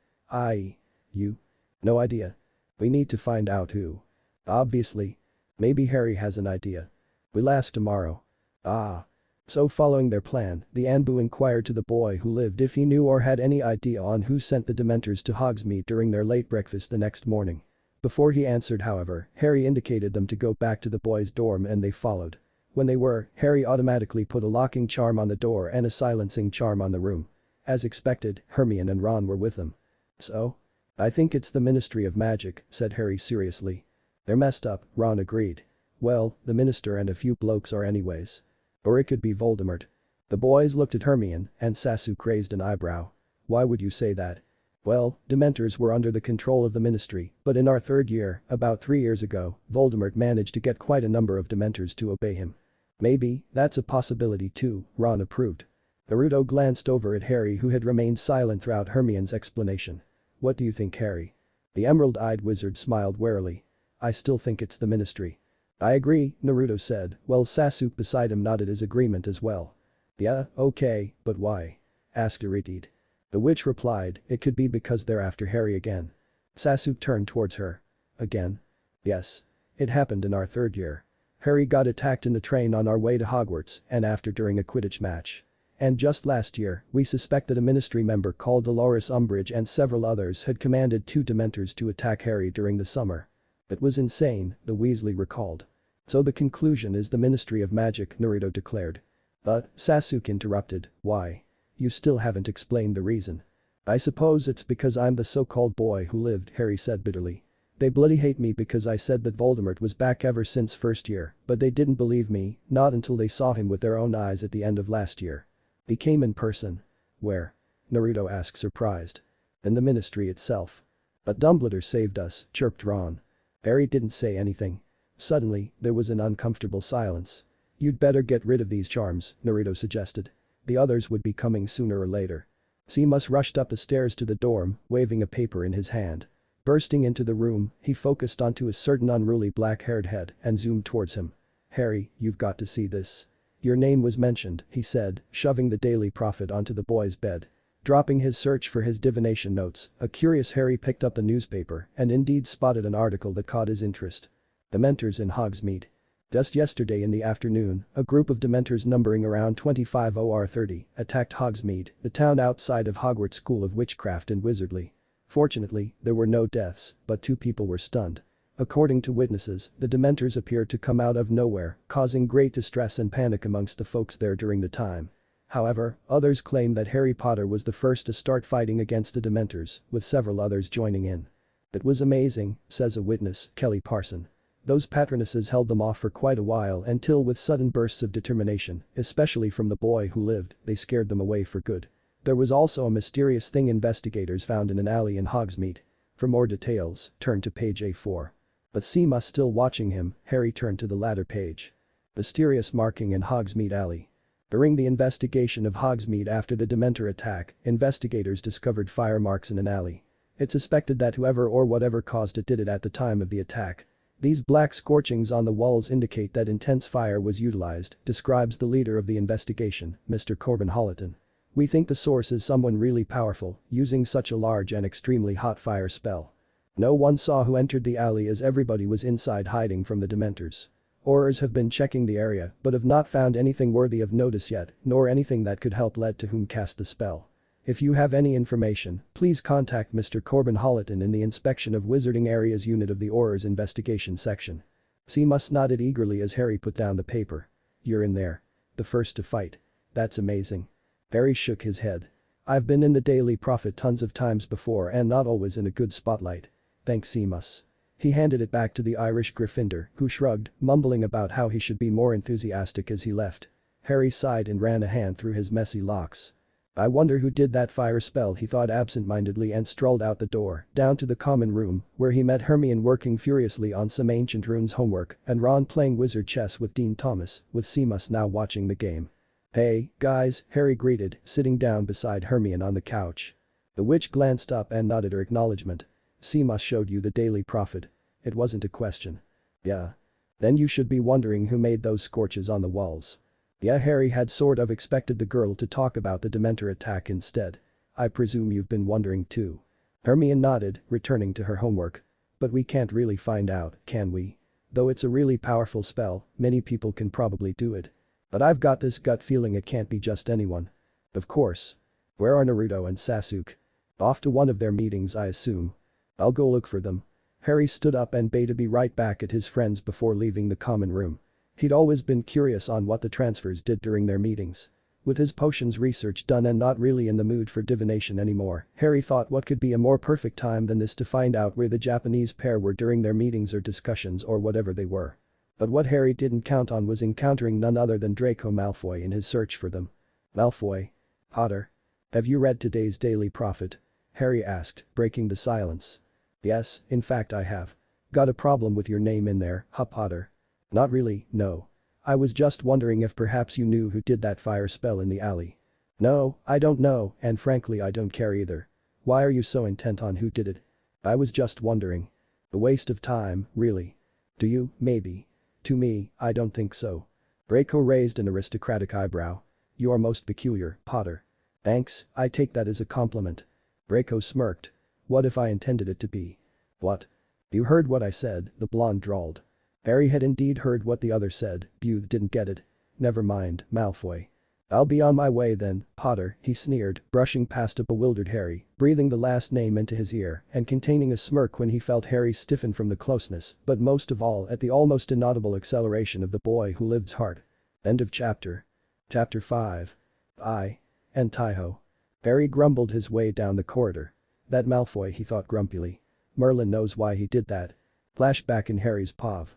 Speaker 1: You? No idea. We need to find out who. Obviously. Maybe Harry has an idea. We'll ask tomorrow. Ah. So following their plan, the Anbu inquired to the boy who lived if he knew or had any idea on who sent the Dementors to Hogsmeade during their late breakfast the next morning. Before he answered however, Harry indicated them to go back to the boys' dorm and they followed. When they were, Harry automatically put a locking charm on the door and a silencing charm on the room. As expected, Hermione and Ron were with them. So? I think it's the Ministry of Magic, said Harry seriously. They're messed up, Ron agreed. Well, the minister and a few blokes are anyways. Or it could be Voldemort. The boys looked at Hermione and Sasuke raised an eyebrow. Why would you say that? Well, Dementors were under the control of the ministry, but in our third year, about 3 years ago, Voldemort managed to get quite a number of Dementors to obey him. Maybe, that's a possibility too, Ron approved. Naruto glanced over at Harry who had remained silent throughout Hermione's explanation. What do you think, Harry? The emerald-eyed wizard smiled warily. I still think it's the ministry. I agree, Naruto said, while Sasuke beside him nodded his agreement as well. Yeah, okay, but why? Asked Iritide. The witch replied, it could be because they're after Harry again. Sasuke turned towards her. Again? Yes. It happened in our third year. Harry got attacked in the train on our way to Hogwarts and after during a Quidditch match. And just last year, we suspect that a ministry member called Dolores Umbridge and several others had commanded 2 Dementors to attack Harry during the summer. It was insane, the Weasley recalled. So the conclusion is the Ministry of Magic, Naruto declared. But, Sasuke interrupted, why? You still haven't explained the reason. I suppose it's because I'm the so-called boy who lived, Harry said bitterly. They bloody hate me because I said that Voldemort was back ever since first year, but they didn't believe me, not until they saw him with their own eyes at the end of last year. He came in person. Where? Naruto asked surprised. In the ministry itself. But Dumbledore saved us, chirped Ron. Harry didn't say anything. Suddenly, there was an uncomfortable silence. You'd better get rid of these charms, Naruto suggested. The others would be coming sooner or later. Seamus rushed up the stairs to the dorm, waving a paper in his hand. Bursting into the room, he focused onto a certain unruly black-haired head and zoomed towards him. Harry, you've got to see this. Your name was mentioned, he said, shoving the Daily Prophet onto the boy's bed. Dropping his search for his divination notes, a curious Harry picked up the newspaper and indeed spotted an article that caught his interest. Dementors in Hogsmeade. Just yesterday in the afternoon, a group of Dementors numbering around 25 or 30 attacked Hogsmeade, the town outside of Hogwarts School of Witchcraft and Wizardry. Fortunately, there were no deaths, but 2 people were stunned. According to witnesses, the Dementors appeared to come out of nowhere, causing great distress and panic amongst the folks there during the time. However, others claim that Harry Potter was the first to start fighting against the Dementors, with several others joining in. It was amazing, says a witness, Kelly Parson. Those patronesses held them off for quite a while until with sudden bursts of determination, especially from the boy who lived, they scared them away for good. There was also a mysterious thing investigators found in an alley in Hogsmeade. For more details, turn to page A4. But Seamus still watching him, Harry turned to the latter page. Mysterious marking in Hogsmeade Alley. During the investigation of Hogsmeade after the Dementor attack, investigators discovered fire marks in an alley. It's suspected that whoever or whatever caused it did it at the time of the attack. These black scorchings on the walls indicate that intense fire was utilized, describes the leader of the investigation, Mr. Corbin Holliton. We think the source is someone really powerful, using such a large and extremely hot fire spell. No one saw who entered the alley as everybody was inside hiding from the Dementors. Aurors have been checking the area but have not found anything worthy of notice yet, nor anything that could help lead to whom cast the spell. If you have any information, please contact Mr. Corbin Holliton in the Inspection of Wizarding Areas unit of the Aurors Investigation section. Seamus nodded eagerly as Harry put down the paper. You're in there. The first to fight. That's amazing. Harry shook his head. I've been in the Daily Prophet tons of times before and not always in a good spotlight. Thanks Seamus. He handed it back to the Irish Gryffindor, who shrugged, mumbling about how he should be more enthusiastic as he left. Harry sighed and ran a hand through his messy locks. I wonder who did that fire spell, he thought absent-mindedly and strolled out the door, down to the common room, where he met Hermione working furiously on some ancient runes homework and Ron playing wizard chess with Dean Thomas, with Seamus now watching the game. Hey, guys, Harry greeted, sitting down beside Hermione on the couch. The witch glanced up and nodded her acknowledgement. Seamus showed you the Daily Prophet. It wasn't a question. Yeah. Then you should be wondering who made those scorches on the walls. Yeah, Harry had sort of expected the girl to talk about the Dementor attack instead. I presume you've been wondering too. Hermione nodded, returning to her homework. But we can't really find out, can we? Though it's a really powerful spell, many people can probably do it. But I've got this gut feeling it can't be just anyone. Of course. Where are Naruto and Sasuke? Off to one of their meetings, I assume. I'll go look for them. Harry stood up and bade to be right back at his friends before leaving the common room. He'd always been curious on what the transfers did during their meetings. With his potions research done and not really in the mood for divination anymore, Harry thought what could be a more perfect time than this to find out where the Japanese pair were during their meetings or discussions or whatever they were. But what Harry didn't count on was encountering none other than Draco Malfoy in his search for them. Malfoy. Potter. Have you read today's Daily Prophet? Harry asked, breaking the silence. Yes, in fact I have. Got a problem with your name in there, huh Potter? Not really, no. I was just wondering if perhaps you knew who did that fire spell in the alley. No, I don't know, and frankly I don't care either. Why are you so intent on who did it? I was just wondering. A waste of time, really. To you, maybe. To me, I don't think so. Draco raised an aristocratic eyebrow. You are most peculiar, Potter. Thanks, I take that as a compliment. Draco smirked. What if I intended it to be? What? You heard what I said, the blonde drawled. Harry had indeed heard what the other said, you didn't get it. Never mind, Malfoy. I'll be on my way then, Potter, he sneered, brushing past a bewildered Harry, breathing the last name into his ear and containing a smirk when he felt Harry stiffen from the closeness, but most of all at the almost inaudible acceleration of the boy who lived's heart. End of chapter. Chapter 5. And Taiho. Harry grumbled his way down the corridor. That Malfoy, he thought grumpily. Merlin knows why he did that. Flashback in Harry's POV.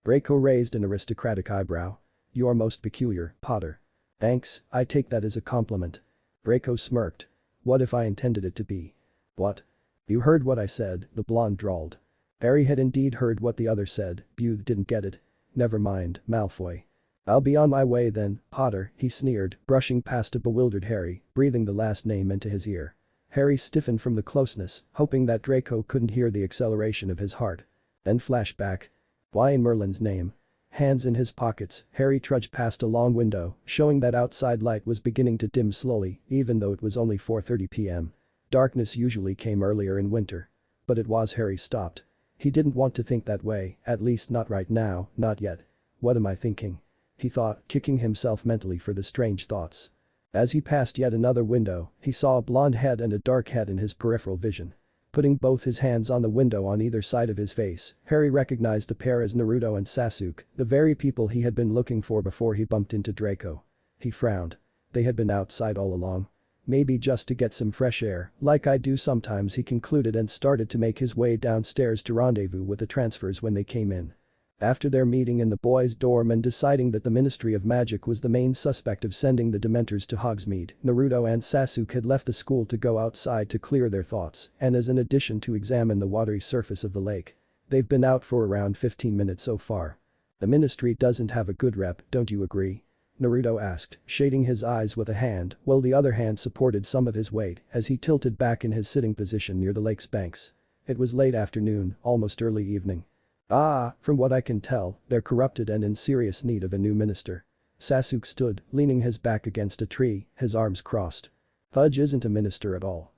Speaker 1: Draco raised an aristocratic eyebrow. You are most peculiar, Potter. Thanks, I take that as a compliment. Draco smirked. What if I intended it to be? What? You heard what I said, the blonde drawled. Harry had indeed heard what the other said, you didn't get it. Never mind, Malfoy. I'll be on my way then, Potter, he sneered, brushing past a bewildered Harry, breathing the last name into his ear. Harry stiffened from the closeness, hoping that Draco couldn't hear the acceleration of his heart. Then flashback. Why in Merlin's name? Hands in his pockets, Harry trudged past a long window, showing that outside light was beginning to dim slowly, even though it was only 4:30 p.m. Darkness usually came earlier in winter. But it was Harry stopped. He didn't want to think that way, at least not right now, not yet. What am I thinking? He thought, kicking himself mentally for the strange thoughts. As he passed yet another window, he saw a blonde head and a dark head in his peripheral vision. Putting both his hands on the window on either side of his face, Harry recognized the pair as Naruto and Sasuke, the very people he had been looking for before he bumped into Draco. He frowned. They had been outside all along. Maybe just to get some fresh air, like I do sometimes, he concluded, and started to make his way downstairs to rendezvous with the transfers when they came in. After their meeting in the boys' dorm and deciding that the Ministry of Magic was the main suspect of sending the Dementors to Hogsmeade, Naruto and Sasuke had left the school to go outside to clear their thoughts and as an addition to examine the watery surface of the lake. They've been out for around 15 minutes so far. The Ministry doesn't have a good rep, don't you agree? Naruto asked, shading his eyes with a hand while the other hand supported some of his weight as he tilted back in his sitting position near the lake's banks. It was late afternoon, almost early evening. From what I can tell, they're corrupted and in serious need of a new minister. Sasuke stood, leaning his back against a tree, his arms crossed. Fudge isn't a minister at all.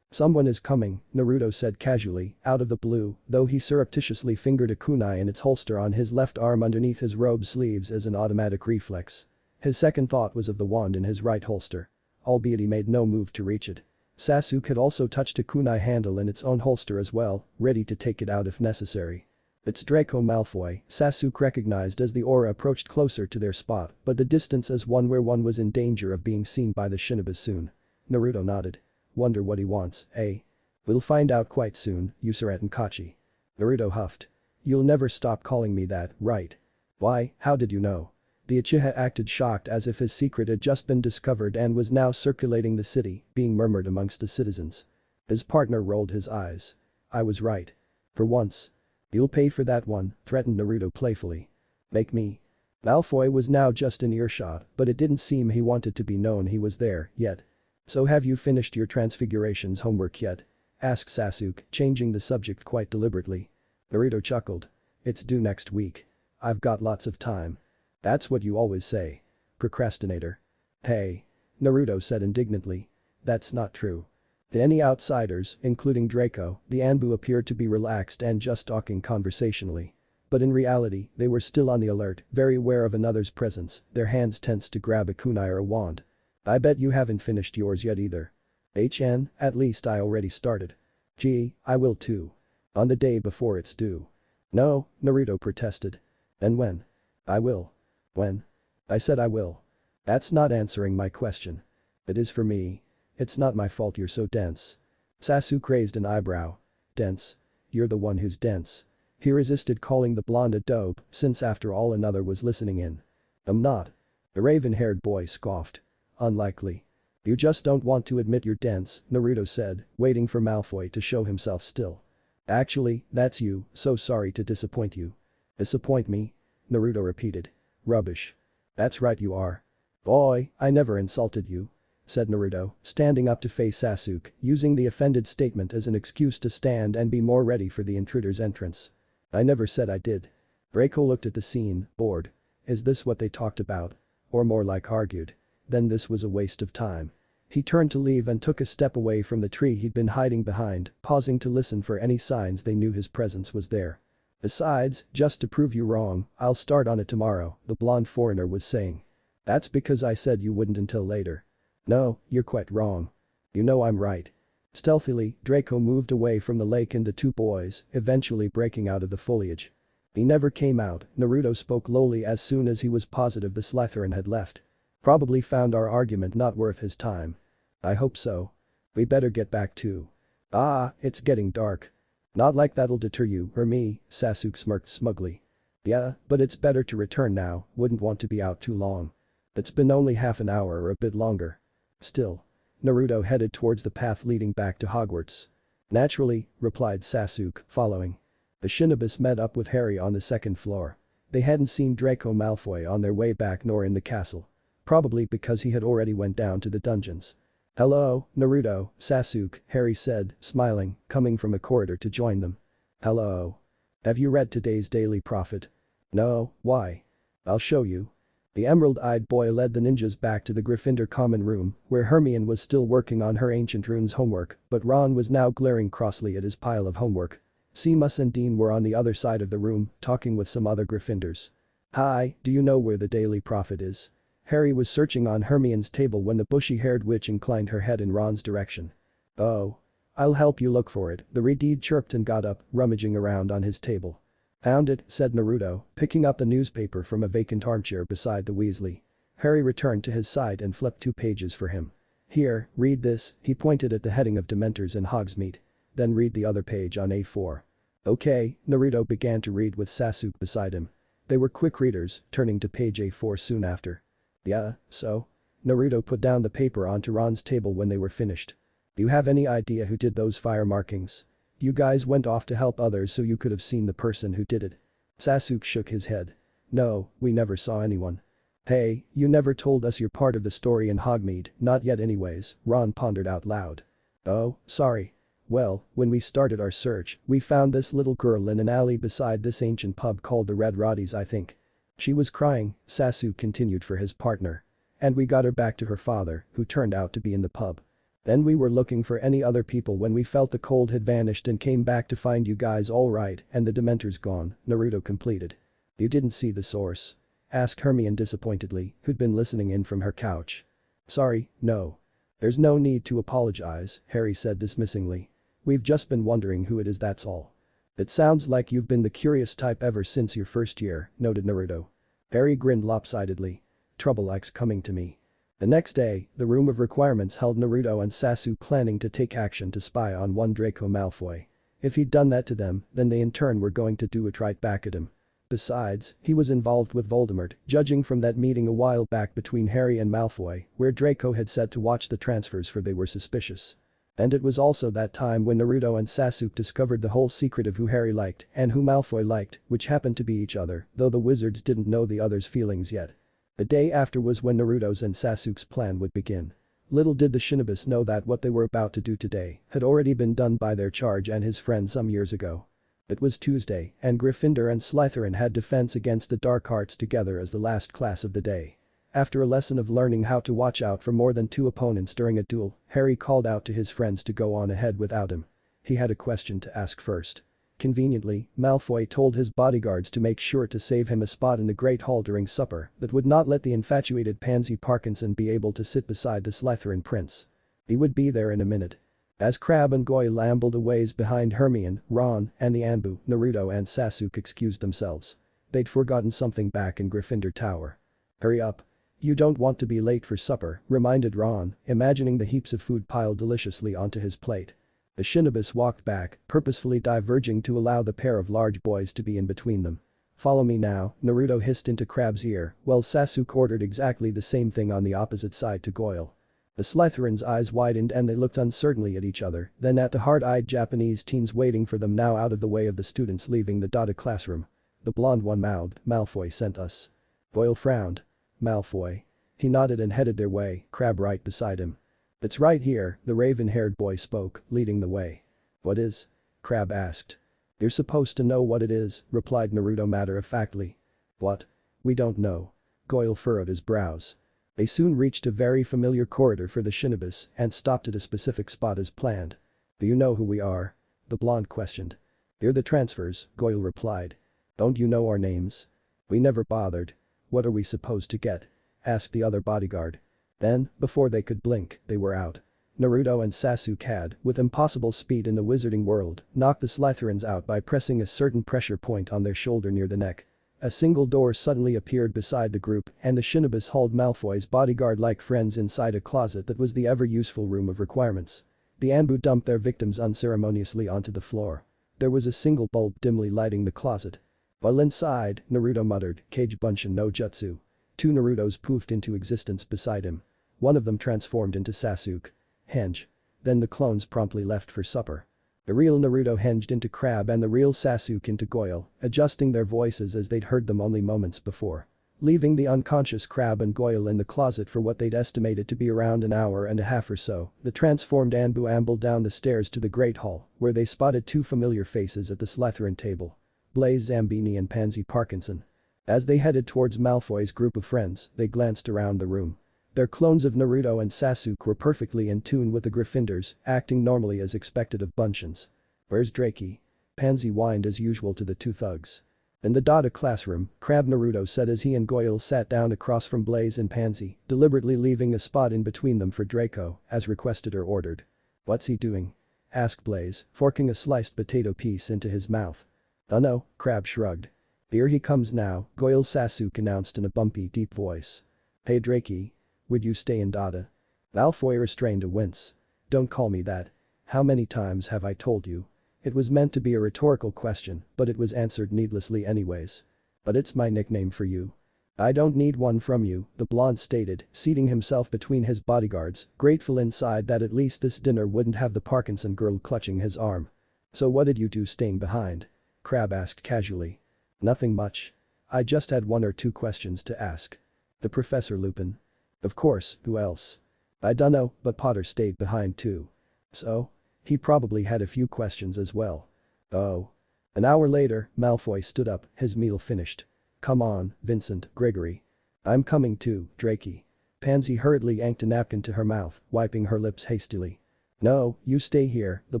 Speaker 1: Someone is coming, Naruto said casually, out of the blue, though he surreptitiously fingered a kunai in its holster on his left arm underneath his robe sleeves as an automatic reflex. His second thought was of the wand in his right holster. Albeit he made no move to reach it. Sasuke had also touched a kunai handle in its own holster as well, ready to take it out if necessary. It's Draco Malfoy, Sasuke recognized as the aura approached closer to their spot, but the distance as one where one was in danger of being seen by the shinobi soon. Naruto nodded. Wonder what he wants, eh? We'll find out quite soon, Usorat and Kachi. Naruto huffed. You'll never stop calling me that, right? Why, how did you know? The Uchiha acted shocked as if his secret had just been discovered and was now circulating the city, being murmured amongst the citizens. His partner rolled his eyes. I was right. For once. You'll pay for that one, threatened Naruto playfully. Make me. Malfoy was now just in earshot, but it didn't seem he wanted to be known he was there, yet. So have you finished your Transfigurations homework yet? Asked Sasuke, changing the subject quite deliberately. Naruto chuckled. It's due next week. I've got lots of time. That's what you always say. Procrastinator. Hey. Naruto said indignantly. That's not true. To any outsiders, including Draco, the Anbu appeared to be relaxed and just talking conversationally. But in reality, they were still on the alert, very aware of another's presence, their hands tensed to grab a kunai or a wand. I bet you haven't finished yours yet either. At least I already started. Gee, I will too. On the day before it's due. No, Naruto protested. Then when? I will. When? I said I will. That's not answering my question. It is for me. It's not my fault you're so dense. Sasuke raised an eyebrow. Dense? You're the one who's dense. He resisted calling the blonde a dope, since after all another was listening in. I'm not. The raven-haired boy scoffed. Unlikely. You just don't want to admit you're dense, Naruto said, waiting for Malfoy to show himself still. Actually, that's you, so sorry to disappoint you. Disappoint me? Naruto repeated. Rubbish. That's right you are. Boy, I never insulted you. said Naruto, standing up to face Sasuke, using the offended statement as an excuse to stand and be more ready for the intruder's entrance. I never said I did. Draco looked at the scene, bored. Is this what they talked about? Or more like argued? Then this was a waste of time. He turned to leave and took a step away from the tree he'd been hiding behind, pausing to listen for any signs they knew his presence was there. Besides, just to prove you wrong, I'll start on it tomorrow, the blonde foreigner was saying. That's because I said you wouldn't until later. No, you're quite wrong. You know I'm right. Stealthily, Draco moved away from the lake and the two boys, eventually breaking out of the foliage. He never came out, Naruto spoke lowly as soon as he was positive the Slytherin had left. Probably found our argument not worth his time. I hope so. We better get back too. Ah, it's getting dark. Not like that'll deter you or me, Sasuke smirked smugly. Yeah, but it's better to return now, wouldn't want to be out too long. It's been only half an hour or a bit longer. Still. Naruto headed towards the path leading back to Hogwarts. Naturally, replied Sasuke, following. The Shinobis met up with Harry on the second floor. They hadn't seen Draco Malfoy on their way back nor in the castle. Probably because he had already went down to the dungeons. Hello, Naruto, Sasuke, Harry said, smiling, coming from a corridor to join them. Hello. Have you read today's Daily Prophet? No, why? I'll show you. The emerald-eyed boy led the ninjas back to the Gryffindor common room, where Hermione was still working on her ancient runes homework, but Ron was now glaring crossly at his pile of homework. Seamus and Dean were on the other side of the room, talking with some other Gryffindors. Hi, do you know where the Daily Prophet is? Harry was searching on Hermione's table when the bushy-haired witch inclined her head in Ron's direction. Oh. I'll help you look for it, the Redeed chirped and got up, rummaging around on his table. Found it, said Naruto, picking up the newspaper from a vacant armchair beside the Weasley. Harry returned to his side and flipped 2 pages for him. Here, read this, he pointed at the heading of Dementors and Hogsmeade. Then read the other page on A4. Okay, Naruto began to read with Sasuke beside him. They were quick readers, turning to page A4 soon after. Yeah, so? Naruto put down the paper onto Ron's table when they were finished. Do you have any idea who did those fire markings? You guys went off to help others so you could have seen the person who did it. Sasuke shook his head. No, we never saw anyone. Hey, you never told us you're part of the story in Hogsmeade, not yet anyways, Ron pondered out loud. Oh, sorry. Well, when we started our search, we found this little girl in an alley beside this ancient pub called the Red Roddies I think. She was crying, Sasuke continued for his partner. And we got her back to her father, who turned out to be in the pub. Then we were looking for any other people when we felt the cold had vanished and came back to find you guys all right and the Dementors gone, Naruto completed. You didn't see the source? Asked Hermione disappointedly, who'd been listening in from her couch. Sorry, no. There's no need to apologize, Harry said dismissingly. We've just been wondering who it is, that's all. It sounds like you've been the curious type ever since your first year, noted Naruto. Harry grinned lopsidedly. Trouble likes coming to me. The next day, the room of requirements held Naruto and Sasuke planning to take action to spy on one Draco Malfoy. If he'd done that to them, then they in turn were going to do it right back at him. Besides, he was involved with Voldemort, judging from that meeting a while back between Harry and Malfoy, where Draco had said to watch the transfers for they were suspicious. And it was also that time when Naruto and Sasuke discovered the whole secret of who Harry liked and who Malfoy liked, which happened to be each other, though the wizards didn't know the other's feelings yet. The day after was when Naruto's and Sasuke's plan would begin. Little did the Shinobis know that what they were about to do today had already been done by their charge and his friend some years ago. It was Tuesday, and Gryffindor and Slytherin had defense against the dark arts together as the last class of the day. After a lesson of learning how to watch out for more than 2 opponents during a duel, Harry called out to his friends to go on ahead without him. He had a question to ask first. Conveniently, Malfoy told his bodyguards to make sure to save him a spot in the Great Hall during supper that would not let the infatuated Pansy Parkinson be able to sit beside the Slytherin prince. He would be there in a minute. As Crabbe and Goyle ambled a ways behind Hermione, Ron, and the Anbu, Naruto and Sasuke excused themselves. They'd forgotten something back in Gryffindor Tower. Hurry up. You don't want to be late for supper, reminded Ron, imagining the heaps of food piled deliciously onto his plate. The Shinobis walked back, purposefully diverging to allow the pair of large boys to be in between them. Follow me now, Naruto hissed into Crabbe's ear, while Sasuke ordered exactly the same thing on the opposite side to Goyle. The Slytherin's eyes widened and they looked uncertainly at each other, then at the hard-eyed Japanese teens waiting for them now out of the way of the students leaving the dotted classroom. The blonde one mouthed, Malfoy sent us. Goyle frowned. Malfoy. He nodded and headed their way, Crabbe right beside him. "It's right here," the raven-haired boy spoke, leading the way. "What is?" Crabbe asked. "You're supposed to know what it is," replied Naruto matter-of-factly. "What? We don't know." Goyle furrowed his brows. They soon reached a very familiar corridor for the Shinobis and stopped at a specific spot as planned. "Do you know who we are?" the blonde questioned. "You're the transfers," Goyle replied. "Don't you know our names?" "We never bothered." "What are we supposed to get?" asked the other bodyguard. Then, before they could blink, they were out. Naruto and Sasuke had, with impossible speed in the wizarding world, knocked the Slytherins out by pressing a certain pressure point on their shoulder near the neck. A single door suddenly appeared beside the group and the Shinobis hauled Malfoy's bodyguard-like friends inside a closet that was the ever-useful room of requirements. The Anbu dumped their victims unceremoniously onto the floor. There was a single bulb dimly lighting the closet. While inside, Naruto muttered, "Kage Bunshin no Jutsu." Two Narutos poofed into existence beside him. One of them transformed into Sasuke. Henge. Then the clones promptly left for supper. The real Naruto henged into Crabbe and the real Sasuke into Goyle, adjusting their voices as they'd heard them only moments before. Leaving the unconscious Crabbe and Goyle in the closet for what they'd estimated to be around an hour and a half or so, the transformed Anbu ambled down the stairs to the Great Hall, where they spotted two familiar faces at the Slytherin table. Blaise Zambini and Pansy Parkinson. As they headed towards Malfoy's group of friends, they glanced around the room. Their clones of Naruto and Sasuke were perfectly in tune with the Gryffindors, acting normally as expected of Bunshins. "Where's Drake?" Pansy whined as usual to the two thugs. "In the Dada classroom," Crabbe Naruto said as he and Goyle sat down across from Blaise and Pansy, deliberately leaving a spot in between them for Draco, as requested or ordered. "What's he doing?" asked Blaise, forking a sliced potato piece into his mouth. "Dunno," Crabbe shrugged. "Here he comes now," Goyle Sasuke announced in a bumpy, deep voice. "Hey Drakey. Would you stay in Dada?" Malfoy restrained a wince. "Don't call me that. How many times have I told you?" It was meant to be a rhetorical question, but it was answered needlessly anyways. "But it's my nickname for you." "I don't need one from you," the blonde stated, seating himself between his bodyguards, grateful inside that at least this dinner wouldn't have the Parkinson girl clutching his arm. "So what did you do staying behind?" Crabbe asked casually. "Nothing much. I just had one or two questions to ask." "The Professor Lupin?" "Of course, who else?" "I dunno, but Potter stayed behind too." "So? He probably had a few questions as well." "Oh." An hour later, Malfoy stood up, his meal finished. "Come on, Vincent, Gregory." "I'm coming too, Drakey." Pansy hurriedly yanked a napkin to her mouth, wiping her lips hastily. "No, you stay here," the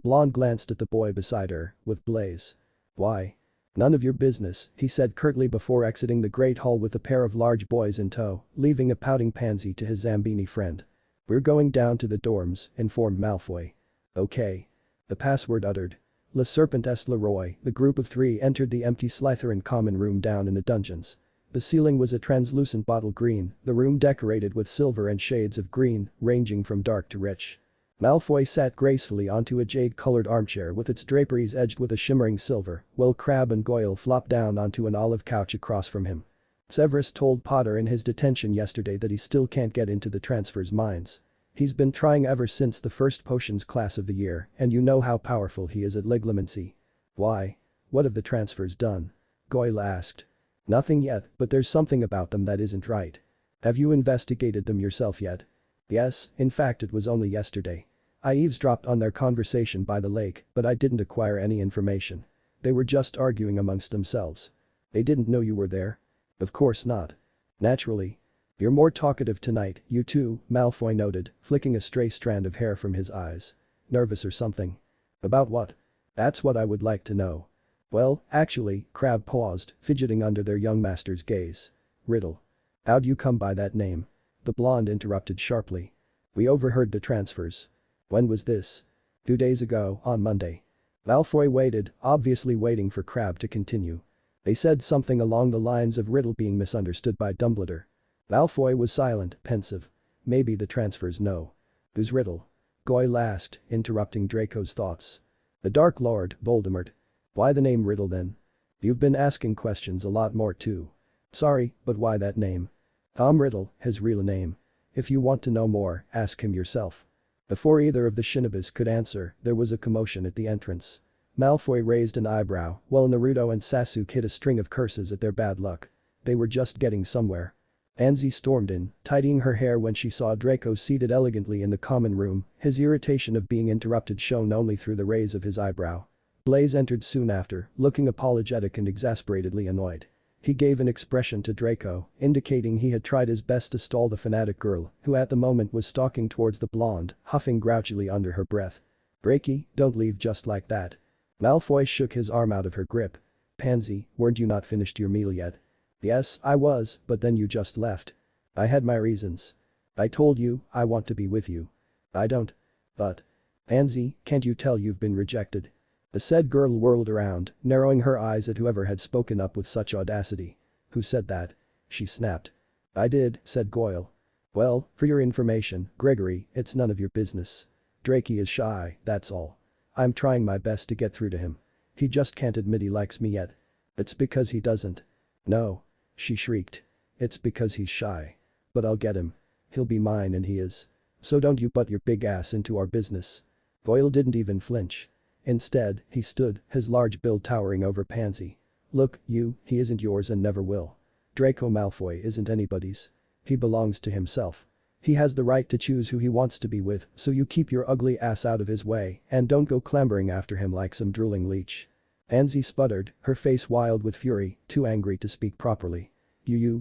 Speaker 1: blonde glanced at the boy beside her, with Blaise. "Why?" "None of your business," he said curtly before exiting the Great Hall with a pair of large boys in tow, leaving a pouting Pansy to his Zambini friend. "We're going down to the dorms," informed Malfoy. "Okay." The password uttered. Le Serpent est le Roi, the group of three entered the empty Slytherin common room down in the dungeons. The ceiling was a translucent bottle green, the room decorated with silver and shades of green, ranging from dark to rich. Malfoy sat gracefully onto a jade-colored armchair with its draperies edged with a shimmering silver, while Crabbe and Goyle flopped down onto an olive couch across from him. Severus told Potter in his detention yesterday that he still can't get into the transfers' minds. He's been trying ever since the first potions class of the year, and you know how powerful he is at legilimency. "Why? What have the transfers done?" Goyle asked. "Nothing yet, but there's something about them that isn't right." "Have you investigated them yourself yet?" "Yes, in fact it was only yesterday. I eavesdropped on their conversation by the lake, but I didn't acquire any information. They were just arguing amongst themselves." "They didn't know you were there?" "Of course not." "Naturally. You're more talkative tonight, you two," Malfoy noted, flicking a stray strand of hair from his eyes. "Nervous or something?" "About what?" "That's what I would like to know." "Well, actually," Crabbe paused, fidgeting under their young master's gaze. "Riddle." "How'd you come by that name?" the blonde interrupted sharply. "We overheard the transfers." "When was this?" 2 days ago, on Monday." Malfoy waited, obviously waiting for Crabbe to continue. "They said something along the lines of Riddle being misunderstood by Dumbledore." Malfoy was silent, pensive. "Maybe the transfers know." "Who's Riddle?" Goyle asked, interrupting Draco's thoughts. "The Dark Lord, Voldemort." "Why the name Riddle then?" "You've been asking questions a lot more too." "Sorry, but why that name?" "Tom Riddle, his real name. If you want to know more, ask him yourself." Before either of the Shinobis could answer, there was a commotion at the entrance. Malfoy raised an eyebrow, while Naruto and Sasuke hit a string of curses at their bad luck. They were just getting somewhere. Pansy stormed in, tidying her hair when she saw Draco seated elegantly in the common room, his irritation of being interrupted shown only through the raise of his eyebrow. Blaze entered soon after, looking apologetic and exasperatedly annoyed. He gave an expression to Draco, indicating he had tried his best to stall the fanatic girl, who at the moment was stalking towards the blonde, huffing grouchily under her breath. "Drakey, don't leave just like that." Malfoy shook his arm out of her grip. "Pansy, weren't you not finished your meal yet?" "Yes, I was, but then you just left." "I had my reasons." "I told you, I want to be with you." "I don't." "But." "Pansy, can't you tell you've been rejected?" The said girl whirled around, narrowing her eyes at whoever had spoken up with such audacity. "Who said that?" she snapped. "I did," said Goyle. "Well, for your information, Gregory, it's none of your business. Drakey is shy, that's all. I'm trying my best to get through to him. He just can't admit he likes me yet." "It's because he doesn't." "No." She shrieked. "It's because he's shy. But I'll get him. He'll be mine and he is. So don't you butt your big ass into our business." Goyle didn't even flinch. Instead, he stood, his large build towering over Pansy. "Look, he isn't yours and never will. Draco Malfoy isn't anybody's. He belongs to himself. He has the right to choose who he wants to be with, so you keep your ugly ass out of his way and don't go clambering after him like some drooling leech." Pansy sputtered, her face wild with fury, too angry to speak properly.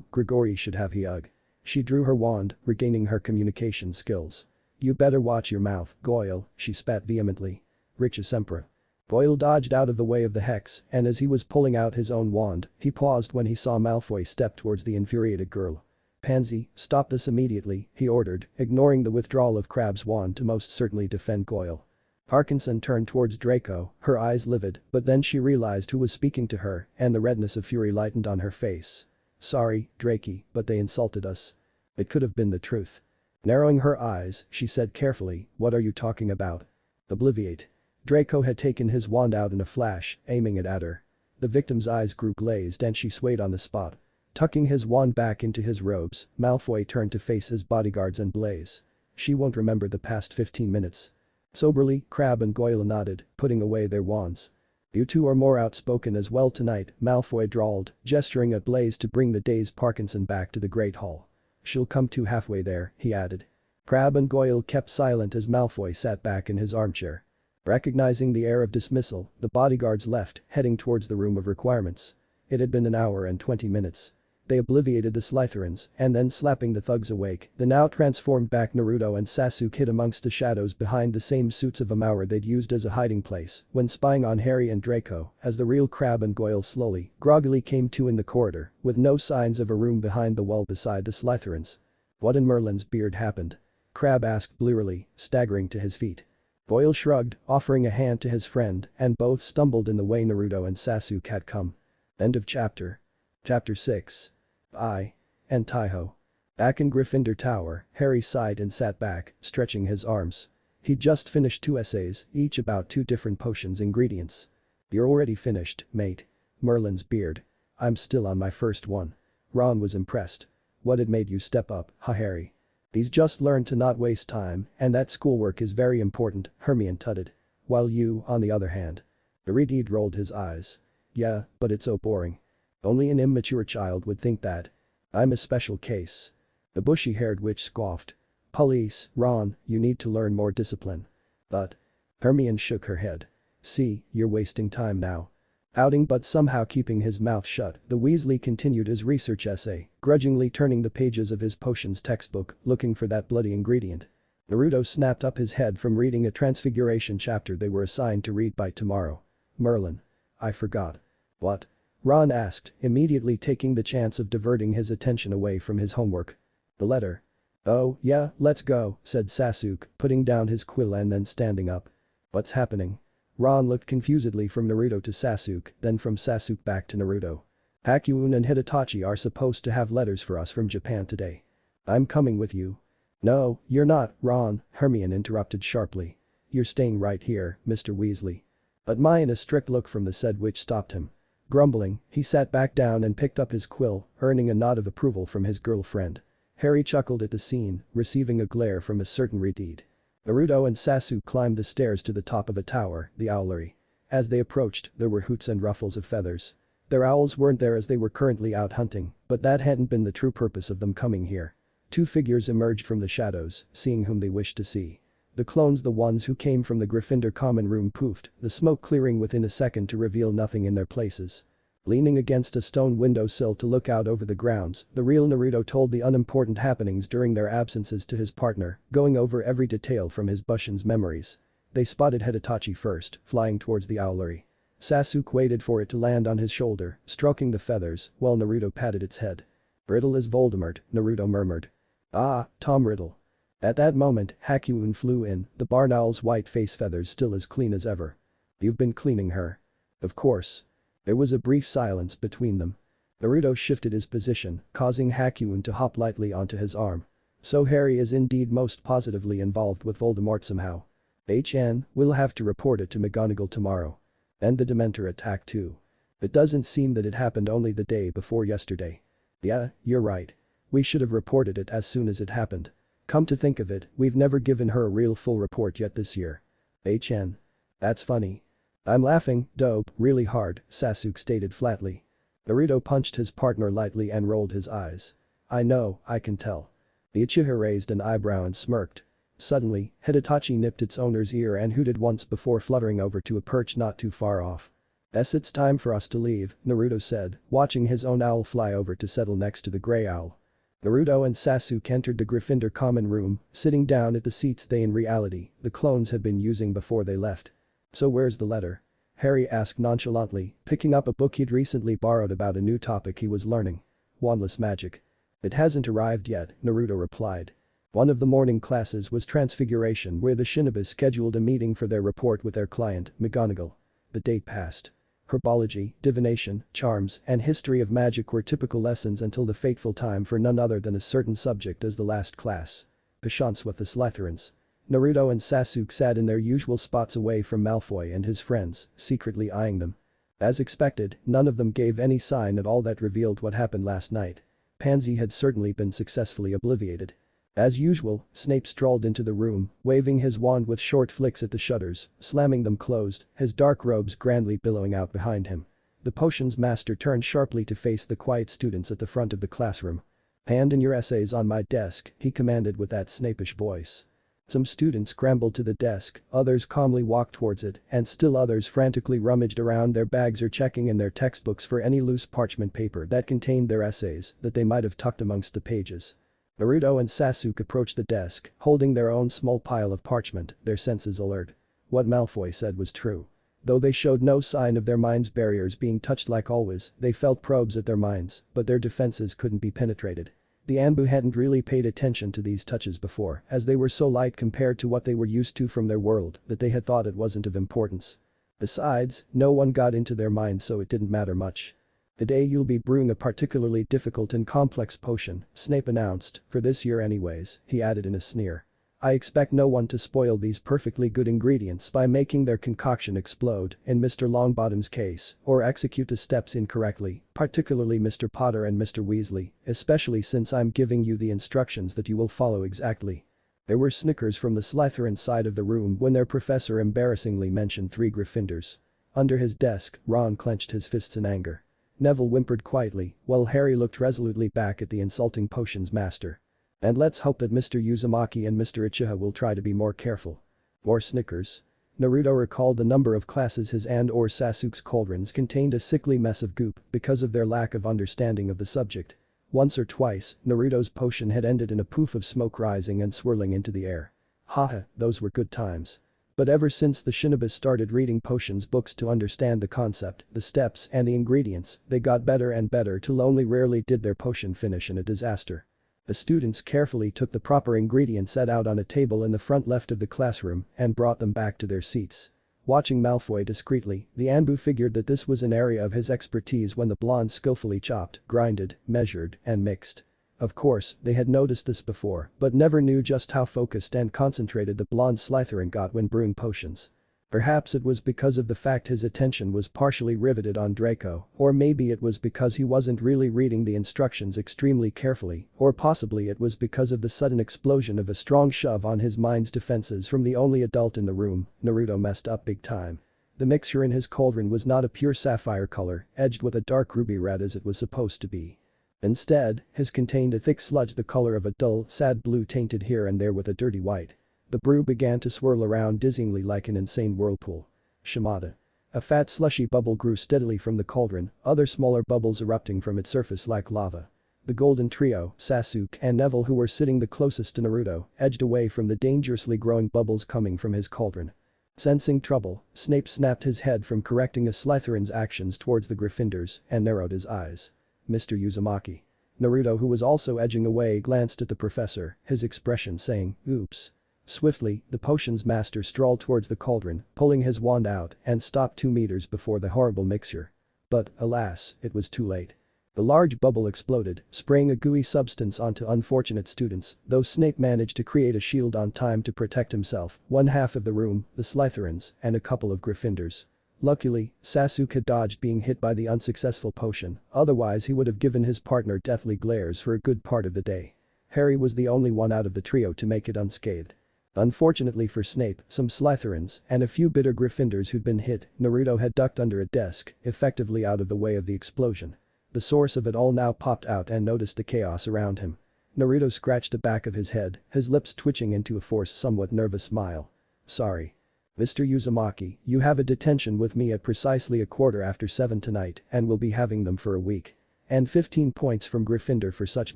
Speaker 1: Grigory should have he ugh. She drew her wand, regaining her communication skills. "You better watch your mouth, Goyle," she spat vehemently. "Riches Empra." Goyle dodged out of the way of the hex, and as he was pulling out his own wand, he paused when he saw Malfoy step towards the infuriated girl. "Pansy, stop this immediately," he ordered, ignoring the withdrawal of Crabbe's wand to most certainly defend Goyle. Parkinson turned towards Draco, her eyes livid, but then she realized who was speaking to her, and the redness of fury lightened on her face. "Sorry, Drakey, but they insulted us." It could have been the truth. Narrowing her eyes, she said carefully, "What are you talking about?" "Obliviate." Draco had taken his wand out in a flash, aiming it at her. The victim's eyes grew glazed and she swayed on the spot. Tucking his wand back into his robes, Malfoy turned to face his bodyguards and Blaze. "She won't remember the past 15 minutes. Soberly, Crabbe and Goyle nodded, putting away their wands. "You two are more outspoken as well tonight," Malfoy drawled, gesturing at Blaze to bring the dazed Parkinson back to the Great Hall. "She'll come to halfway there," he added. Crabbe and Goyle kept silent as Malfoy sat back in his armchair. Recognizing the air of dismissal, the bodyguards left, heading towards the room of requirements. It had been an hour and 20 minutes. They obliviated the Slytherins, and then slapping the thugs awake, the now transformed back Naruto and Sasuke hid amongst the shadows behind the same suits of armor they'd used as a hiding place when spying on Harry and Draco as the real Crabbe and Goyle slowly, groggily came to in the corridor, with no signs of a room behind the wall beside the Slytherins. "What in Merlin's beard happened?" Crabbe asked blearily, staggering to his feet. Goyle shrugged, offering a hand to his friend, and both stumbled in the way Naruto and Sasuke had come. End of chapter. Chapter 6. And Taiho. Back in Gryffindor Tower, Harry sighed and sat back, stretching his arms. He'd just finished 2 essays, each about 2 different potions ingredients. "You're already finished, mate." Merlin's beard. "I'm still on my first one." Ron was impressed. "What had made you step up, huh, Harry?" "He's just learned to not waste time, and that schoolwork is very important," Hermione tutted. "While you, on the other hand." Redeed rolled his eyes. "Yeah, but it's so boring. Only an immature child would think that. I'm a special case." The bushy-haired witch scoffed. "Police, Ron, you need to learn more discipline." "But." Hermione shook her head. "See, you're wasting time now." Pouting but somehow keeping his mouth shut, the Weasley continued his research essay, grudgingly turning the pages of his potions textbook, looking for that bloody ingredient. Naruto snapped up his head from reading a Transfiguration chapter they were assigned to read by tomorrow. "Merlin. I forgot." "What?" Ron asked, immediately taking the chance of diverting his attention away from his homework. "The letter." "Oh, yeah, let's go," said Sasuke, putting down his quill and then standing up. "What's happening?" Ron looked confusedly from Naruto to Sasuke, then from Sasuke back to Naruto. "Hakuun and Hidetachi are supposed to have letters for us from Japan today. I'm coming with you." "No, you're not, Ron," Hermione interrupted sharply. "You're staying right here, Mr. Weasley." But a strict look from the said witch stopped him. Grumbling, he sat back down and picked up his quill, earning a nod of approval from his girlfriend. Harry chuckled at the scene, receiving a glare from a certain Redeed. Naruto and Sasuke climbed the stairs to the top of a tower, the Owlery. As they approached, there were hoots and ruffles of feathers. Their owls weren't there as they were currently out hunting, but that hadn't been the true purpose of them coming here. Two figures emerged from the shadows, seeing whom they wished to see. The clones, the ones who came from the Gryffindor common room, poofed, the smoke clearing within a second to reveal nothing in their places. Leaning against a stone windowsill to look out over the grounds, the real Naruto told the unimportant happenings during their absences to his partner, going over every detail from his Bushin's memories. They spotted Hidetachi first, flying towards the owlery. Sasuke waited for it to land on his shoulder, stroking the feathers, while Naruto patted its head. "Riddle is Voldemort," Naruto murmured. "Ah, Tom Riddle." At that moment, Hakuun flew in, the barn owl's white face feathers still as clean as ever. "You've been cleaning her." "Of course." There was a brief silence between them. Naruto shifted his position, causing Hakuun to hop lightly onto his arm. "So Harry is indeed most positively involved with Voldemort somehow. We'll have to report it to McGonagall tomorrow. And the Dementor attack too. It doesn't seem that it happened only the day before yesterday." "Yeah, you're right. We should have reported it as soon as it happened. Come to think of it, we've never given her a real full report yet this year." That's funny. "I'm laughing, dope, really hard," Sasuke stated flatly. Naruto punched his partner lightly and rolled his eyes. "I know, I can tell." The Uchiha raised an eyebrow and smirked. Suddenly, Hidetachi nipped its owner's ear and hooted once before fluttering over to a perch not too far off. It's time for us to leave," Naruto said, watching his own owl fly over to settle next to the grey owl. Naruto and Sasuke entered the Gryffindor common room, sitting down at the seats they in reality, the clones had been using before they left. "So where's the letter?" Harry asked nonchalantly, picking up a book he'd recently borrowed about a new topic he was learning. "Wandless magic." "It hasn't arrived yet," Naruto replied. One of the morning classes was Transfiguration, where the Shinobi scheduled a meeting for their report with their client, McGonagall. The date passed. Herbology, divination, charms, and history of magic were typical lessons until the fateful time for none other than a certain subject as the last class. Patience with the Slytherins. Naruto and Sasuke sat in their usual spots away from Malfoy and his friends, secretly eyeing them. As expected, none of them gave any sign at all that revealed what happened last night. Pansy had certainly been successfully obliviated. As usual, Snape strolled into the room, waving his wand with short flicks at the shutters, slamming them closed, his dark robes grandly billowing out behind him. The potions master turned sharply to face the quiet students at the front of the classroom. "Hand in your essays on my desk," he commanded with that Snape-ish voice. Some students scrambled to the desk, others calmly walked towards it, and still others frantically rummaged around their bags or checking in their textbooks for any loose parchment paper that contained their essays that they might have tucked amongst the pages. Naruto and Sasuke approached the desk, holding their own small pile of parchment, their senses alert. What Malfoy said was true. Though they showed no sign of their minds' barriers being touched like always, they felt probes at their minds, but their defenses couldn't be penetrated. The Anbu hadn't really paid attention to these touches before, as they were so light compared to what they were used to from their world that they had thought it wasn't of importance. Besides, no one got into their minds, so it didn't matter much. "Today you'll be brewing a particularly difficult and complex potion," Snape announced, "for this year anyways," he added in a sneer. "I expect no one to spoil these perfectly good ingredients by making their concoction explode, in Mr. Longbottom's case, or execute the steps incorrectly, particularly Mr. Potter and Mr. Weasley, especially since I'm giving you the instructions that you will follow exactly." There were snickers from the Slytherin side of the room when their professor embarrassingly mentioned 3 Gryffindors. Under his desk, Ron clenched his fists in anger. Neville whimpered quietly, while Harry looked resolutely back at the insulting potions master. "And let's hope that Mr. Uzumaki and Mr. Uchiha will try to be more careful." More snickers. Naruto recalled the number of classes his and/or Sasuke's cauldrons contained a sickly mess of goop because of their lack of understanding of the subject. Once or twice, Naruto's potion had ended in a poof of smoke rising and swirling into the air. Haha, those were good times. But ever since the Shinobi started reading potions books to understand the concept, the steps and the ingredients, they got better and better till only rarely did their potion finish in a disaster. The students carefully took the proper ingredients set out on a table in the front left of the classroom and brought them back to their seats. Watching Malfoy discreetly, the Anbu figured that this was an area of his expertise when the blonde skillfully chopped, grinded, measured, and mixed. Of course, they had noticed this before, but never knew just how focused and concentrated the blonde Slytherin got when brewing potions. Perhaps it was because of the fact his attention was partially riveted on Draco, or maybe it was because he wasn't really reading the instructions extremely carefully, or possibly it was because of the sudden explosion of a strong shove on his mind's defenses from the only adult in the room. Naruto messed up big time. The mixture in his cauldron was not a pure sapphire color, edged with a dark ruby red as it was supposed to be. Instead, his contained a thick sludge the color of a dull, sad blue tainted here and there with a dirty white. The brew began to swirl around dizzyingly like an insane whirlpool. Shimada. A fat slushy bubble grew steadily from the cauldron, other smaller bubbles erupting from its surface like lava. The golden trio, Sasuke and Neville who were sitting the closest to Naruto, edged away from the dangerously growing bubbles coming from his cauldron. Sensing trouble, Snape snapped his head from correcting a Slytherin's actions towards the Gryffindors and narrowed his eyes. Mr. Uzumaki. Naruto who was also edging away glanced at the professor, his expression saying, "Oops." Swiftly, the potions master strolled towards the cauldron, pulling his wand out and stopped 2 meters before the horrible mixture. But, alas, it was too late. The large bubble exploded, spraying a gooey substance onto unfortunate students, though Snape managed to create a shield on time to protect himself, one half of the room, the Slytherins, and a couple of Gryffindors. Luckily, Sasuke had dodged being hit by the unsuccessful potion, otherwise he would have given his partner deathly glares for a good part of the day. Harry was the only one out of the trio to make it unscathed. Unfortunately for Snape, some Slytherins and a few bitter Gryffindors who'd been hit, Naruto had ducked under a desk, effectively out of the way of the explosion. The source of it all now popped out and noticed the chaos around him. Naruto scratched the back of his head, his lips twitching into a forced somewhat nervous smile. "Sorry. Mr. Uzumaki, you have a detention with me at precisely 7:15 tonight and we'll be having them for a week. And 15 points from Gryffindor for such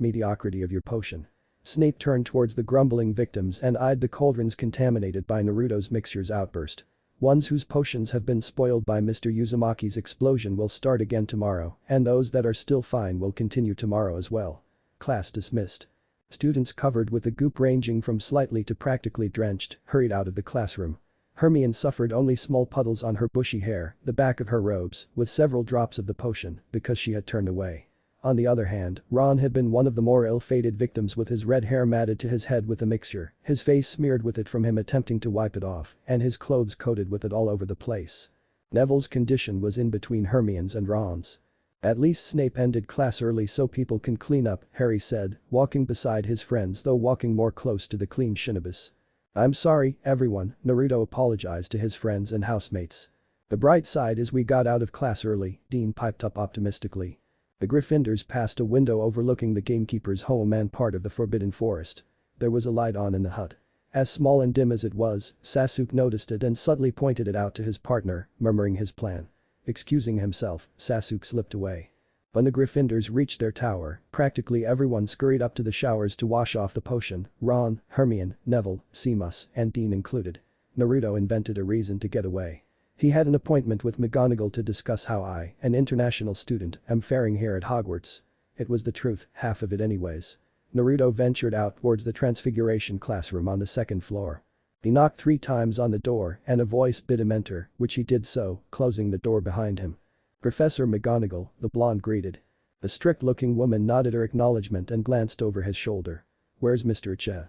Speaker 1: mediocrity of your potion." Snape turned towards the grumbling victims and eyed the cauldrons contaminated by Naruto's mixture's outburst. Ones whose potions have been spoiled by Mr. Uzumaki's explosion will start again tomorrow, and those that are still fine will continue tomorrow as well. Class dismissed. Students covered with the goop ranging from slightly to practically drenched hurried out of the classroom. Hermione suffered only small puddles on her bushy hair, the back of her robes, with several drops of the potion, because she had turned away. On the other hand, Ron had been one of the more ill-fated victims with his red hair matted to his head with the mixture, his face smeared with it from him attempting to wipe it off, and his clothes coated with it all over the place. Neville's condition was in between Hermione's and Ron's. "At least Snape ended class early so people can clean up," Harry said, walking beside his friends though walking more close to the clean Shinobis. "I'm sorry, everyone," Naruto apologized to his friends and housemates. "The bright side is we got out of class early," Dean piped up optimistically. The Gryffindors passed a window overlooking the gamekeeper's home and part of the Forbidden Forest. There was a light on in the hut. As small and dim as it was, Sasuke noticed it and subtly pointed it out to his partner, murmuring his plan. Excusing himself, Sasuke slipped away. When the Gryffindors reached their tower, practically everyone scurried up to the showers to wash off the potion, Ron, Hermione, Neville, Seamus, and Dean included. Naruto invented a reason to get away. He had an appointment with McGonagall to discuss how I, an international student, am faring here at Hogwarts. It was the truth, half of it anyways. Naruto ventured out towards the Transfiguration classroom on the 2nd floor. He knocked 3 times on the door and a voice bid him enter, which he did so, closing the door behind him. "Professor McGonagall," the blonde greeted. The strict-looking woman nodded her acknowledgement and glanced over his shoulder. "Where's Mr. Che?"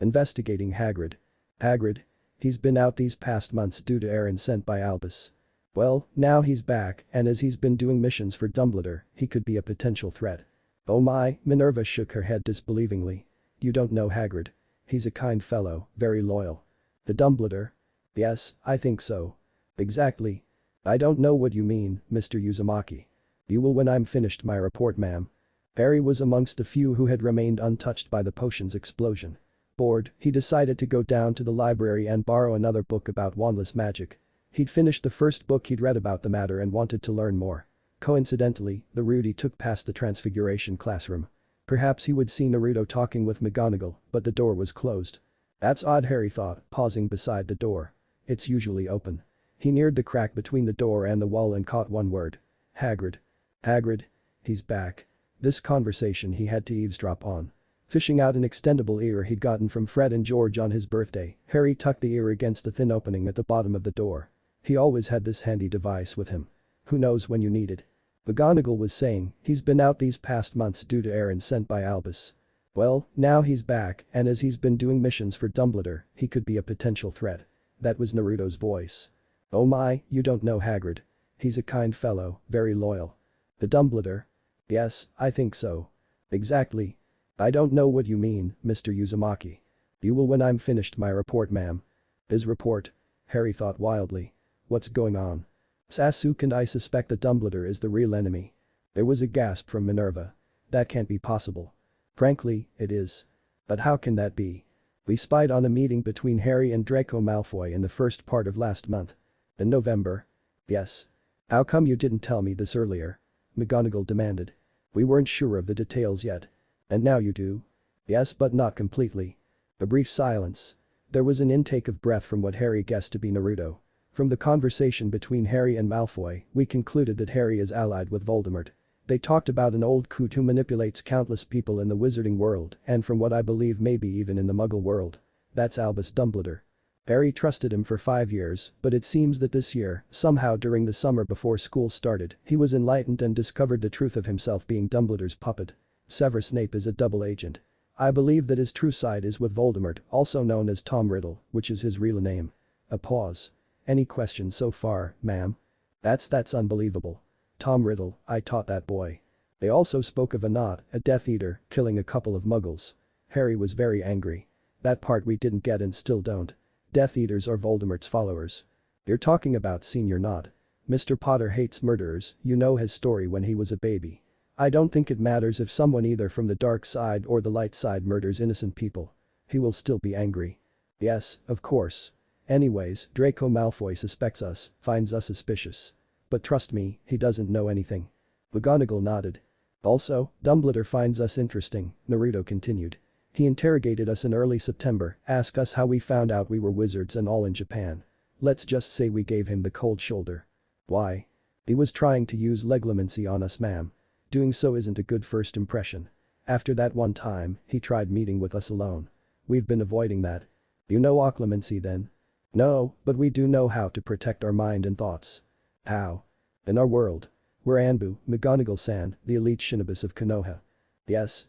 Speaker 1: "Investigating Hagrid." "Hagrid? He's been out these past months due to errands sent by Albus." "Well, now he's back and as he's been doing missions for Dumbledore, he could be a potential threat." "Oh my," Minerva shook her head disbelievingly. "You don't know Hagrid. He's a kind fellow, very loyal." "The Dumbledore?" "Yes, I think so." "Exactly." "I don't know what you mean, Mr. Uzumaki." "You will when I'm finished my report, ma'am." Harry was amongst the few who had remained untouched by the potion's explosion. Bored, he decided to go down to the library and borrow another book about wandless magic. He'd finished the first book he'd read about the matter and wanted to learn more. Coincidentally, the route he took past the Transfiguration classroom. Perhaps he would see Naruto talking with McGonagall, but the door was closed. "That's odd," Harry thought, pausing beside the door. "It's usually open." He neared the crack between the door and the wall and caught one word. "Hagrid. Hagrid. He's back." This conversation he had to eavesdrop on. Fishing out an extendable ear he'd gotten from Fred and George on his birthday, Harry tucked the ear against the thin opening at the bottom of the door. He always had this handy device with him. Who knows when you need it. McGonagall was saying, "He's been out these past months due to errands sent by Albus." "Well, now he's back and as he's been doing missions for Dumbledore, he could be a potential threat." That was Naruto's voice. "Oh my, you don't know Hagrid. He's a kind fellow, very loyal." "The Dumbledore?" "Yes, I think so." "Exactly." "I don't know what you mean, Mr. Uzumaki." "You will when I'm finished my report, ma'am." His report? Harry thought wildly. What's going on? Sasuke and I suspect that Dumbledore is the real enemy. There was a gasp from Minerva. That can't be possible. Frankly, it is. But how can that be? We spied on a meeting between Harry and Draco Malfoy in the first part of last month. In November. Yes. How come you didn't tell me this earlier? McGonagall demanded. We weren't sure of the details yet. And now you do? Yes, but not completely. A brief silence. There was an intake of breath from what Harry guessed to be Naruto. From the conversation between Harry and Malfoy, we concluded that Harry is allied with Voldemort. They talked about an old coot who manipulates countless people in the wizarding world and from what I believe maybe even in the muggle world. That's Albus Dumbledore. Harry trusted him for 5 years, but it seems that this year, somehow during the summer before school started, he was enlightened and discovered the truth of himself being Dumbledore's puppet. Severus Snape is a double agent. I believe that his true side is with Voldemort, also known as Tom Riddle, which is his real name. A pause. Any questions so far, ma'am? That's unbelievable. Tom Riddle, I taught that boy. They also spoke of a Death Eater, killing a couple of muggles. Harry was very angry. That part we didn't get and still don't. Death Eaters are Voldemort's followers. You're talking about Senior Not. Mr. Potter hates murderers, you know his story when he was a baby. I don't think it matters if someone either from the dark side or the light side murders innocent people. He will still be angry. Yes, of course. Anyways, Draco Malfoy suspects us, finds us suspicious. But trust me, he doesn't know anything. McGonagall nodded. Also, Dumbledore finds us interesting, Naruto continued. He interrogated us in early September, asked us how we found out we were wizards and all in Japan. Let's just say we gave him the cold shoulder. Why? He was trying to use legilimency on us, ma'am. Doing so isn't a good first impression. After that one time, he tried meeting with us alone. We've been avoiding that. You know occlumency then? No, but we do know how to protect our mind and thoughts. How? In our world. We're Anbu, McGonagall-san, the elite Shinobis of Konoha. Yes.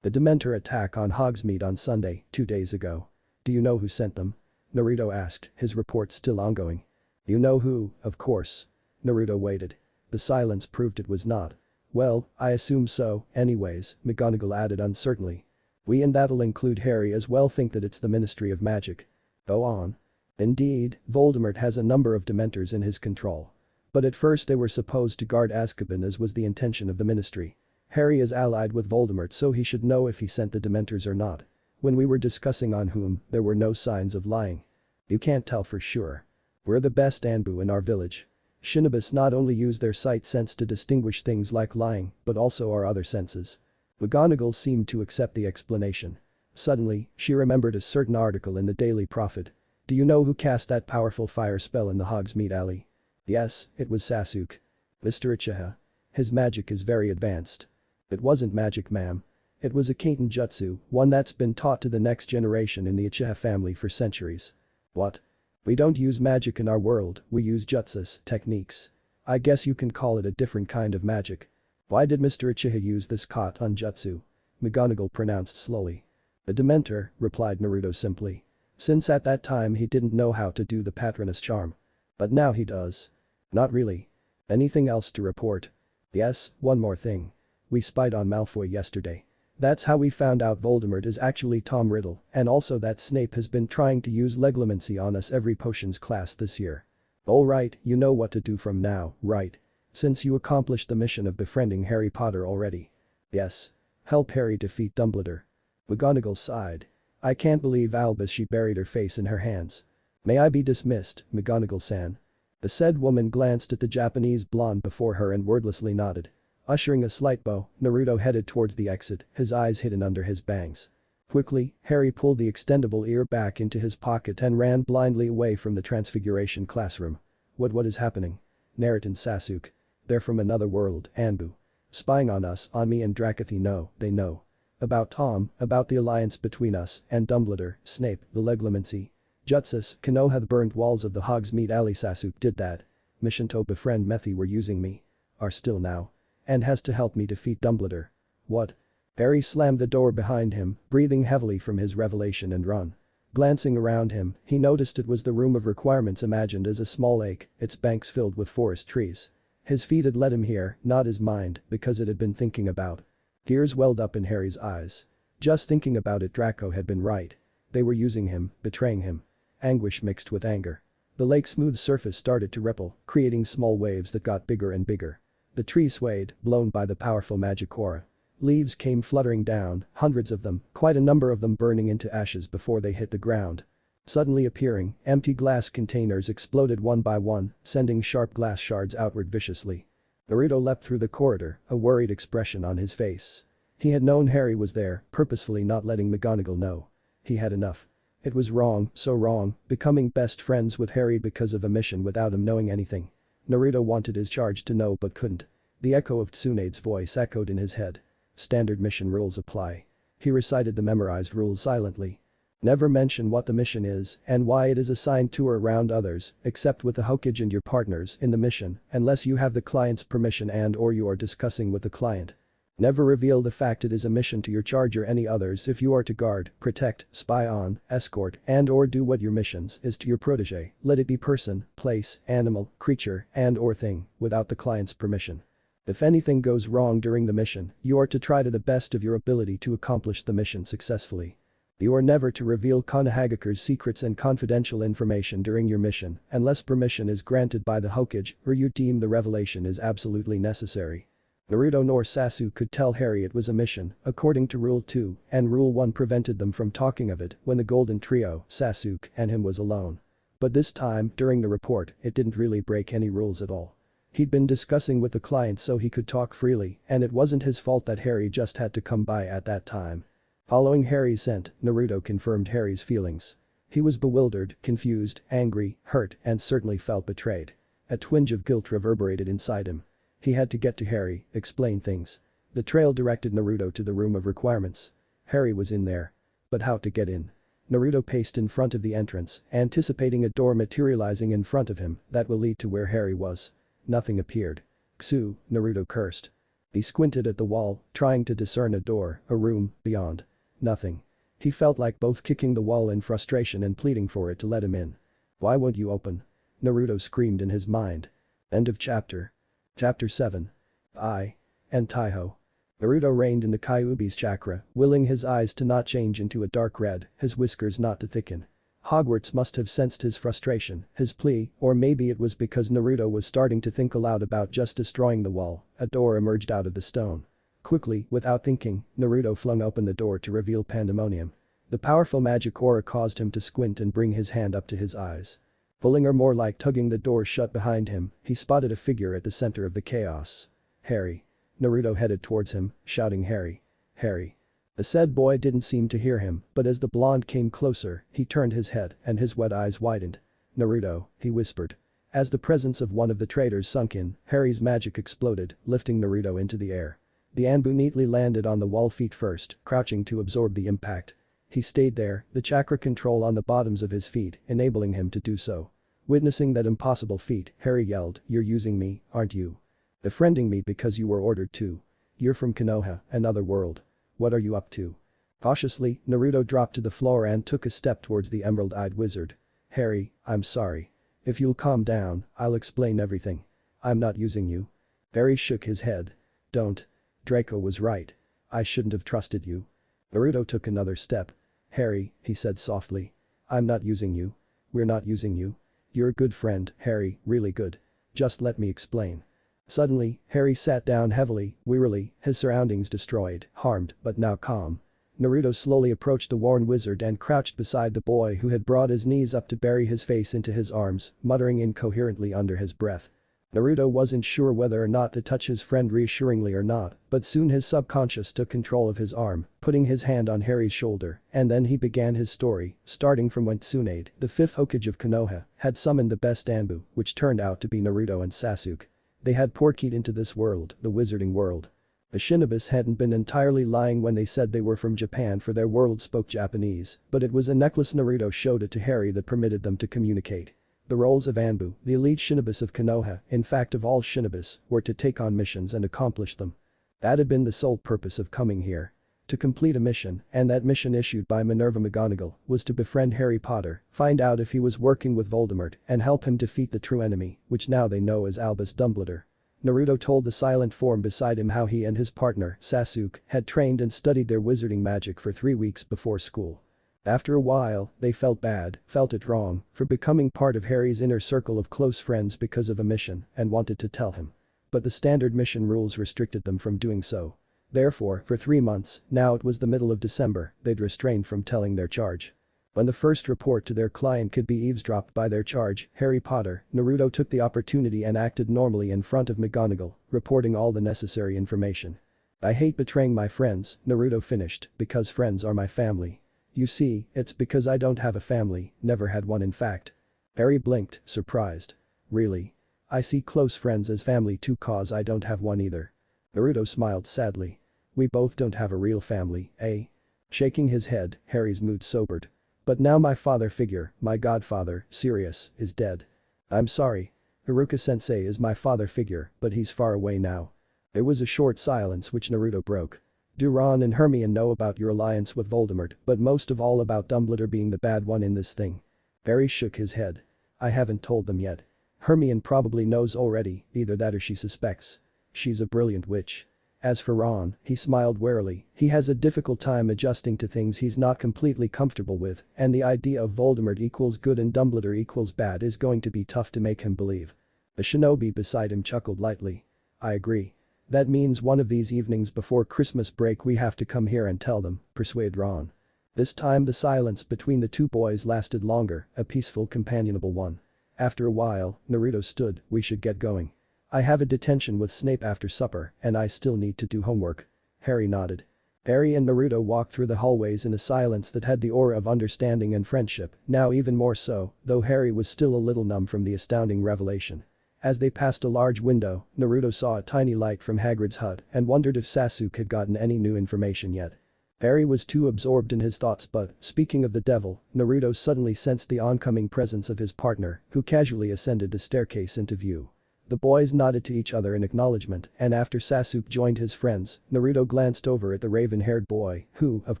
Speaker 1: The Dementor attack on Hogsmeade on Sunday, 2 days ago. Do you know who sent them? Naruto asked, his report still ongoing. You know who, of course. Naruto waited. The silence proved it was not. Well, I assume so, anyways, McGonagall added uncertainly. We and that'll include Harry as well think that it's the Ministry of Magic. Go on. Indeed, Voldemort has a number of Dementors in his control. But at first they were supposed to guard Azkaban as was the intention of the Ministry. Harry is allied with Voldemort so he should know if he sent the Dementors or not. When we were discussing on whom, there were no signs of lying. You can't tell for sure. We're the best Anbu in our village. Shinobis not only use their sight sense to distinguish things like lying, but also our other senses. McGonagall seemed to accept the explanation. Suddenly, she remembered a certain article in the Daily Prophet. Do you know who cast that powerful fire spell in the Hogsmeade Alley? Yes, it was Sasuke. Mr. Uchiha. His magic is very advanced. It wasn't magic, ma'am. It was a Kaiten jutsu, one that's been taught to the next generation in the Uchiha family for centuries. What? We don't use magic in our world, we use jutsus, techniques. I guess you can call it a different kind of magic. Why did Mr. Uchiha use this on jutsu? McGonagall pronounced slowly. A Dementor, replied Naruto simply. Since at that time he didn't know how to do the Patronus charm. But now he does. Not really. Anything else to report? Yes, one more thing. We spied on Malfoy yesterday. That's how we found out Voldemort is actually Tom Riddle and also that Snape has been trying to use legilimency on us every potions class this year. Alright, you know what to do from now, right? Since you accomplished the mission of befriending Harry Potter already. Yes. Help Harry defeat Dumbledore. McGonagall sighed. I can't believe Albus she buried her face in her hands. May I be dismissed, McGonagall-san? The said woman glanced at the Japanese blonde before her and wordlessly nodded. Ushering a slight bow, Naruto headed towards the exit, his eyes hidden under his bangs. Quickly, Harry pulled the extendable ear back into his pocket and ran blindly away from the Transfiguration classroom. What is happening? Naruto and Sasuke. They're from another world, Anbu. Spying on us, on me and Drakathy know, they know. About Tom, about the alliance between us and Dumbledore, Snape, the legilimency. Jutsus, Konoha the burnt walls of the Hogsmeade Alley. Sasuke did that. Mission to befriend Methy were using me. Are still now. And has to help me defeat Dumbledore. What? Harry slammed the door behind him, breathing heavily from his revelation and run. Glancing around him, he noticed it was the room of requirements imagined as a small lake, its banks filled with forest trees. His feet had led him here, not his mind, because it had been thinking about. Tears welled up in Harry's eyes. Just thinking about it, Draco had been right. They were using him, betraying him. Anguish mixed with anger. The lake's smooth surface started to ripple, creating small waves that got bigger and bigger. The tree swayed, blown by the powerful magic aura. Leaves came fluttering down, hundreds of them, quite a number of them burning into ashes before they hit the ground. Suddenly appearing, empty glass containers exploded one by one, sending sharp glass shards outward viciously. Naruto leapt through the corridor, a worried expression on his face. He had known Harry was there, purposefully not letting McGonagall know. He had enough. It was wrong, so wrong, becoming best friends with Harry because of a mission without him knowing anything. Naruto wanted his charge to know but couldn't. The echo of Tsunade's voice echoed in his head. Standard mission rules apply. He recited the memorized rules silently. Never mention what the mission is and why it is assigned to or around others, except with the Hokage and your partners in the mission, unless you have the client's permission and/or you are discussing with the client. Never reveal the fact it is a mission to your charge or any others if you are to guard, protect, spy on, escort, and/or do what your missions is to your protege, let it be person, place, animal, creature, and/or thing, without the client's permission. If anything goes wrong during the mission, you are to try to the best of your ability to accomplish the mission successfully. You are never to reveal Konohagakure's secrets and confidential information during your mission unless permission is granted by the Hokage or you deem the revelation is absolutely necessary. Naruto nor Sasuke could tell Harry it was a mission, according to Rule 2, and Rule 1 prevented them from talking of it when the Golden Trio, Sasuke, and him was alone. But this time, during the report, it didn't really break any rules at all. He'd been discussing with the client so he could talk freely, and it wasn't his fault that Harry just had to come by at that time. Following Harry's scent, Naruto confirmed Harry's feelings. He was bewildered, confused, angry, hurt, and certainly felt betrayed. A twinge of guilt reverberated inside him. He had to get to Harry, explain things. The trail directed Naruto to the room of requirements. Harry was in there. But how to get in? Naruto paced in front of the entrance, anticipating a door materializing in front of him that will lead to where Harry was. Nothing appeared. Ksu, Naruto cursed. He squinted at the wall, trying to discern a door, a room, beyond. Nothing. He felt like both kicking the wall in frustration and pleading for it to let him in. Why won't you open? Naruto screamed in his mind. End of chapter. Chapter 7. And Taiho. Naruto reigned in the Kyuubi's chakra, willing his eyes to not change into a dark red, his whiskers not to thicken. Hogwarts must have sensed his frustration, his plea, or maybe it was because Naruto was starting to think aloud about just destroying the wall. A door emerged out of the stone. Quickly, without thinking, Naruto flung open the door to reveal pandemonium. The powerful magic aura caused him to squint and bring his hand up to his eyes. Pulling or more like tugging the door shut behind him, he spotted a figure at the center of the chaos. Harry. Naruto headed towards him, shouting Harry. Harry. The said boy didn't seem to hear him, but as the blonde came closer, he turned his head and his wet eyes widened. Naruto, he whispered. As the presence of one of the traitors sunk in, Harry's magic exploded, lifting Naruto into the air. The Anbu neatly landed on the wall feet first, crouching to absorb the impact. He stayed there, the chakra control on the bottoms of his feet, enabling him to do so. Witnessing that impossible feat, Harry yelled, "You're using me, aren't you? Befriending me because you were ordered to. You're from Konoha, another world. What are you up to?" Cautiously, Naruto dropped to the floor and took a step towards the emerald-eyed wizard. "Harry, I'm sorry. If you'll calm down, I'll explain everything. I'm not using you." Harry shook his head. "Don't. Draco was right. I shouldn't have trusted you." Naruto took another step. "Harry," he said softly. "I'm not using you. We're not using you. You're a good friend, Harry, really good. Just let me explain." Suddenly, Harry sat down heavily, wearily, his surroundings destroyed, harmed, but now calm. Naruto slowly approached the worn wizard and crouched beside the boy who had brought his knees up to bury his face into his arms, muttering incoherently under his breath. Naruto wasn't sure whether or not to touch his friend reassuringly or not, but soon his subconscious took control of his arm, putting his hand on Harry's shoulder, and then he began his story, starting from when Tsunade, the fifth Hokage of Konoha, had summoned the best Anbu, which turned out to be Naruto and Sasuke. They had portkeyed into this world, the wizarding world. The Shinobis hadn't been entirely lying when they said they were from Japan, for their world spoke Japanese, but it was a necklace Naruto showed it to Harry that permitted them to communicate. The roles of Anbu, the elite Shinobis of Konoha, in fact of all Shinobis, were to take on missions and accomplish them. That had been the sole purpose of coming here. To complete a mission, and that mission issued by Minerva McGonagall, was to befriend Harry Potter, find out if he was working with Voldemort, and help him defeat the true enemy, which now they know as Albus Dumbledore. Naruto told the silent form beside him how he and his partner, Sasuke, had trained and studied their wizarding magic for 3 weeks before school. After a while, they felt bad, felt it wrong, for becoming part of Harry's inner circle of close friends because of a mission and wanted to tell him. But the standard mission rules restricted them from doing so. Therefore, for 3 months, now it was the middle of December, they'd refrained from telling their charge. When the first report to their client could be eavesdropped by their charge, Harry Potter, Naruto took the opportunity and acted normally in front of McGonagall, reporting all the necessary information. "I hate betraying my friends," Naruto finished, "because friends are my family. You see, it's because I don't have a family, never had one in fact." Harry blinked, surprised. "Really? I see close friends as family too cause I don't have one either." Naruto smiled sadly. "We both don't have a real family, eh?" Shaking his head, Harry's mood sobered. "But now my father figure, my godfather, Sirius, is dead. I'm sorry. Haruka-sensei is my father figure, but he's far away now." There was a short silence which Naruto broke. "Do Ron and Hermione know about your alliance with Voldemort, but most of all about Dumbledore being the bad one in this thing?" Harry shook his head. "I haven't told them yet. Hermione probably knows already, either that or she suspects. She's a brilliant witch. As for Ron," he smiled warily, "he has a difficult time adjusting to things he's not completely comfortable with, and the idea of Voldemort equals good and Dumbledore equals bad is going to be tough to make him believe." The shinobi beside him chuckled lightly. "I agree. That means one of these evenings before Christmas break we have to come here and tell them," persuaded Ron. This time the silence between the two boys lasted longer, a peaceful companionable one. After a while, Naruto stood, "We should get going. I have a detention with Snape after supper and I still need to do homework." Harry nodded. Harry and Naruto walked through the hallways in a silence that had the aura of understanding and friendship, now even more so, though Harry was still a little numb from the astounding revelation. As they passed a large window, Naruto saw a tiny light from Hagrid's hut and wondered if Sasuke had gotten any new information yet. Harry was too absorbed in his thoughts but, speaking of the devil, Naruto suddenly sensed the oncoming presence of his partner, who casually ascended the staircase into view. The boys nodded to each other in acknowledgement and after Sasuke joined his friends, Naruto glanced over at the raven-haired boy, who, of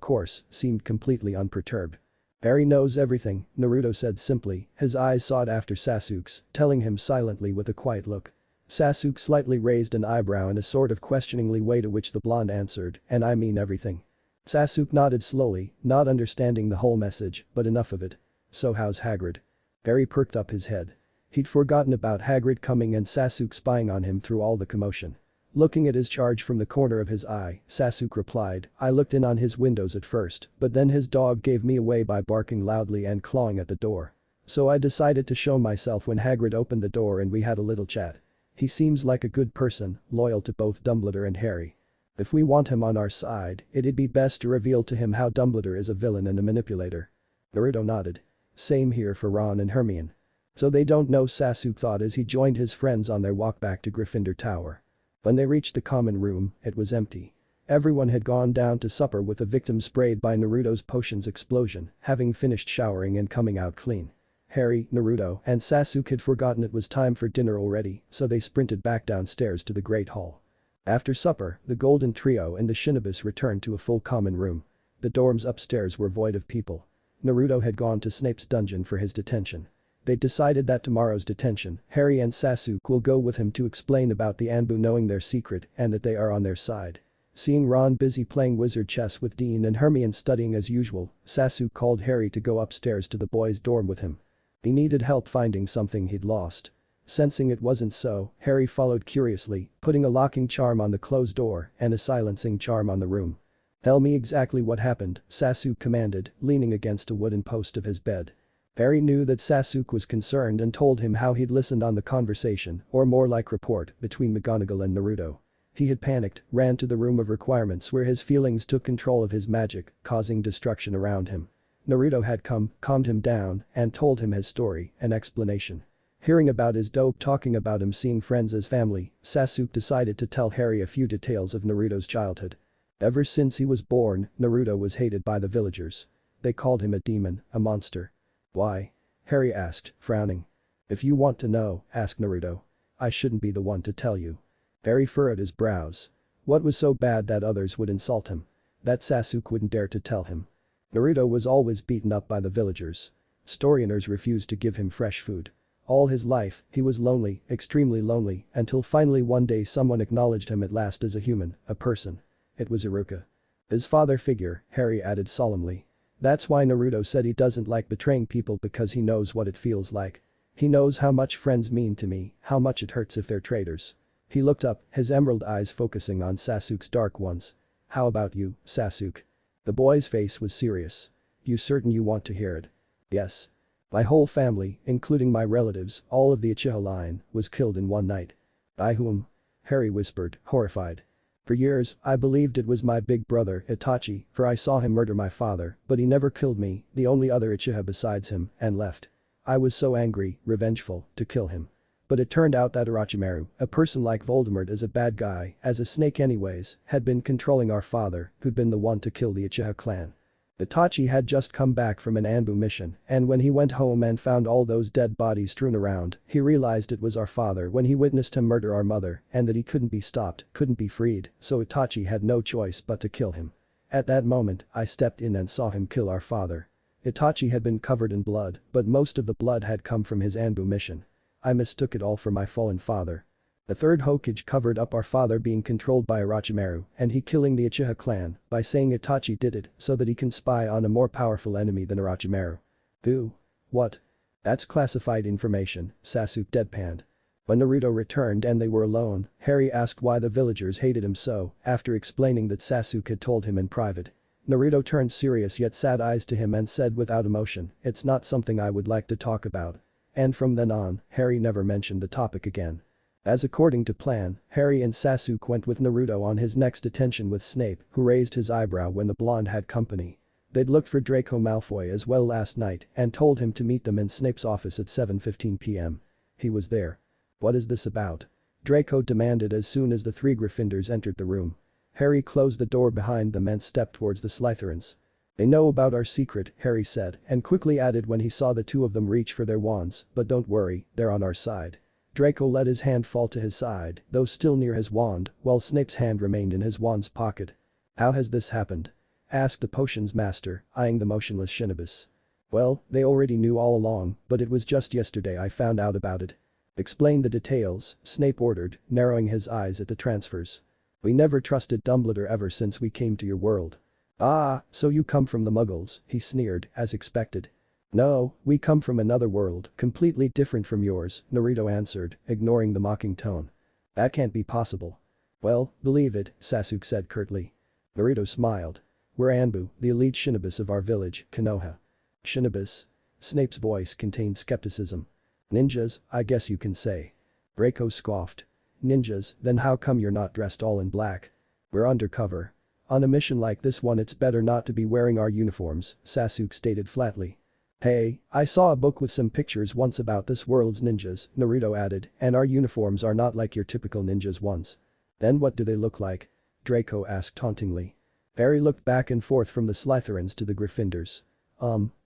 Speaker 1: course, seemed completely unperturbed. "Harry knows everything," Naruto said simply, his eyes sought after Sasuke's, telling him silently with a quiet look. Sasuke slightly raised an eyebrow in a sort of questioningly way to which the blonde answered, "And I mean everything." Sasuke nodded slowly, not understanding the whole message, but enough of it. "So how's Hagrid?" Harry perked up his head. He'd forgotten about Hagrid coming and Sasuke spying on him through all the commotion. Looking at his charge from the corner of his eye, Sasuke replied, "I looked in on his windows at first, but then his dog gave me away by barking loudly and clawing at the door. So I decided to show myself when Hagrid opened the door and we had a little chat. He seems like a good person, loyal to both Dumbledore and Harry. If we want him on our side, it'd be best to reveal to him how Dumbledore is a villain and a manipulator." Naruto nodded. "Same here for Ron and Hermione." "So they don't know," Sasuke thought as he joined his friends on their walk back to Gryffindor Tower. When they reached the common room, it was empty. Everyone had gone down to supper with the victim sprayed by Naruto's potions explosion, having finished showering and coming out clean. Harry, Naruto, and Sasuke had forgotten it was time for dinner already, so they sprinted back downstairs to the Great Hall. After supper, the Golden Trio and the Shinobis returned to a full common room. The dorms upstairs were void of people. Naruto had gone to Snape's dungeon for his detention. They decided that tomorrow's detention, Harry and Sasuke will go with him to explain about the Anbu knowing their secret and that they are on their side. Seeing Ron busy playing wizard chess with Dean and Hermione studying as usual, Sasuke called Harry to go upstairs to the boys' dorm with him. He needed help finding something he'd lost. Sensing it wasn't so, Harry followed curiously, putting a locking charm on the closed door and a silencing charm on the room. "Tell me exactly what happened," Sasuke commanded, leaning against a wooden post of his bed. Harry knew that Sasuke was concerned and told him how he'd listened on the conversation, or more like report, between McGonagall and Naruto. He had panicked, ran to the room of requirements where his feelings took control of his magic, causing destruction around him. Naruto had come, calmed him down, and told him his story, an explanation. Hearing about his dope talking about him seeing friends as family, Sasuke decided to tell Harry a few details of Naruto's childhood. Ever since he was born, Naruto was hated by the villagers. They called him a demon, a monster. "Why?" Harry asked, frowning. "If you want to know," asked Naruto. "I shouldn't be the one to tell you." Harry furrowed his brows. What was so bad that others would insult him? That Sasuke wouldn't dare to tell him. Naruto was always beaten up by the villagers. Storioners refused to give him fresh food. All his life, he was lonely, extremely lonely, until finally one day someone acknowledged him at last as a human, a person. It was Iruka. His father figure, Harry added solemnly. That's why Naruto said he doesn't like betraying people because he knows what it feels like. He knows how much friends mean to me, how much it hurts if they're traitors. He looked up, his emerald eyes focusing on Sasuke's dark ones. How about you, Sasuke? The boy's face was serious. You certain you want to hear it? Yes. My whole family, including my relatives, all of the Uchiha line, was killed in one night. By whom? Harry whispered, horrified. For years, I believed it was my big brother, Itachi, for I saw him murder my father, but he never killed me, the only other Uchiha besides him, and left. I was so angry, revengeful, to kill him. But it turned out that Orochimaru, a person like Voldemort is a bad guy, as a snake anyways, had been controlling our father, who'd been the one to kill the Uchiha clan. Itachi had just come back from an Anbu mission, and when he went home and found all those dead bodies strewn around, he realized it was our father when he witnessed him murder our mother and that he couldn't be stopped, couldn't be freed, so Itachi had no choice but to kill him. At that moment, I stepped in and saw him kill our father. Itachi had been covered in blood, but most of the blood had come from his Anbu mission. I mistook it all for my fallen father. The third Hokage covered up our father being controlled by Orochimaru and he killing the Uchiha clan by saying Itachi did it so that he can spy on a more powerful enemy than Orochimaru. Who? What? That's classified information, Sasuke deadpanned. When Naruto returned and they were alone, Harry asked why the villagers hated him so, after explaining that Sasuke had told him in private. Naruto turned serious yet sad eyes to him and said without emotion, it's not something I would like to talk about. And from then on, Harry never mentioned the topic again. As according to plan, Harry and Sasuke went with Naruto on his next detention with Snape, who raised his eyebrow when the blonde had company. They'd looked for Draco Malfoy as well last night and told him to meet them in Snape's office at 7:15 p.m. He was there. What is this about? Draco demanded as soon as the three Gryffindors entered the room. Harry closed the door behind them and stepped towards the Slytherins. They know about our secret, Harry said, and quickly added when he saw the two of them reach for their wands, but don't worry, they're on our side. Draco let his hand fall to his side, though still near his wand, while Snape's hand remained in his wand's pocket. How has this happened? Asked the potions master, eyeing the motionless Shinobis. Well, they already knew all along, but it was just yesterday I found out about it. Explain the details, Snape ordered, narrowing his eyes at the transfers. We never trusted Dumbledore ever since we came to your world. Ah, so you come from the Muggles, he sneered, as expected. No, we come from another world, completely different from yours, Naruto answered, ignoring the mocking tone. That can't be possible. Well, believe it, Sasuke said curtly. Naruto smiled. We're Anbu, the elite Shinobis of our village, Konoha. Shinobis? Snape's voice contained skepticism. Ninjas, I guess you can say. Draco scoffed. Ninjas, then how come you're not dressed all in black? We're undercover. On a mission like this one it's better not to be wearing our uniforms, Sasuke stated flatly. Hey, I saw a book with some pictures once about this world's ninjas, Naruto added, and our uniforms are not like your typical ninjas ones. Then what do they look like? Draco asked tauntingly. Harry looked back and forth from the Slytherins to the Gryffindors.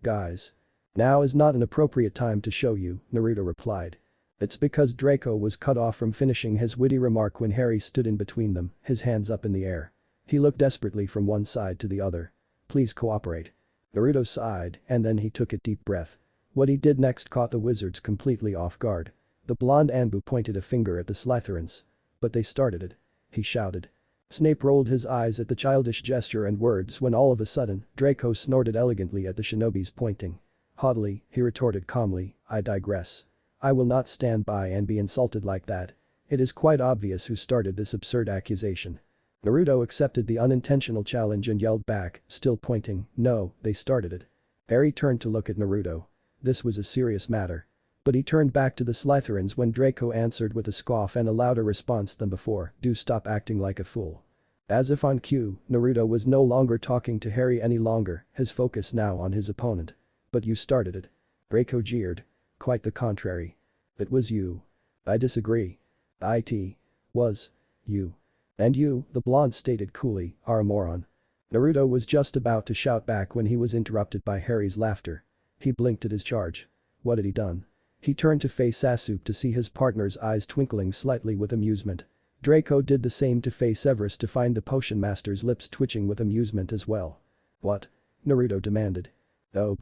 Speaker 1: Guys. Now is not an appropriate time to show you, Naruto replied. It's because Draco was cut off from finishing his witty remark when Harry stood in between them, his hands up in the air. He looked desperately from one side to the other. Please cooperate. Naruto sighed, and then he took a deep breath. What he did next caught the wizards completely off guard. The blonde Anbu pointed a finger at the Slytherins. But they started it. He shouted. Snape rolled his eyes at the childish gesture and words when all of a sudden, Draco snorted elegantly at the shinobis pointing. Haughtily, he retorted calmly, I digress. I will not stand by and be insulted like that. It is quite obvious who started this absurd accusation. Naruto accepted the unintentional challenge and yelled back, still pointing, no, they started it. Harry turned to look at Naruto. This was a serious matter. But he turned back to the Slytherins when Draco answered with a scoff and a louder response than before, do stop acting like a fool. As if on cue, Naruto was no longer talking to Harry any longer, his focus now on his opponent. But you started it. Draco jeered. Quite the contrary. It was you. I disagree. It was you. And you, the blonde stated coolly, are a moron. Naruto was just about to shout back when he was interrupted by Harry's laughter. He blinked at his charge. What had he done? He turned to face Sasuke to see his partner's eyes twinkling slightly with amusement. Draco did the same to face Everest to find the potion master's lips twitching with amusement as well. What? Naruto demanded. Oh.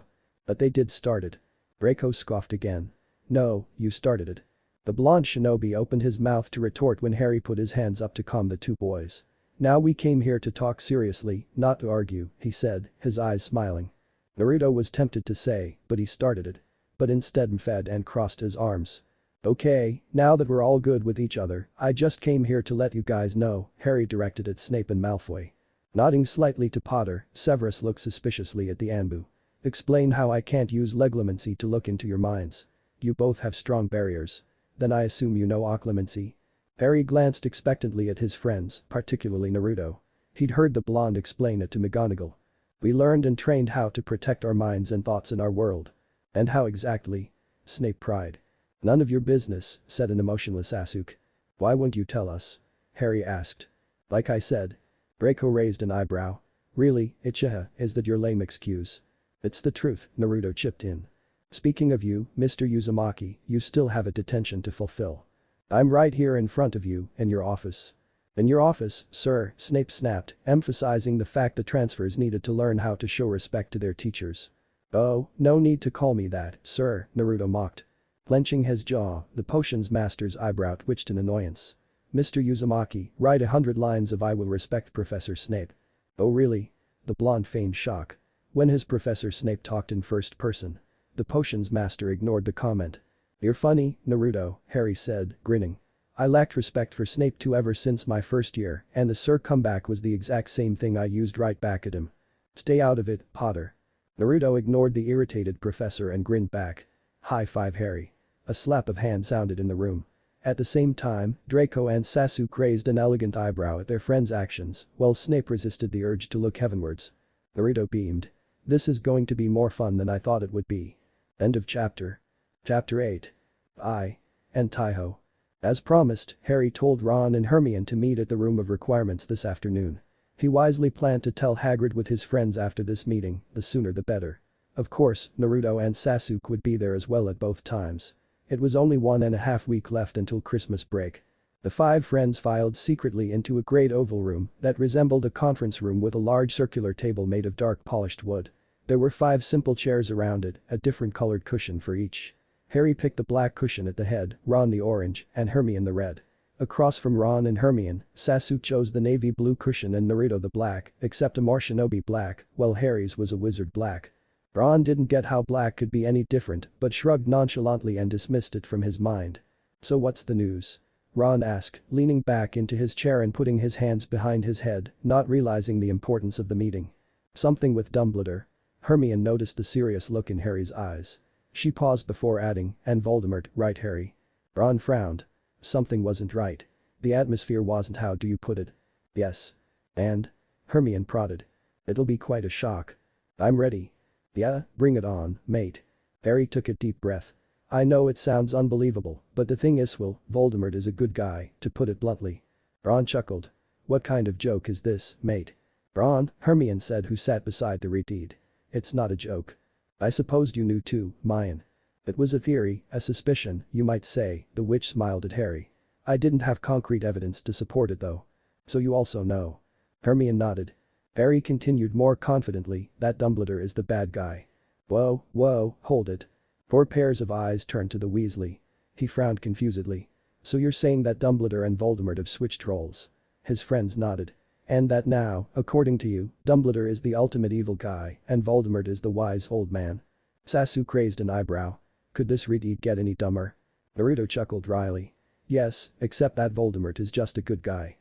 Speaker 1: But they did start it. Draco scoffed again. No, you started it. The blonde shinobi opened his mouth to retort when Harry put his hands up to calm the two boys. Now we came here to talk seriously, not to argue, he said, his eyes smiling. Naruto was tempted to say, but he started it. But instead fed and crossed his arms. Okay, now that we're all good with each other, I just came here to let you guys know, Harry directed at Snape and Malfoy. Nodding slightly to Potter, Severus looked suspiciously at the Anbu. Explain how I can't use legilimency to look into your minds. You both have strong barriers. Then I assume you know occlumency? Harry glanced expectantly at his friends, particularly Naruto. He'd heard the blonde explain it to McGonagall. We learned and trained how to protect our minds and thoughts in our world. And how exactly? Snape cried. None of your business, said an emotionless Sasuke. Why won't you tell us? Harry asked. Like I said. Draco raised an eyebrow. Really, Ichiha, is that your lame excuse? It's the truth, Naruto chipped in. Speaking of you, Mr. Uzumaki, you still have a detention to fulfill. I'm right here in front of you, in your office. In your office, sir, Snape snapped, emphasizing the fact that transfers needed to learn how to show respect to their teachers. Oh, no need to call me that, sir, Naruto mocked. Clenching his jaw, the potions master's eyebrow twitched in annoyance. Mr. Uzumaki, write 100 lines of I will respect Professor Snape. Oh really? The blonde feigned shock. When his Professor Snape talked in first person. The potions master ignored the comment. You're funny, Naruto, Harry said, grinning. I lacked respect for Snape too ever since my first year, and the sir comeback was the exact same thing I used right back at him. Stay out of it, Potter. Naruto ignored the irritated professor and grinned back. High five Harry. A slap of hand sounded in the room. At the same time, Draco and Sasuke raised an elegant eyebrow at their friend's actions, while Snape resisted the urge to look heavenwards. Naruto beamed. This is going to be more fun than I thought it would be. End of chapter. Chapter 8. I. And Taiho. As promised, Harry told Ron and Hermione to meet at the Room of Requirements this afternoon. He wisely planned to tell Hagrid with his friends after this meeting, the sooner the better. Of course, Naruto and Sasuke would be there as well at both times. It was only 1.5 weeks left until Christmas break. The 5 friends filed secretly into a great oval room that resembled a conference room with a large circular table made of dark polished wood. There were 5 simple chairs around it, a different colored cushion for each. Harry picked the black cushion at the head, Ron the orange, and Hermione the red. Across from Ron and Hermione, Sasuke chose the navy blue cushion and Naruto the black, except a more shinobi black, while Harry's was a wizard black. Ron didn't get how black could be any different but shrugged nonchalantly and dismissed it from his mind. So what's the news? Ron asked, leaning back into his chair and putting his hands behind his head, not realizing the importance of the meeting. Something with Dumbledore. Hermione noticed the serious look in Harry's eyes. She paused before adding, and Voldemort, right Harry? Ron frowned. Something wasn't right. The atmosphere wasn't, how do you put it? Yes. And? Hermione prodded. It'll be quite a shock. I'm ready. Yeah, bring it on, mate. Harry took a deep breath. I know it sounds unbelievable, but the thing is, Voldemort is a good guy, to put it bluntly. Ron chuckled. What kind of joke is this, mate? Ron, Hermione said, who sat beside the reed. It's not a joke. I supposed you knew too, Mayan. It was a theory, a suspicion, you might say, the witch smiled at Harry. I didn't have concrete evidence to support it though. So you also know. Hermione nodded. Harry continued more confidently, that Dumbledore is the bad guy. Whoa, hold it. 4 pairs of eyes turned to the Weasley. He frowned confusedly. So you're saying that Dumbledore and Voldemort have switched roles? His friends nodded. And that now, according to you, Dumbledore is the ultimate evil guy and Voldemort is the wise old man? Sasuke raised an eyebrow. Could this read get any dumber? Naruto chuckled wryly. Yes, except that Voldemort is just a good guy.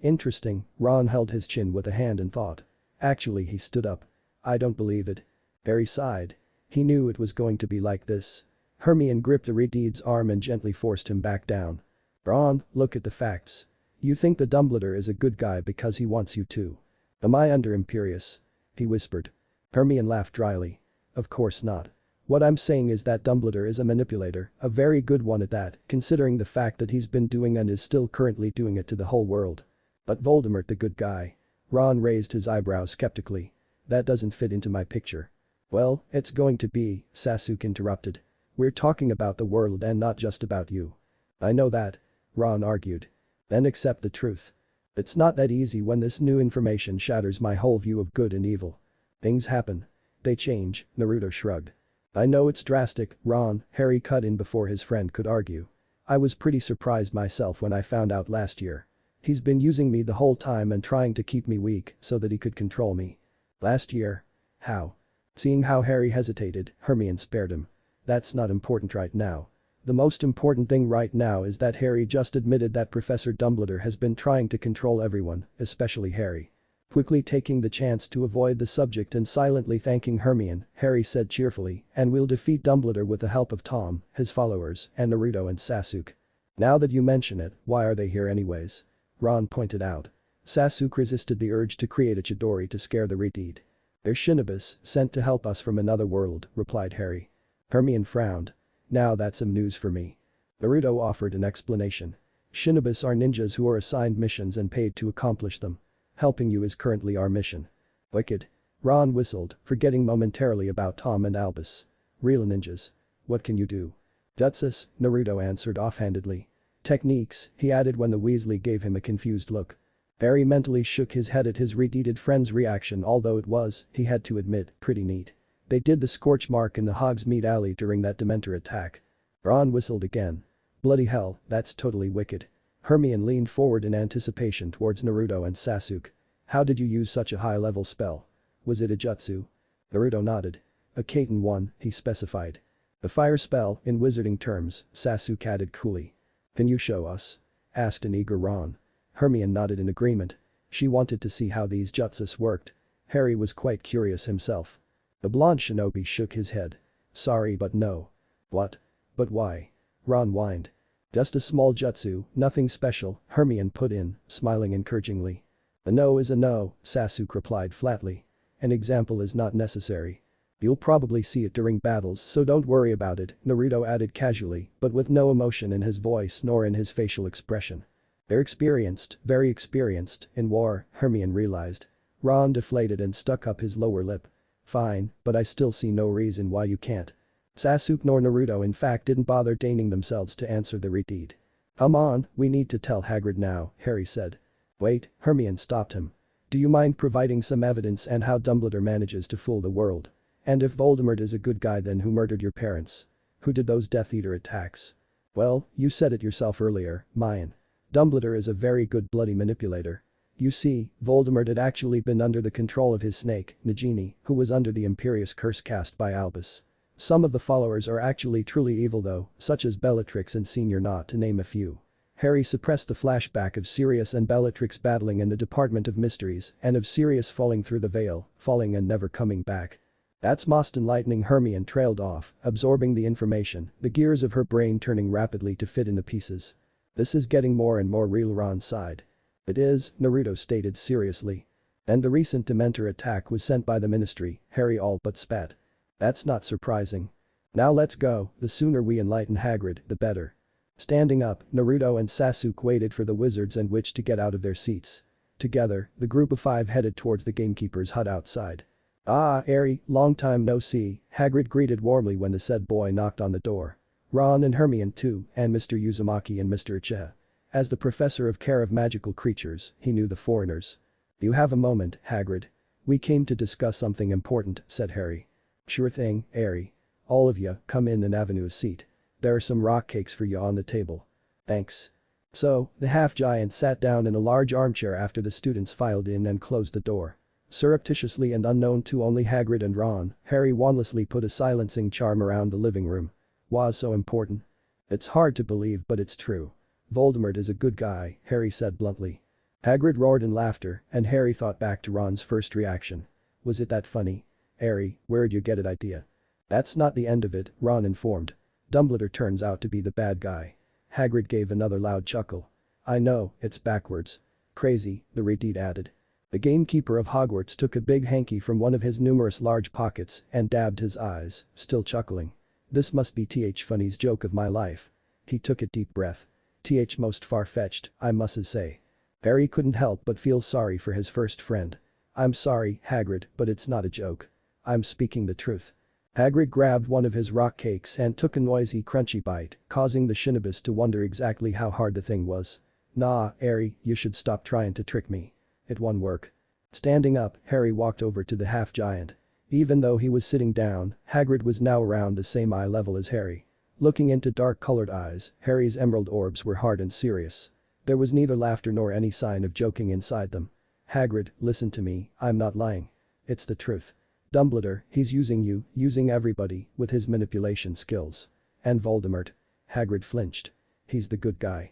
Speaker 1: Interesting, Ron held his chin with a hand and thought. Actually he stood up. I don't believe it. Harry sighed. He knew it was going to be like this. Hermione gripped the reed's arm and gently forced him back down. Ron, look at the facts. You think the Dumbledore is a good guy because he wants you to. Am I under imperious? He whispered. Hermione laughed dryly. Of course not. What I'm saying is that Dumbledore is a manipulator, a very good one at that, considering the fact that he's been doing and is still currently doing it to the whole world. But Voldemort the good guy. Ron raised his eyebrows skeptically. That doesn't fit into my picture. Well, it's going to be, Sasuke interrupted. We're talking about the world and not just about you. I know that. Ron argued. Then accept the truth. It's not that easy when this new information shatters my whole view of good and evil. Things happen. They change, Naruto shrugged. I know it's drastic, Ron, Harry cut in before his friend could argue. I was pretty surprised myself when I found out last year. He's been using me the whole time and trying to keep me weak so that he could control me. Last year? How? Seeing how Harry hesitated, Hermione spared him. That's not important right now. The most important thing right now is that Harry just admitted that Professor Dumbledore has been trying to control everyone, especially Harry. Quickly taking the chance to avoid the subject and silently thanking Hermione, Harry said cheerfully, and we'll defeat Dumbledore with the help of Tom, his followers, and Naruto and Sasuke. Now that you mention it, why are they here anyways? Ron pointed out. Sasuke resisted the urge to create a Chidori to scare the Redeed. They're shinobis, sent to help us from another world, replied Harry. Hermione frowned. Now that's some news for me. Naruto offered an explanation. Shinobis are ninjas who are assigned missions and paid to accomplish them. Helping you is currently our mission. Wicked. Ron whistled, forgetting momentarily about Tom and Albus. Real ninjas. What can you do? Jutsus, Naruto answered offhandedly. Techniques, he added when the Weasley gave him a confused look. Harry mentally shook his head at his redeeded friend's reaction, although it was, he had to admit, pretty neat. They did the scorch mark in the Hogsmeade Alley during that Dementor attack. Ron whistled again. Bloody hell, that's totally wicked. Hermione leaned forward in anticipation towards Naruto and Sasuke. How did you use such a high-level spell? Was it a jutsu? Naruto nodded. A Kaiten one, he specified. A fire spell, in wizarding terms, Sasuke added coolly. Can you show us? Asked an eager Ron. Hermione nodded in agreement. She wanted to see how these jutsus worked. Harry was quite curious himself. The blonde shinobi shook his head. Sorry but no. What? But why? Ron whined. Just a small jutsu, nothing special, Hermione put in, smiling encouragingly. A no is a no, Sasuke replied flatly. An example is not necessary. You'll probably see it during battles, so don't worry about it, Naruto added casually, but with no emotion in his voice nor in his facial expression. They're experienced, very experienced, in war, Hermione realized. Ron deflated and stuck up his lower lip. Fine, but I still see no reason why you can't. Sasuke nor Naruto in fact didn't bother deigning themselves to answer the redeed. Come on, we need to tell Hagrid now, Harry said. Wait, Hermione stopped him. Do you mind providing some evidence and how Dumbledore manages to fool the world? And if Voldemort is a good guy, then who murdered your parents? Who did those Death Eater attacks? Well, you said it yourself earlier, Mayan. Dumbledore is a very good bloody manipulator. You see, Voldemort had actually been under the control of his snake, Nagini, who was under the Imperious curse cast by Albus. Some of the followers are actually truly evil though, such as Bellatrix and Senior, not to name a few. Harry suppressed the flashback of Sirius and Bellatrix battling in the Department of Mysteries and of Sirius falling through the veil, falling and never coming back. That's most enlightening, Hermione trailed off, absorbing the information, the gears of her brain turning rapidly to fit in the pieces. This is getting more and more real, Ron sighed. It is, Naruto stated seriously. And the recent Dementor attack was sent by the Ministry, Harry all but spat. That's not surprising. Now let's go, the sooner we enlighten Hagrid, the better. Standing up, Naruto and Sasuke waited for the wizards and witch to get out of their seats. Together, the group of five headed towards the gamekeeper's hut outside. Ah, Harry, long time no see, Hagrid greeted warmly when the said boy knocked on the door. Ron and Hermione too, and Mr. Uzumaki and Mr. Uchiha. As the professor of care of magical creatures, he knew the foreigners. You have a moment, Hagrid. We came to discuss something important, said Harry. Sure thing, Harry. All of you, come in and have a seat. There are some rock cakes for you on the table. Thanks. So, the half-giant sat down in a large armchair after the students filed in and closed the door. Surreptitiously and unknown to only Hagrid and Ron, Harry wandlessly put a silencing charm around the living room. Was so important? It's hard to believe, but it's true. Voldemort is a good guy, Harry said bluntly. Hagrid roared in laughter, and Harry thought back to Ron's first reaction. Was it that funny? Harry, where'd you get it idea? That's not the end of it, Ron informed. Dumbledore turns out to be the bad guy. Hagrid gave another loud chuckle. I know, it's backwards. Crazy, the redeed added. The gamekeeper of Hogwarts took a big hanky from one of his numerous large pockets and dabbed his eyes, still chuckling. This must be funny's joke of my life. He took a deep breath. Most far-fetched, I must say. Harry couldn't help but feel sorry for his first friend. I'm sorry, Hagrid, but it's not a joke. I'm speaking the truth. Hagrid grabbed one of his rock cakes and took a noisy crunchy bite, causing the shinobis to wonder exactly how hard the thing was. Nah, Harry, you should stop trying to trick me. It won't work. Standing up, Harry walked over to the half-giant. Even though he was sitting down, Hagrid was now around the same eye level as Harry. Looking into dark-colored eyes, Harry's emerald orbs were hard and serious. There was neither laughter nor any sign of joking inside them. Hagrid, listen to me, I'm not lying. It's the truth. Dumbledore, he's using you, using everybody, with his manipulation skills. And Voldemort. Hagrid flinched. He's the good guy.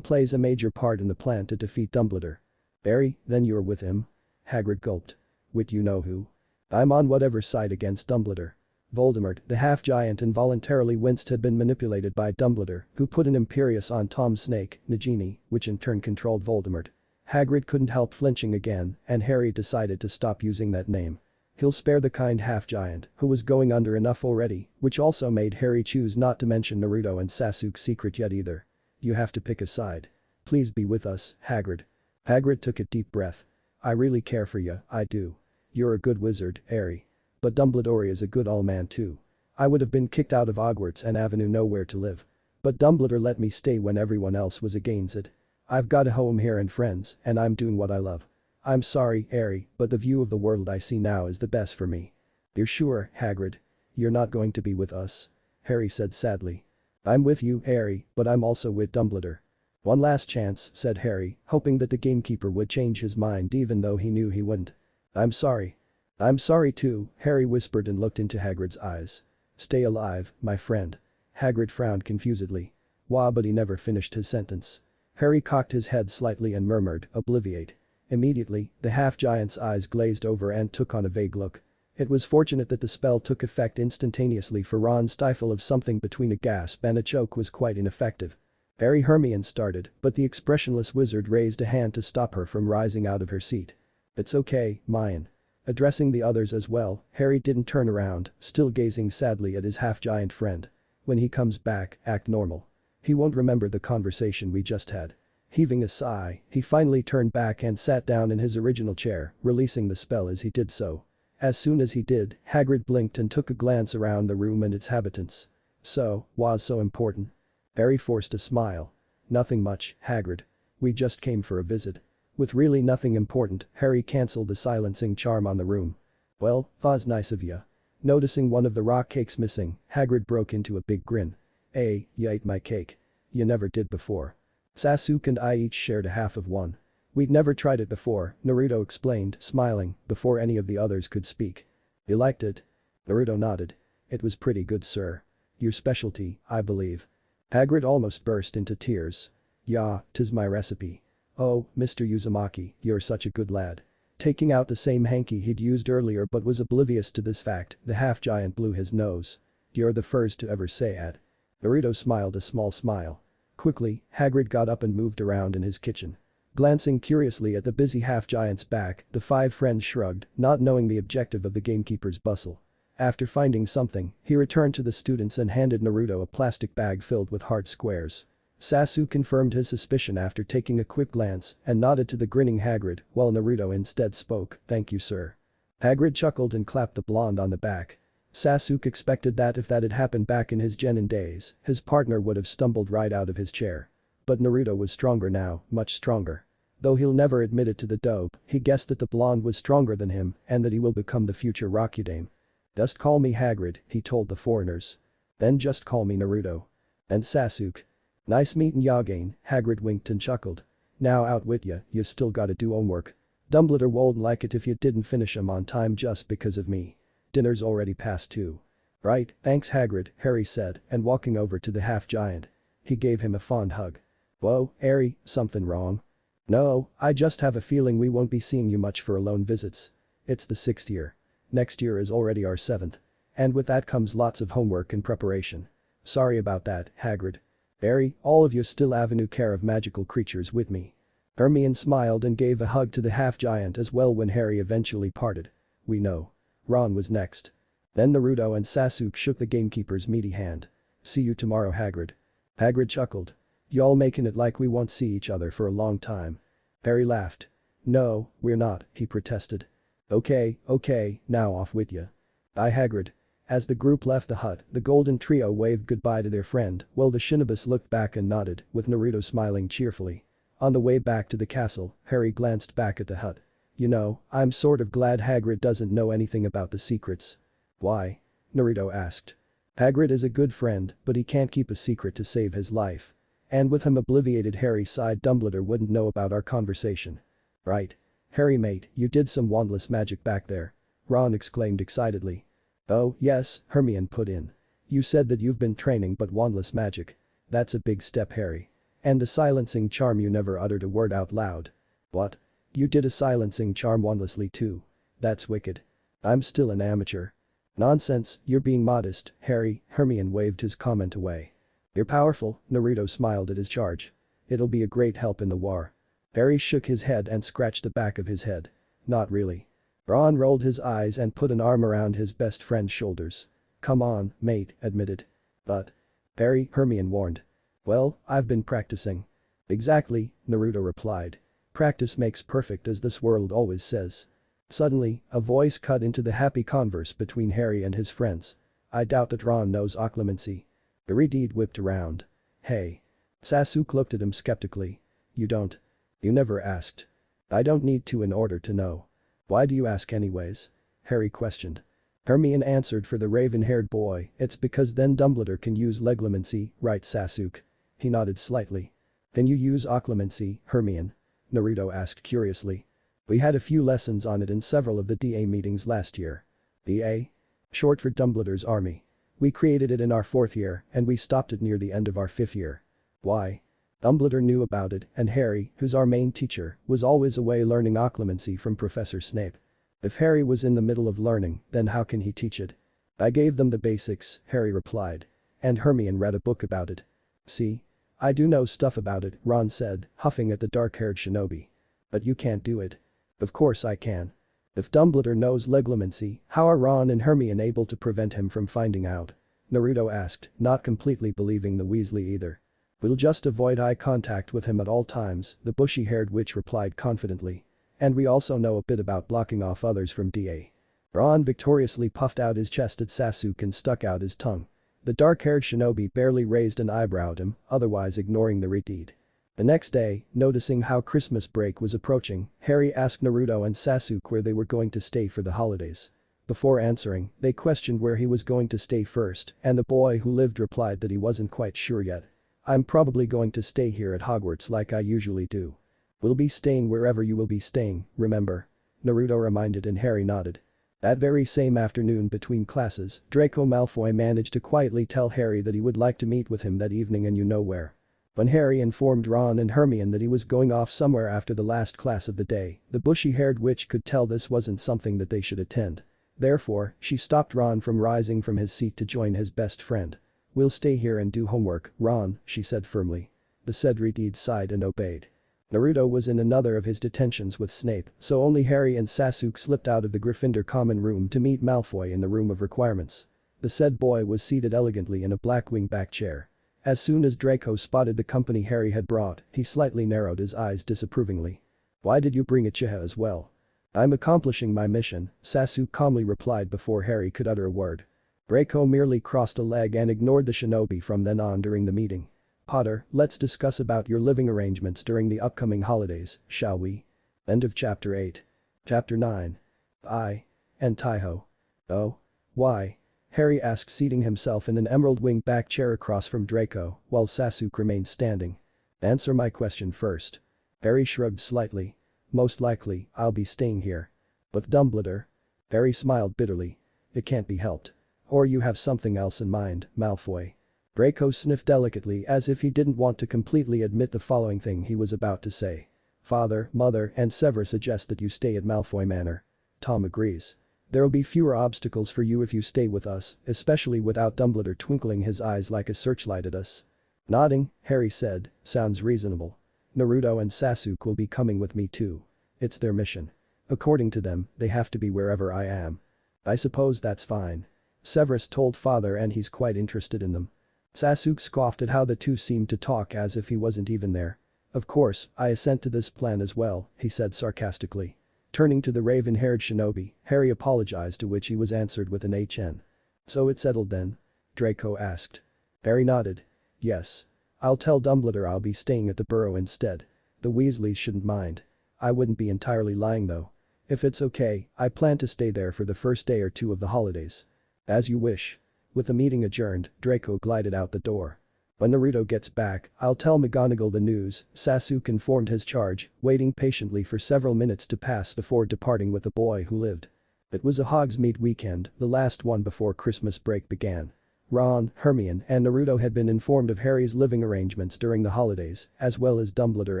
Speaker 1: Plays a major part in the plan to defeat Dumbledore. Barry, then you're with him? Hagrid gulped. With you know who? I'm on whatever side against Dumbledore. Voldemort, the half-giant involuntarily winced had been manipulated by Dumbledore, who put an Imperius on Tom's snake, Nagini, which in turn controlled Voldemort. Hagrid couldn't help flinching again, and Harry decided to stop using that name. He'll spare the kind half-giant, who was going under enough already, which also made Harry choose not to mention Naruto and Sasuke's secret yet either. You have to pick a side. Please be with us, Hagrid. Hagrid took a deep breath. I really care for you, I do. You're a good wizard, Harry. But Dumbledore is a good old man too. I would have been kicked out of Hogwarts and Avenue nowhere to live. But Dumbledore let me stay when everyone else was against it. I've got a home here and friends, and I'm doing what I love. I'm sorry, Harry, but the view of the world I see now is the best for me. You're sure, Hagrid? You're not going to be with us? Harry said sadly. I'm with you, Harry, but I'm also with Dumbledore. One last chance, said Harry, hoping that the gamekeeper would change his mind even though he knew he wouldn't. I'm sorry. I'm sorry too, Harry whispered and looked into Hagrid's eyes. Stay alive, my friend. Hagrid frowned confusedly. Wah, but he never finished his sentence. Harry cocked his head slightly and murmured, obliviate. Immediately, the half-giant's eyes glazed over and took on a vague look. It was fortunate that the spell took effect instantaneously, for Ron's stifle of something between a gasp and a choke was quite ineffective. Hermione started, but the expressionless wizard raised a hand to stop her from rising out of her seat. It's okay, Mayan. Addressing the others as well, Harry didn't turn around, still gazing sadly at his half-giant friend. When he comes back, act normal. He won't remember the conversation we just had. Heaving a sigh, he finally turned back and sat down in his original chair, releasing the spell as he did so. As soon as he did, Hagrid blinked and took a glance around the room and its habitants. So, was so important? Harry forced a smile. Nothing much, Hagrid. We just came for a visit. With really nothing important, Harry cancelled the silencing charm on the room. Well, was nice of ya. Noticing one of the rock cakes missing, Hagrid broke into a big grin. Hey, you ate my cake. You never did before. Sasuke and I each shared a half of one. We'd never tried it before, Naruto explained, smiling, before any of the others could speak. You liked it? Naruto nodded. It was pretty good, sir. Your specialty, I believe. Hagrid almost burst into tears. Yeah, 'tis my recipe. Oh, Mr. Uzumaki, you're such a good lad. Taking out the same hanky he'd used earlier but was oblivious to this fact, the half-giant blew his nose. You're the first to ever say it. Naruto smiled a small smile. Quickly, Hagrid got up and moved around in his kitchen. Glancing curiously at the busy half-giant's back, the five friends shrugged, not knowing the objective of the gamekeeper's bustle. After finding something, he returned to the students and handed Naruto a plastic bag filled with heart squares. Sasuke confirmed his suspicion after taking a quick glance and nodded to the grinning Hagrid, while Naruto instead spoke, "Thank you, sir." Hagrid chuckled and clapped the blonde on the back. Sasuke expected that if that had happened back in his genin days, his partner would have stumbled right out of his chair. But Naruto was stronger now, much stronger. Though he'll never admit it to the dope, he guessed that the blonde was stronger than him and that he will become the future Rakudame. "Just call me Hagrid," he told the foreigners. "Then just call me Naruto." And Sasuke. "Nice meetin' ya again," Hagrid winked and chuckled. "Now out wit ya, you still gotta do homework. Dumbledore won't like it if you didn't finish 'em on time just because of me. Dinner's already past too." "Right, thanks Hagrid," Harry said, and walking over to the half-giant. He gave him a fond hug. "Whoa, Harry, something wrong?" "No, I just have a feeling we won't be seeing you much for alone visits. It's the 6th year. Next year is already our 7th. And with that comes lots of homework and preparation. Sorry about that, Hagrid. Harry, all of you still avenue care of magical creatures with me." Hermione smiled and gave a hug to the half-giant as well when Harry eventually parted. "We know." Ron was next. Then Naruto and Sasuke shook the gamekeeper's meaty hand. "See you tomorrow, Hagrid." Hagrid chuckled. "Y'all making it like we won't see each other for a long time." Harry laughed. "No, we're not," he protested. Okay, now off with ya." "Bye, Hagrid." As the group left the hut, the golden trio waved goodbye to their friend while the Shinobis looked back and nodded, with Naruto smiling cheerfully. On the way back to the castle, Harry glanced back at the hut. "You know, I'm sort of glad Hagrid doesn't know anything about the secrets." "Why?" Naruto asked. "Hagrid is a good friend, but he can't keep a secret to save his life. And with him obliviated," Harry sighed. "Dumbledore wouldn't know about our conversation." "Right. Harry mate, you did some wandless magic back there." Ron exclaimed excitedly. "Oh, yes," Hermione put in. "You said that you've been training but wandless magic. That's a big step, Harry. And the silencing charm, you never uttered a word out loud. What? You did a silencing charm wandlessly too? That's wicked. I'm still an amateur." "Nonsense, you're being modest, Harry," Hermione waved his comment away. "You're powerful," Naruto smiled at his charge. "It'll be a great help in the war." Harry shook his head and scratched the back of his head. "Not really." Ron rolled his eyes and put an arm around his best friend's shoulders. "Come on, mate, admit it." "But..." "Harry," Hermione warned. "Well, I've been practicing." "Exactly," Naruto replied. "Practice makes perfect, as this world always says." Suddenly, a voice cut into the happy converse between Harry and his friends. "I doubt that Ron knows occlumency." Iridide whipped around. "Hey." Sasuke looked at him skeptically. "You don't? You never asked." "I don't need to in order to know." "Why do you ask anyways?" Harry questioned. Hermione answered for the raven-haired boy, "It's because then Dumbledore can use leglumency, right Sasuke?" He nodded slightly. "Can you use occlumency, Hermione?" Naruto asked curiously. "We had a few lessons on it in several of the DA meetings last year." DA? Short for Dumbledore's army. "We created it in our 4th year and we stopped it near the end of our 5th year." "Why?" Dumbledore knew about it and Harry, who's our main teacher, was always away learning occlumency from Professor Snape. If Harry was in the middle of learning, then how can he teach it? "I gave them the basics," Harry replied. "And Hermione read a book about it." "See? I do know stuff about it," Ron said, huffing at the dark-haired shinobi. "But you can't do it." "Of course I can." "If Dumbledore knows leglumency, how are Ron and Hermione able to prevent him from finding out?" Naruto asked, not completely believing the Weasley either. "We'll just avoid eye contact with him at all times," the bushy-haired witch replied confidently. "And we also know a bit about blocking off others from DA." Ron victoriously puffed out his chest at Sasuke and stuck out his tongue. The dark-haired shinobi barely raised an eyebrow at him, otherwise ignoring the redeed. The next day, noticing how Christmas break was approaching, Harry asked Naruto and Sasuke where they were going to stay for the holidays. Before answering, they questioned where he was going to stay first, and the boy who lived replied that he wasn't quite sure yet. "I'm probably going to stay here at Hogwarts like I usually do." "We'll be staying wherever you will be staying, remember?" Naruto reminded and Harry nodded. That very same afternoon between classes, Draco Malfoy managed to quietly tell Harry that he would like to meet with him that evening and you know where. When Harry informed Ron and Hermione that he was going off somewhere after the last class of the day, the bushy-haired witch could tell this wasn't something that they should attend. Therefore, she stopped Ron from rising from his seat to join his best friend. "We'll stay here and do homework, Ron," she said firmly. The said redeed sighed and obeyed. Naruto was in another of his detentions with Snape, so only Harry and Sasuke slipped out of the Gryffindor common room to meet Malfoy in the room of requirements. The said boy was seated elegantly in a black wing-back chair. As soon as Draco spotted the company Harry had brought, he slightly narrowed his eyes disapprovingly. "Why did you bring Uchiha as well?" "I'm accomplishing my mission," Sasuke calmly replied before Harry could utter a word. Draco merely crossed a leg and ignored the shinobi from then on during the meeting. "Potter, let's discuss about your living arrangements during the upcoming holidays, shall we?" End of Chapter 8. Chapter 9. I. And Taiho. "Oh? Why?" Harry asked, seating himself in an emerald wing-back chair across from Draco, while Sasuke remained standing. "Answer my question first." Harry shrugged slightly. "Most likely, I'll be staying here." "With Dumbledore?" Harry smiled bitterly. "It can't be helped." "Or you have something else in mind, Malfoy." Draco sniffed delicately as if he didn't want to completely admit the following thing he was about to say. "Father, Mother, and Severus suggest that you stay at Malfoy Manor." Tom agrees. "There'll be fewer obstacles for you if you stay with us, especially without Dumbledore twinkling his eyes like a searchlight at us." Nodding, Harry said, "Sounds reasonable. Naruto and Sasuke will be coming with me too. It's their mission. According to them, they have to be wherever I am." "I suppose that's fine." Severus told father and he's quite interested in them. Sasuke scoffed at how the two seemed to talk as if he wasn't even there. "Of course, I assent to this plan as well," he said sarcastically. Turning to the raven-haired shinobi, Harry apologized, to which he was answered with an HN. "So it's settled then?" Draco asked. Harry nodded. "Yes. I'll tell Dumbledore I'll be staying at the Burrow instead. The Weasleys shouldn't mind. I wouldn't be entirely lying though. If it's okay, I plan to stay there for the first day or two of the holidays." "As you wish." With the meeting adjourned, Draco glided out the door. "When Naruto gets back, I'll tell McGonagall the news," Sasuke informed his charge, waiting patiently for several minutes to pass before departing with the boy who lived. It was a Hogsmeade weekend, the last one before Christmas break began. Ron, Hermione, and Naruto had been informed of Harry's living arrangements during the holidays, as well as Dumbledore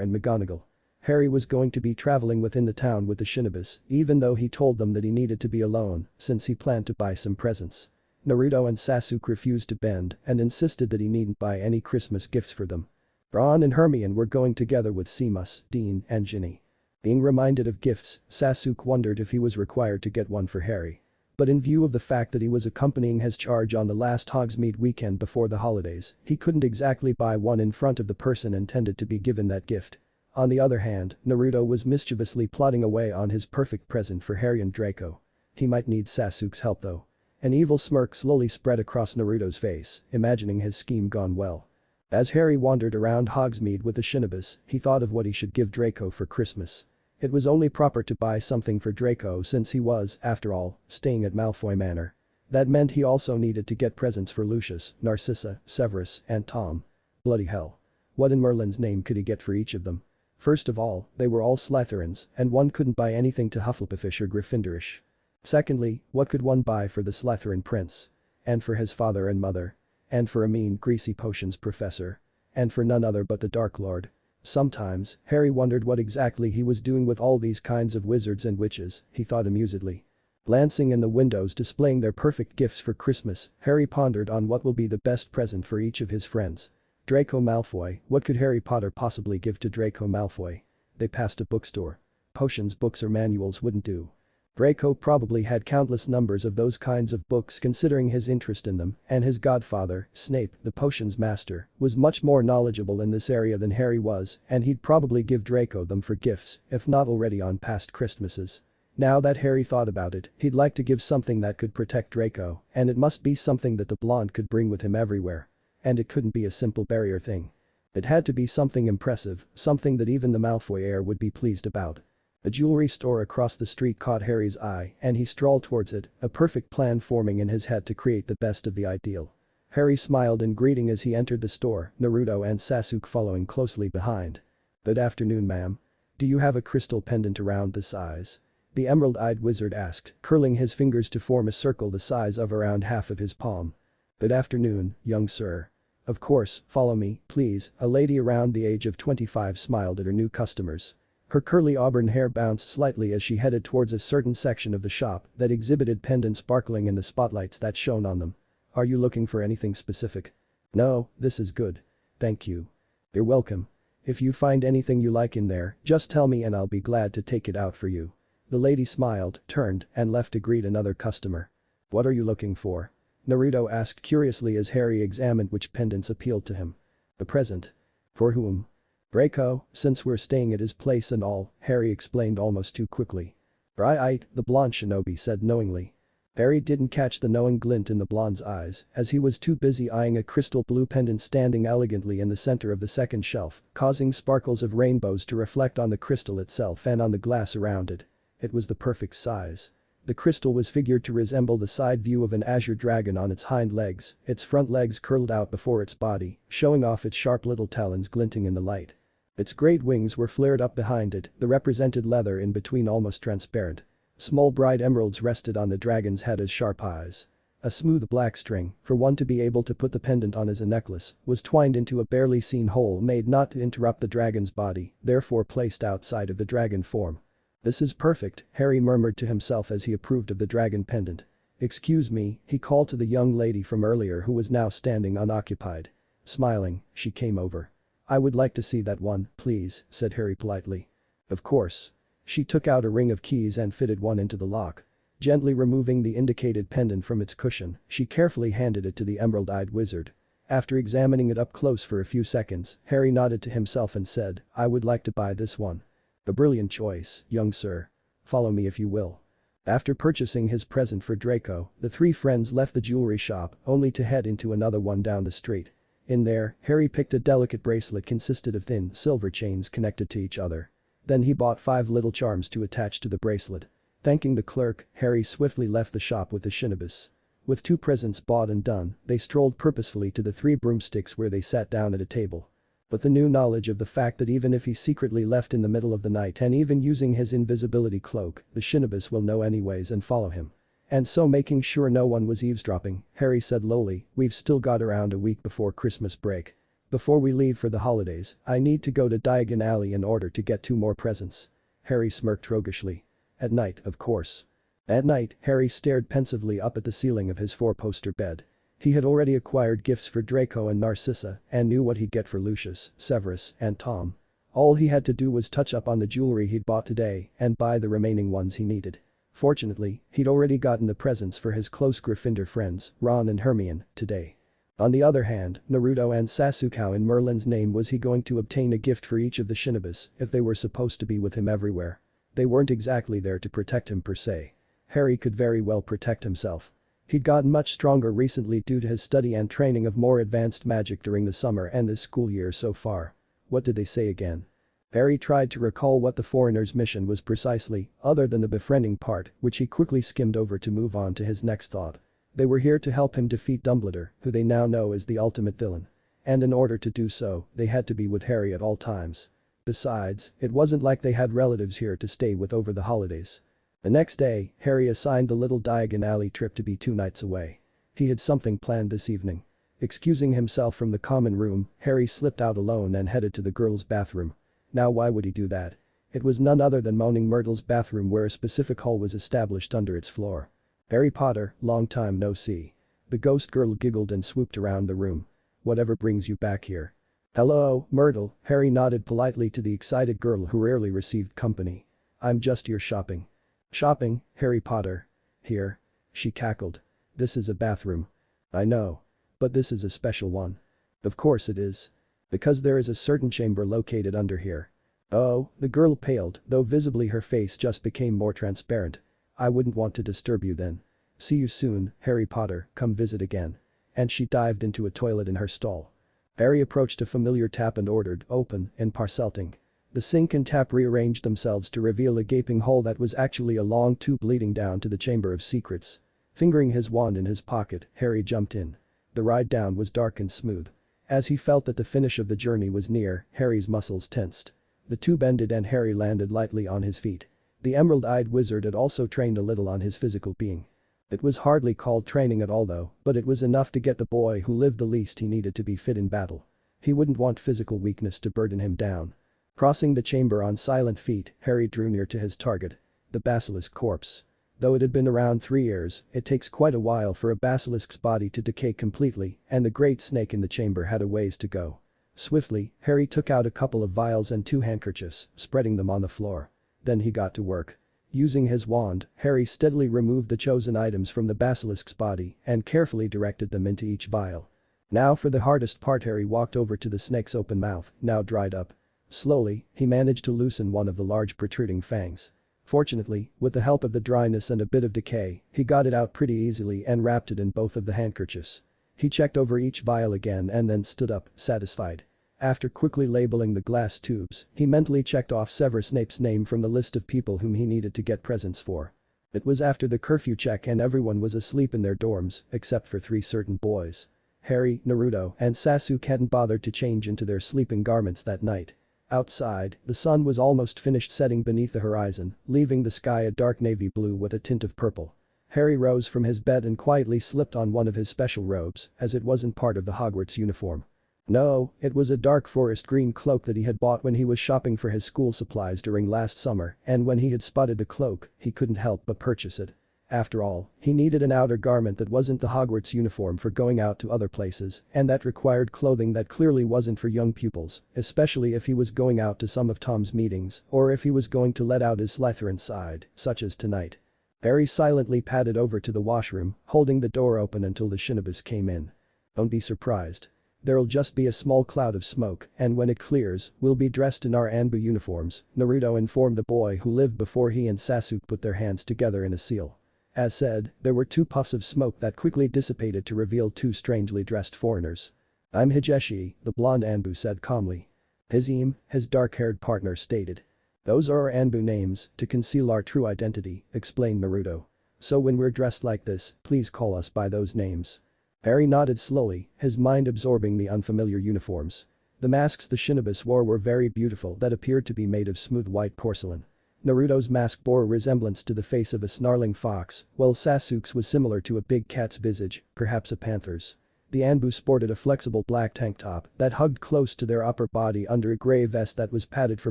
Speaker 1: and McGonagall. Harry was going to be traveling within the town with the Shinobis, even though he told them that he needed to be alone, since he planned to buy some presents. Naruto and Sasuke refused to bend and insisted that he needn't buy any Christmas gifts for them. Ron and Hermione were going together with Seamus, Dean, and Ginny. Being reminded of gifts, Sasuke wondered if he was required to get one for Harry. But in view of the fact that he was accompanying his charge on the last Hogsmeade weekend before the holidays, he couldn't exactly buy one in front of the person intended to be given that gift. On the other hand, Naruto was mischievously plotting away on his perfect present for Harry and Draco. He might need Sasuke's help though. An evil smirk slowly spread across Naruto's face, imagining his scheme gone well. As Harry wandered around Hogsmeade with the Shinobis, he thought of what he should give Draco for Christmas. It was only proper to buy something for Draco since he was, after all, staying at Malfoy Manor. That meant he also needed to get presents for Lucius, Narcissa, Severus, and Tom. Bloody hell. What in Merlin's name could he get for each of them? First of all, they were all Slytherins, and one couldn't buy anything to Hufflepuffish or Gryffindorish. Secondly, what could one buy for the Slytherin prince? And for his father and mother? And for a mean, greasy potions professor? And for none other but the Dark Lord? Sometimes, Harry wondered what exactly he was doing with all these kinds of wizards and witches, he thought amusedly. Glancing in the windows displaying their perfect gifts for Christmas, Harry pondered on what will be the best present for each of his friends. Draco Malfoy, what could Harry Potter possibly give to Draco Malfoy? They passed a bookstore. Potions books or manuals wouldn't do. Draco probably had countless numbers of those kinds of books considering his interest in them, and his godfather, Snape, the potions master, was much more knowledgeable in this area than Harry was, and he'd probably give Draco them for gifts, if not already on past Christmases. Now that Harry thought about it, he'd like to give something that could protect Draco, and it must be something that the blonde could bring with him everywhere. And it couldn't be a simple barrier thing. It had to be something impressive, something that even the Malfoy heir would be pleased about. A jewelry store across the street caught Harry's eye and he strolled towards it, a perfect plan forming in his head to create the best of the ideal. Harry smiled in greeting as he entered the store, Naruto and Sasuke following closely behind. "Good afternoon, ma'am. Do you have a crystal pendant around this size?" The emerald-eyed wizard asked, curling his fingers to form a circle the size of around half of his palm. "Good afternoon, young sir. Of course, follow me, please," a lady around the age of 25 smiled at her new customers. Her curly auburn hair bounced slightly as she headed towards a certain section of the shop that exhibited pendants sparkling in the spotlights that shone on them. "Are you looking for anything specific?" "No, this is good. Thank you." "You're welcome. If you find anything you like in there, just tell me and I'll be glad to take it out for you." The lady smiled, turned, and left to greet another customer. "What are you looking for?" Naruto asked curiously as Harry examined which pendants appealed to him. "A present. For whom?" "Draco, since we're staying at his place and all," Harry explained almost too quickly. "Right," the blonde shinobi said knowingly. Harry didn't catch the knowing glint in the blonde's eyes as he was too busy eyeing a crystal blue pendant standing elegantly in the center of the second shelf, causing sparkles of rainbows to reflect on the crystal itself and on the glass around it. It was the perfect size. The crystal was figured to resemble the side view of an azure dragon on its hind legs, its front legs curled out before its body, showing off its sharp little talons glinting in the light. Its great wings were flared up behind it, the represented leather in between almost transparent. Small bright emeralds rested on the dragon's head as sharp eyes. A smooth black string, for one to be able to put the pendant on as a necklace, was twined into a barely seen hole made not to interrupt the dragon's body, therefore placed outside of the dragon form. "This is perfect," Harry murmured to himself as he approved of the dragon pendant. "Excuse me," he called to the young lady from earlier who was now standing unoccupied. Smiling, she came over. "I would like to see that one, please," said Harry politely. "Of course." She took out a ring of keys and fitted one into the lock. Gently removing the indicated pendant from its cushion, she carefully handed it to the emerald-eyed wizard. After examining it up close for a few seconds, Harry nodded to himself and said, "I would like to buy this one." "A brilliant choice, young sir. Follow me if you will." After purchasing his present for Draco, the three friends left the jewelry shop only to head into another one down the street. In there, Harry picked a delicate bracelet consisted of thin silver chains connected to each other. Then he bought 5 little charms to attach to the bracelet. Thanking the clerk, Harry swiftly left the shop with the Shinobis. With 2 presents bought and done, they strolled purposefully to the 3 broomsticks where they sat down at a table. But the new knowledge of the fact that even if he secretly left in the middle of the night and even using his invisibility cloak, the Shinobis will know anyways and follow him. And so making sure no one was eavesdropping, Harry said lowly, "We've still got around a week before Christmas break. Before we leave for the holidays, I need to go to Diagon Alley in order to get 2 more presents." Harry smirked roguishly. "At night, of course." At night, Harry stared pensively up at the ceiling of his 4-poster bed. He had already acquired gifts for Draco and Narcissa and knew what he'd get for Lucius, Severus, and Tom. All he had to do was touch up on the jewelry he'd bought today and buy the remaining ones he needed. Fortunately, he'd already gotten the presents for his close Gryffindor friends, Ron and Hermione, today. On the other hand, Naruto and Sasuke, how in Merlin's name was he going to obtain a gift for each of the Shinobis if they were supposed to be with him everywhere? They weren't exactly there to protect him per se. Harry could very well protect himself. He'd gotten much stronger recently due to his study and training of more advanced magic during the summer and this school year so far. What did they say again? Harry tried to recall what the foreigner's mission was precisely, other than the befriending part, which he quickly skimmed over to move on to his next thought. They were here to help him defeat Dumbledore, who they now know is the ultimate villain. And in order to do so, they had to be with Harry at all times. Besides, it wasn't like they had relatives here to stay with over the holidays. The next day, Harry assigned the little Diagon Alley trip to be 2 nights away. He had something planned this evening. Excusing himself from the common room, Harry slipped out alone and headed to the girls' bathroom. Now why would he do that? It was none other than Moaning Myrtle's bathroom where a specific hole was established under its floor. "Harry Potter, long time no see." The ghost girl giggled and swooped around the room. "Whatever brings you back here?" "Hello, Myrtle," Harry nodded politely to the excited girl who rarely received company. "I'm just here shopping." "Shopping, Harry Potter? Here?" She cackled. "This is a bathroom." "I know. But this is a special one." "Of course it is. Because there is a certain chamber located under here." "Oh," the girl paled, though visibly her face just became more transparent. "I wouldn't want to disturb you then. See you soon, Harry Potter, come visit again." And she dived into a toilet in her stall. Harry approached a familiar tap and ordered, "Open," in Parcelting. The sink and tap rearranged themselves to reveal a gaping hole that was actually a long tube leading down to the Chamber of Secrets. Fingering his wand in his pocket, Harry jumped in. The ride down was dark and smooth. As he felt that the finish of the journey was near, Harry's muscles tensed. The tube ended and Harry landed lightly on his feet. The emerald-eyed wizard had also trained a little on his physical being. It was hardly called training at all though, but it was enough to get the boy who lived the least he needed to be fit in battle. He wouldn't want physical weakness to burden him down. Crossing the chamber on silent feet, Harry drew near to his target. The basilisk corpse. Though it had been around 3 years, it takes quite a while for a basilisk's body to decay completely, and the great snake in the chamber had a ways to go. Swiftly, Harry took out a couple of vials and 2 handkerchiefs, spreading them on the floor. Then he got to work. Using his wand, Harry steadily removed the chosen items from the basilisk's body and carefully directed them into each vial. Now for the hardest part. Harry walked over to the snake's open mouth, now dried up. Slowly, he managed to loosen one of the large protruding fangs. Fortunately, with the help of the dryness and a bit of decay, he got it out pretty easily and wrapped it in both of the handkerchiefs. He checked over each vial again and then stood up, satisfied. After quickly labeling the glass tubes, he mentally checked off Severus Snape's name from the list of people whom he needed to get presents for. It was after the curfew check and everyone was asleep in their dorms, except for 3 certain boys. Harry, Naruto, and Sasuke hadn't bothered to change into their sleeping garments that night. Outside, the sun was almost finished setting beneath the horizon, leaving the sky a dark navy blue with a tint of purple. Harry rose from his bed and quietly slipped on one of his special robes, as it wasn't part of the Hogwarts uniform. No, it was a dark forest green cloak that he had bought when he was shopping for his school supplies during last summer, and when he had spotted the cloak, he couldn't help but purchase it. After all, he needed an outer garment that wasn't the Hogwarts uniform for going out to other places, and that required clothing that clearly wasn't for young pupils, especially if he was going out to some of Tom's meetings, or if he was going to let out his Slytherin side, such as tonight. Harry silently padded over to the washroom, holding the door open until the Shinobis came in. Don't be surprised. There'll just be a small cloud of smoke, and when it clears, we'll be dressed in our Anbu uniforms, Naruto informed the boy who lived before he and Sasuke put their hands together in a seal. As said, there were 2 puffs of smoke that quickly dissipated to reveal 2 strangely dressed foreigners. "I'm Higeshi," the blonde Anbu said calmly. "Hizim," his dark-haired partner stated. "Those are our Anbu names, to conceal our true identity," explained Naruto. "So when we're dressed like this, please call us by those names." Harry nodded slowly, his mind absorbing the unfamiliar uniforms. The masks the Shinobis wore were very beautiful that appeared to be made of smooth white porcelain. Naruto's mask bore a resemblance to the face of a snarling fox, while Sasuke's was similar to a big cat's visage, perhaps a panther's. The Anbu sported a flexible black tank top that hugged close to their upper body under a gray vest that was padded for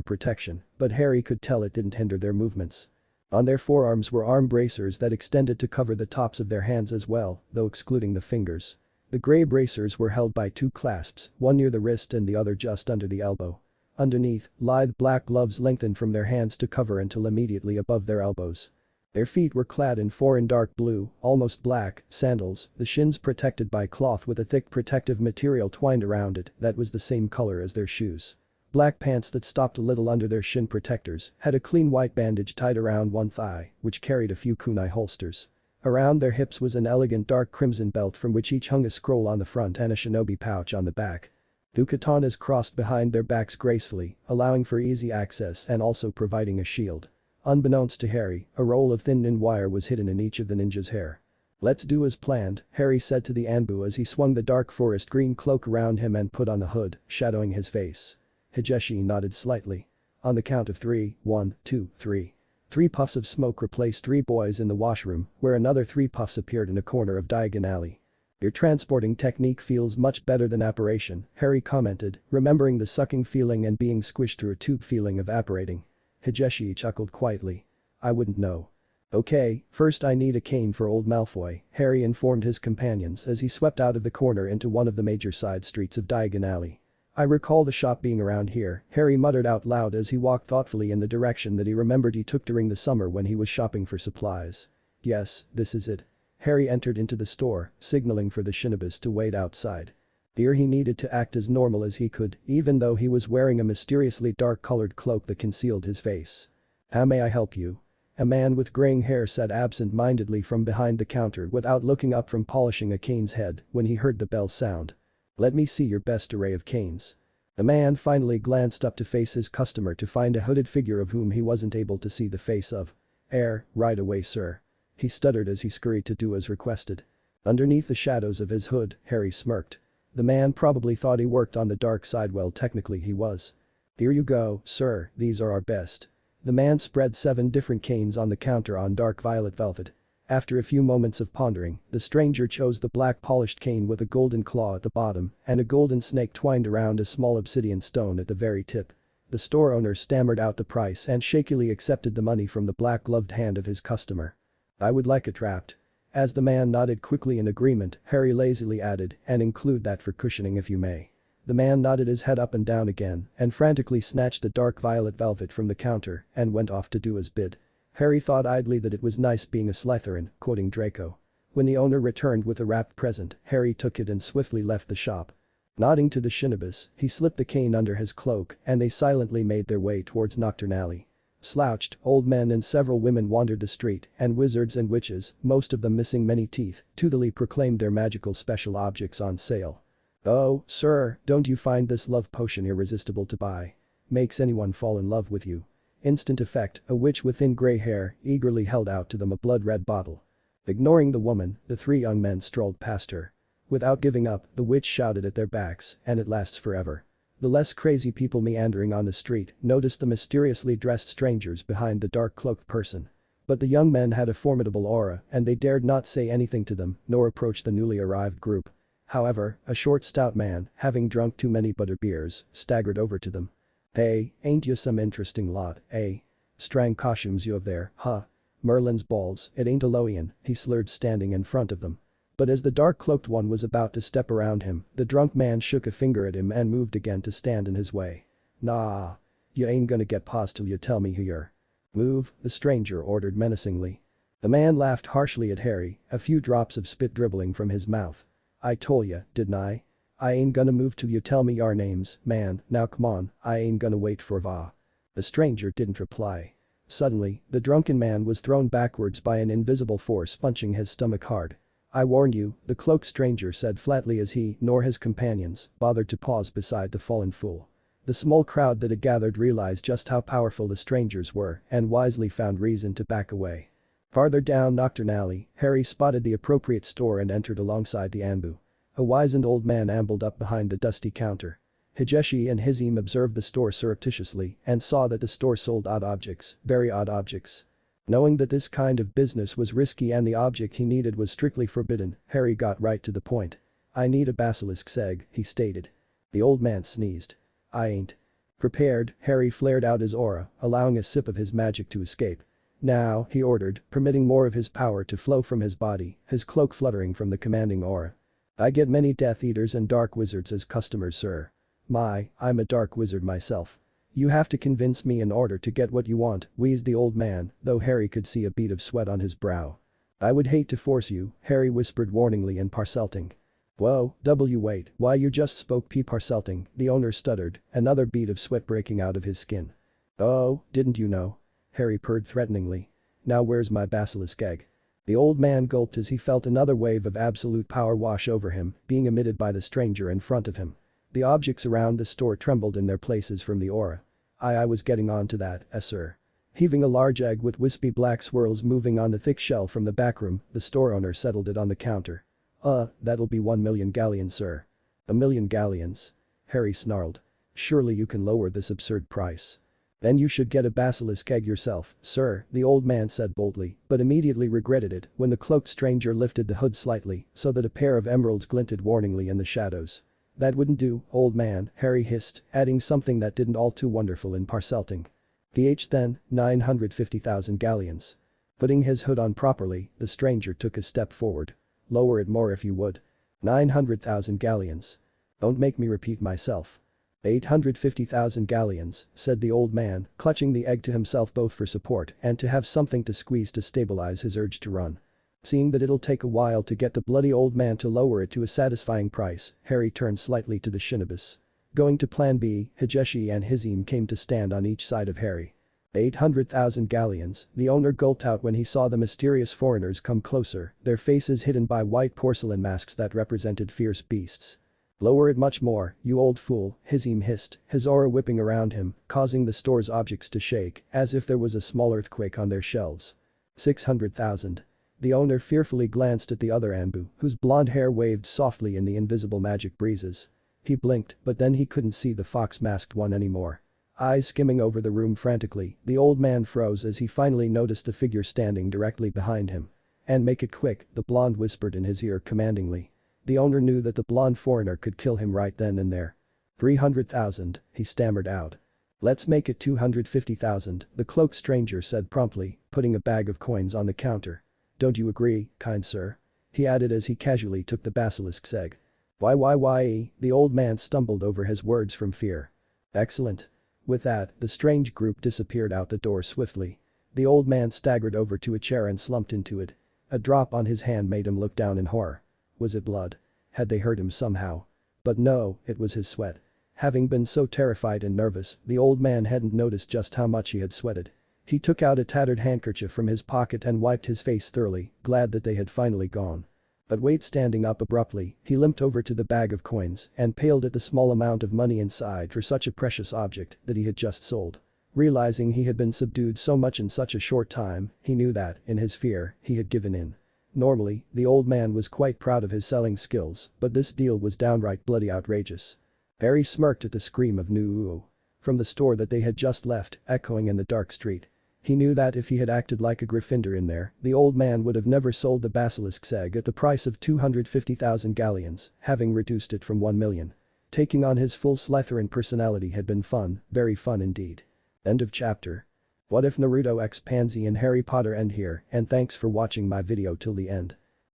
Speaker 1: protection, but Harry could tell it didn't hinder their movements. On their forearms were arm bracers that extended to cover the tops of their hands as well, though excluding the fingers. The gray bracers were held by two clasps, one near the wrist and the other just under the elbow. Underneath, lithe black gloves lengthened from their hands to cover until immediately above their elbows. Their feet were clad in foreign dark blue, almost black, sandals, the shins protected by cloth with a thick protective material twined around it that was the same color as their shoes. Black pants that stopped a little under their shin protectors had a clean white bandage tied around one thigh, which carried a few kunai holsters. Around their hips was an elegant dark crimson belt from which each hung a scroll on the front and a shinobi pouch on the back. Two katanas crossed behind their backs gracefully, allowing for easy access and also providing a shield. Unbeknownst to Harry, a roll of thin wire was hidden in each of the ninja's hair. "Let's do as planned," Harry said to the Anbu as he swung the dark forest green cloak around him and put on the hood, shadowing his face. Higeshi nodded slightly. On the count of 3, 1, 2, 3. 3 puffs of smoke replaced 3 boys in the washroom, where another 3 puffs appeared in a corner of Diagon Alley. "Your transporting technique feels much better than apparition," Harry commented, remembering the sucking feeling and being squished through a tube feeling of apparating. Higeshi chuckled quietly. "I wouldn't know." "Okay, first I need a cane for old Malfoy," Harry informed his companions as he swept out of the corner into one of the major side streets of Diagon Alley. "I recall the shop being around here," Harry muttered out loud as he walked thoughtfully in the direction that he remembered he took during the summer when he was shopping for supplies. "Yes, this is it." Harry entered into the store, signaling for the Shinobis to wait outside. Here he needed to act as normal as he could, even though he was wearing a mysteriously dark-colored cloak that concealed his face. "How may I help you?" A man with graying hair said absent-mindedly from behind the counter without looking up from polishing a cane's head when he heard the bell sound. "Let me see your best array of canes." The man finally glanced up to face his customer to find a hooded figure of whom he wasn't able to see the face of. Right away sir." He stuttered as he scurried to do as requested. Underneath the shadows of his hood, Harry smirked. The man probably thought he worked on the dark side. Well, technically he was. "Here you go, sir, these are our best." The man spread 7 different canes on the counter on dark violet velvet. After a few moments of pondering, the stranger chose the black polished cane with a golden claw at the bottom and a golden snake twined around a small obsidian stone at the very tip. The store owner stammered out the price and shakily accepted the money from the black-gloved hand of his customer. "I would like it wrapped." As the man nodded quickly in agreement, Harry lazily added, "And include that for cushioning if you may." The man nodded his head up and down again and frantically snatched the dark violet velvet from the counter and went off to do as bid. Harry thought idly that it was nice being a Slytherin, quoting Draco. When the owner returned with a wrapped present, Harry took it and swiftly left the shop. Nodding to the Shinobis, he slipped the cane under his cloak and they silently made their way towards Nocturne Alley. Slouched, old men and several women wandered the street, and wizards and witches, most of them missing many teeth, toothily proclaimed their magical special objects on sale. "Oh, sir, don't you find this love potion irresistible to buy? Makes anyone fall in love with you." Instant effect, a witch with thin gray hair eagerly held out to them a blood-red bottle. Ignoring the woman, the 3 young men strolled past her. Without giving up, the witch shouted at their backs, "And it lasts forever." The less crazy people meandering on the street noticed the mysteriously dressed strangers behind the dark-cloaked person. But the young men had a formidable aura and they dared not say anything to them nor approach the newly arrived group. However, a short stout man, having drunk too many butterbeers, staggered over to them. "Hey, ain't you some interesting lot, eh? Strang costumes you have there, huh? Merlin's balls, it ain't a Loian," he slurred standing in front of them. But as the dark-cloaked one was about to step around him, the drunk man shook a finger at him and moved again to stand in his way. "Nah. You ain't gonna get past till you tell me who you're." "Move," the stranger ordered menacingly. The man laughed harshly at Harry, a few drops of spit dribbling from his mouth. "I told ya, didn't I? I ain't gonna move till you tell me your names, man, now come on, I ain't gonna wait for va." The stranger didn't reply. Suddenly, the drunken man was thrown backwards by an invisible force punching his stomach hard. "I warned you," the cloaked stranger said flatly as he, nor his companions, bothered to pause beside the fallen fool. The small crowd that had gathered realized just how powerful the strangers were and wisely found reason to back away. Farther down Nocturne Alley, Harry spotted the appropriate store and entered alongside the Anbu. A wizened old man ambled up behind the dusty counter. Higeshi and Hizim observed the store surreptitiously and saw that the store sold odd objects, very odd objects. Knowing that this kind of business was risky and the object he needed was strictly forbidden, Harry got right to the point. "I need a basilisk's egg," he stated. The old man sneezed. "I ain't prepared." Harry flared out his aura, allowing a sip of his magic to escape. "Now," he ordered, permitting more of his power to flow from his body, his cloak fluttering from the commanding aura. "I get many Death Eaters and Dark Wizards as customers, sir. I'm a Dark Wizard myself. You have to convince me in order to get what you want," wheezed the old man, though Harry could see a bead of sweat on his brow. "I would hate to force you," Harry whispered warningly in Parselting. "Whoa, wait, why you just spoke P. Parselting," the owner stuttered, another bead of sweat breaking out of his skin. "Oh, didn't you know?" Harry purred threateningly. "Now where's my basilisk egg?" The old man gulped as he felt another wave of absolute power wash over him, being emitted by the stranger in front of him. The objects around the store trembled in their places from the aura. I was getting on to that, sir." Heaving a large egg with wispy black swirls moving on the thick shell from the back room, the store owner settled it on the counter. That'll be 1,000,000 galleons, sir." "1,000,000 galleons?" Harry snarled. "Surely you can lower this absurd price." "Then you should get a basilisk egg yourself, sir," the old man said boldly, but immediately regretted it when the cloaked stranger lifted the hood slightly so that a pair of emeralds glinted warningly in the shadows. "That wouldn't do, old man," Harry hissed, adding something that didn't all too wonderful in Parselting. Then, 950,000 galleons. Putting his hood on properly, the stranger took a step forward. "Lower it more if you would." 900,000 galleons. "Don't make me repeat myself." 850,000 galleons, said the old man, clutching the egg to himself both for support and to have something to squeeze to stabilize his urge to run. Seeing that it'll take a while to get the bloody old man to lower it to a satisfying price, Harry turned slightly to the Shinobis. Going to plan B, Higeshi and Hizim came to stand on each side of Harry. 800,000 galleons, the owner gulped out when he saw the mysterious foreigners come closer, their faces hidden by white porcelain masks that represented fierce beasts. "Lower it much more, you old fool," Hizim hissed, his aura whipping around him, causing the store's objects to shake as if there was a small earthquake on their shelves. 600,000. The owner fearfully glanced at the other Anbu, whose blonde hair waved softly in the invisible magic breezes. He blinked, but then he couldn't see the fox-masked one anymore. Eyes skimming over the room frantically, the old man froze as he finally noticed a figure standing directly behind him. "And make it quick," the blonde whispered in his ear commandingly. The owner knew that the blonde foreigner could kill him right then and there. 300,000, he stammered out. "Let's make it 250,000, the cloaked stranger said promptly, putting a bag of coins on the counter. "Don't you agree, kind sir?" he added as he casually took the basilisk's egg. Why, the old man stumbled over his words from fear. "Excellent." With that, the strange group disappeared out the door swiftly. The old man staggered over to a chair and slumped into it. A drop on his hand made him look down in horror. Was it blood? Had they hurt him somehow? But no, it was his sweat. Having been so terrified and nervous, the old man hadn't noticed just how much he had sweated. He took out a tattered handkerchief from his pocket and wiped his face thoroughly, glad that they had finally gone. But wait, standing up abruptly, he limped over to the bag of coins and paled at the small amount of money inside for such a precious object that he had just sold. Realizing he had been subdued so much in such a short time, he knew that, in his fear, he had given in. Normally, the old man was quite proud of his selling skills, but this deal was downright bloody outrageous. Harry smirked at the scream of "Nuu" from the store that they had just left, echoing in the dark street. He knew that if he had acted like a Gryffindor in there, the old man would have never sold the basilisk's egg at the price of 250,000 galleons, having reduced it from 1,000,000. Taking on his full Slytherin personality had been fun, very fun indeed. End of chapter. What if Naruto x Pansy and Harry Potter end here, and thanks for watching my video till the end.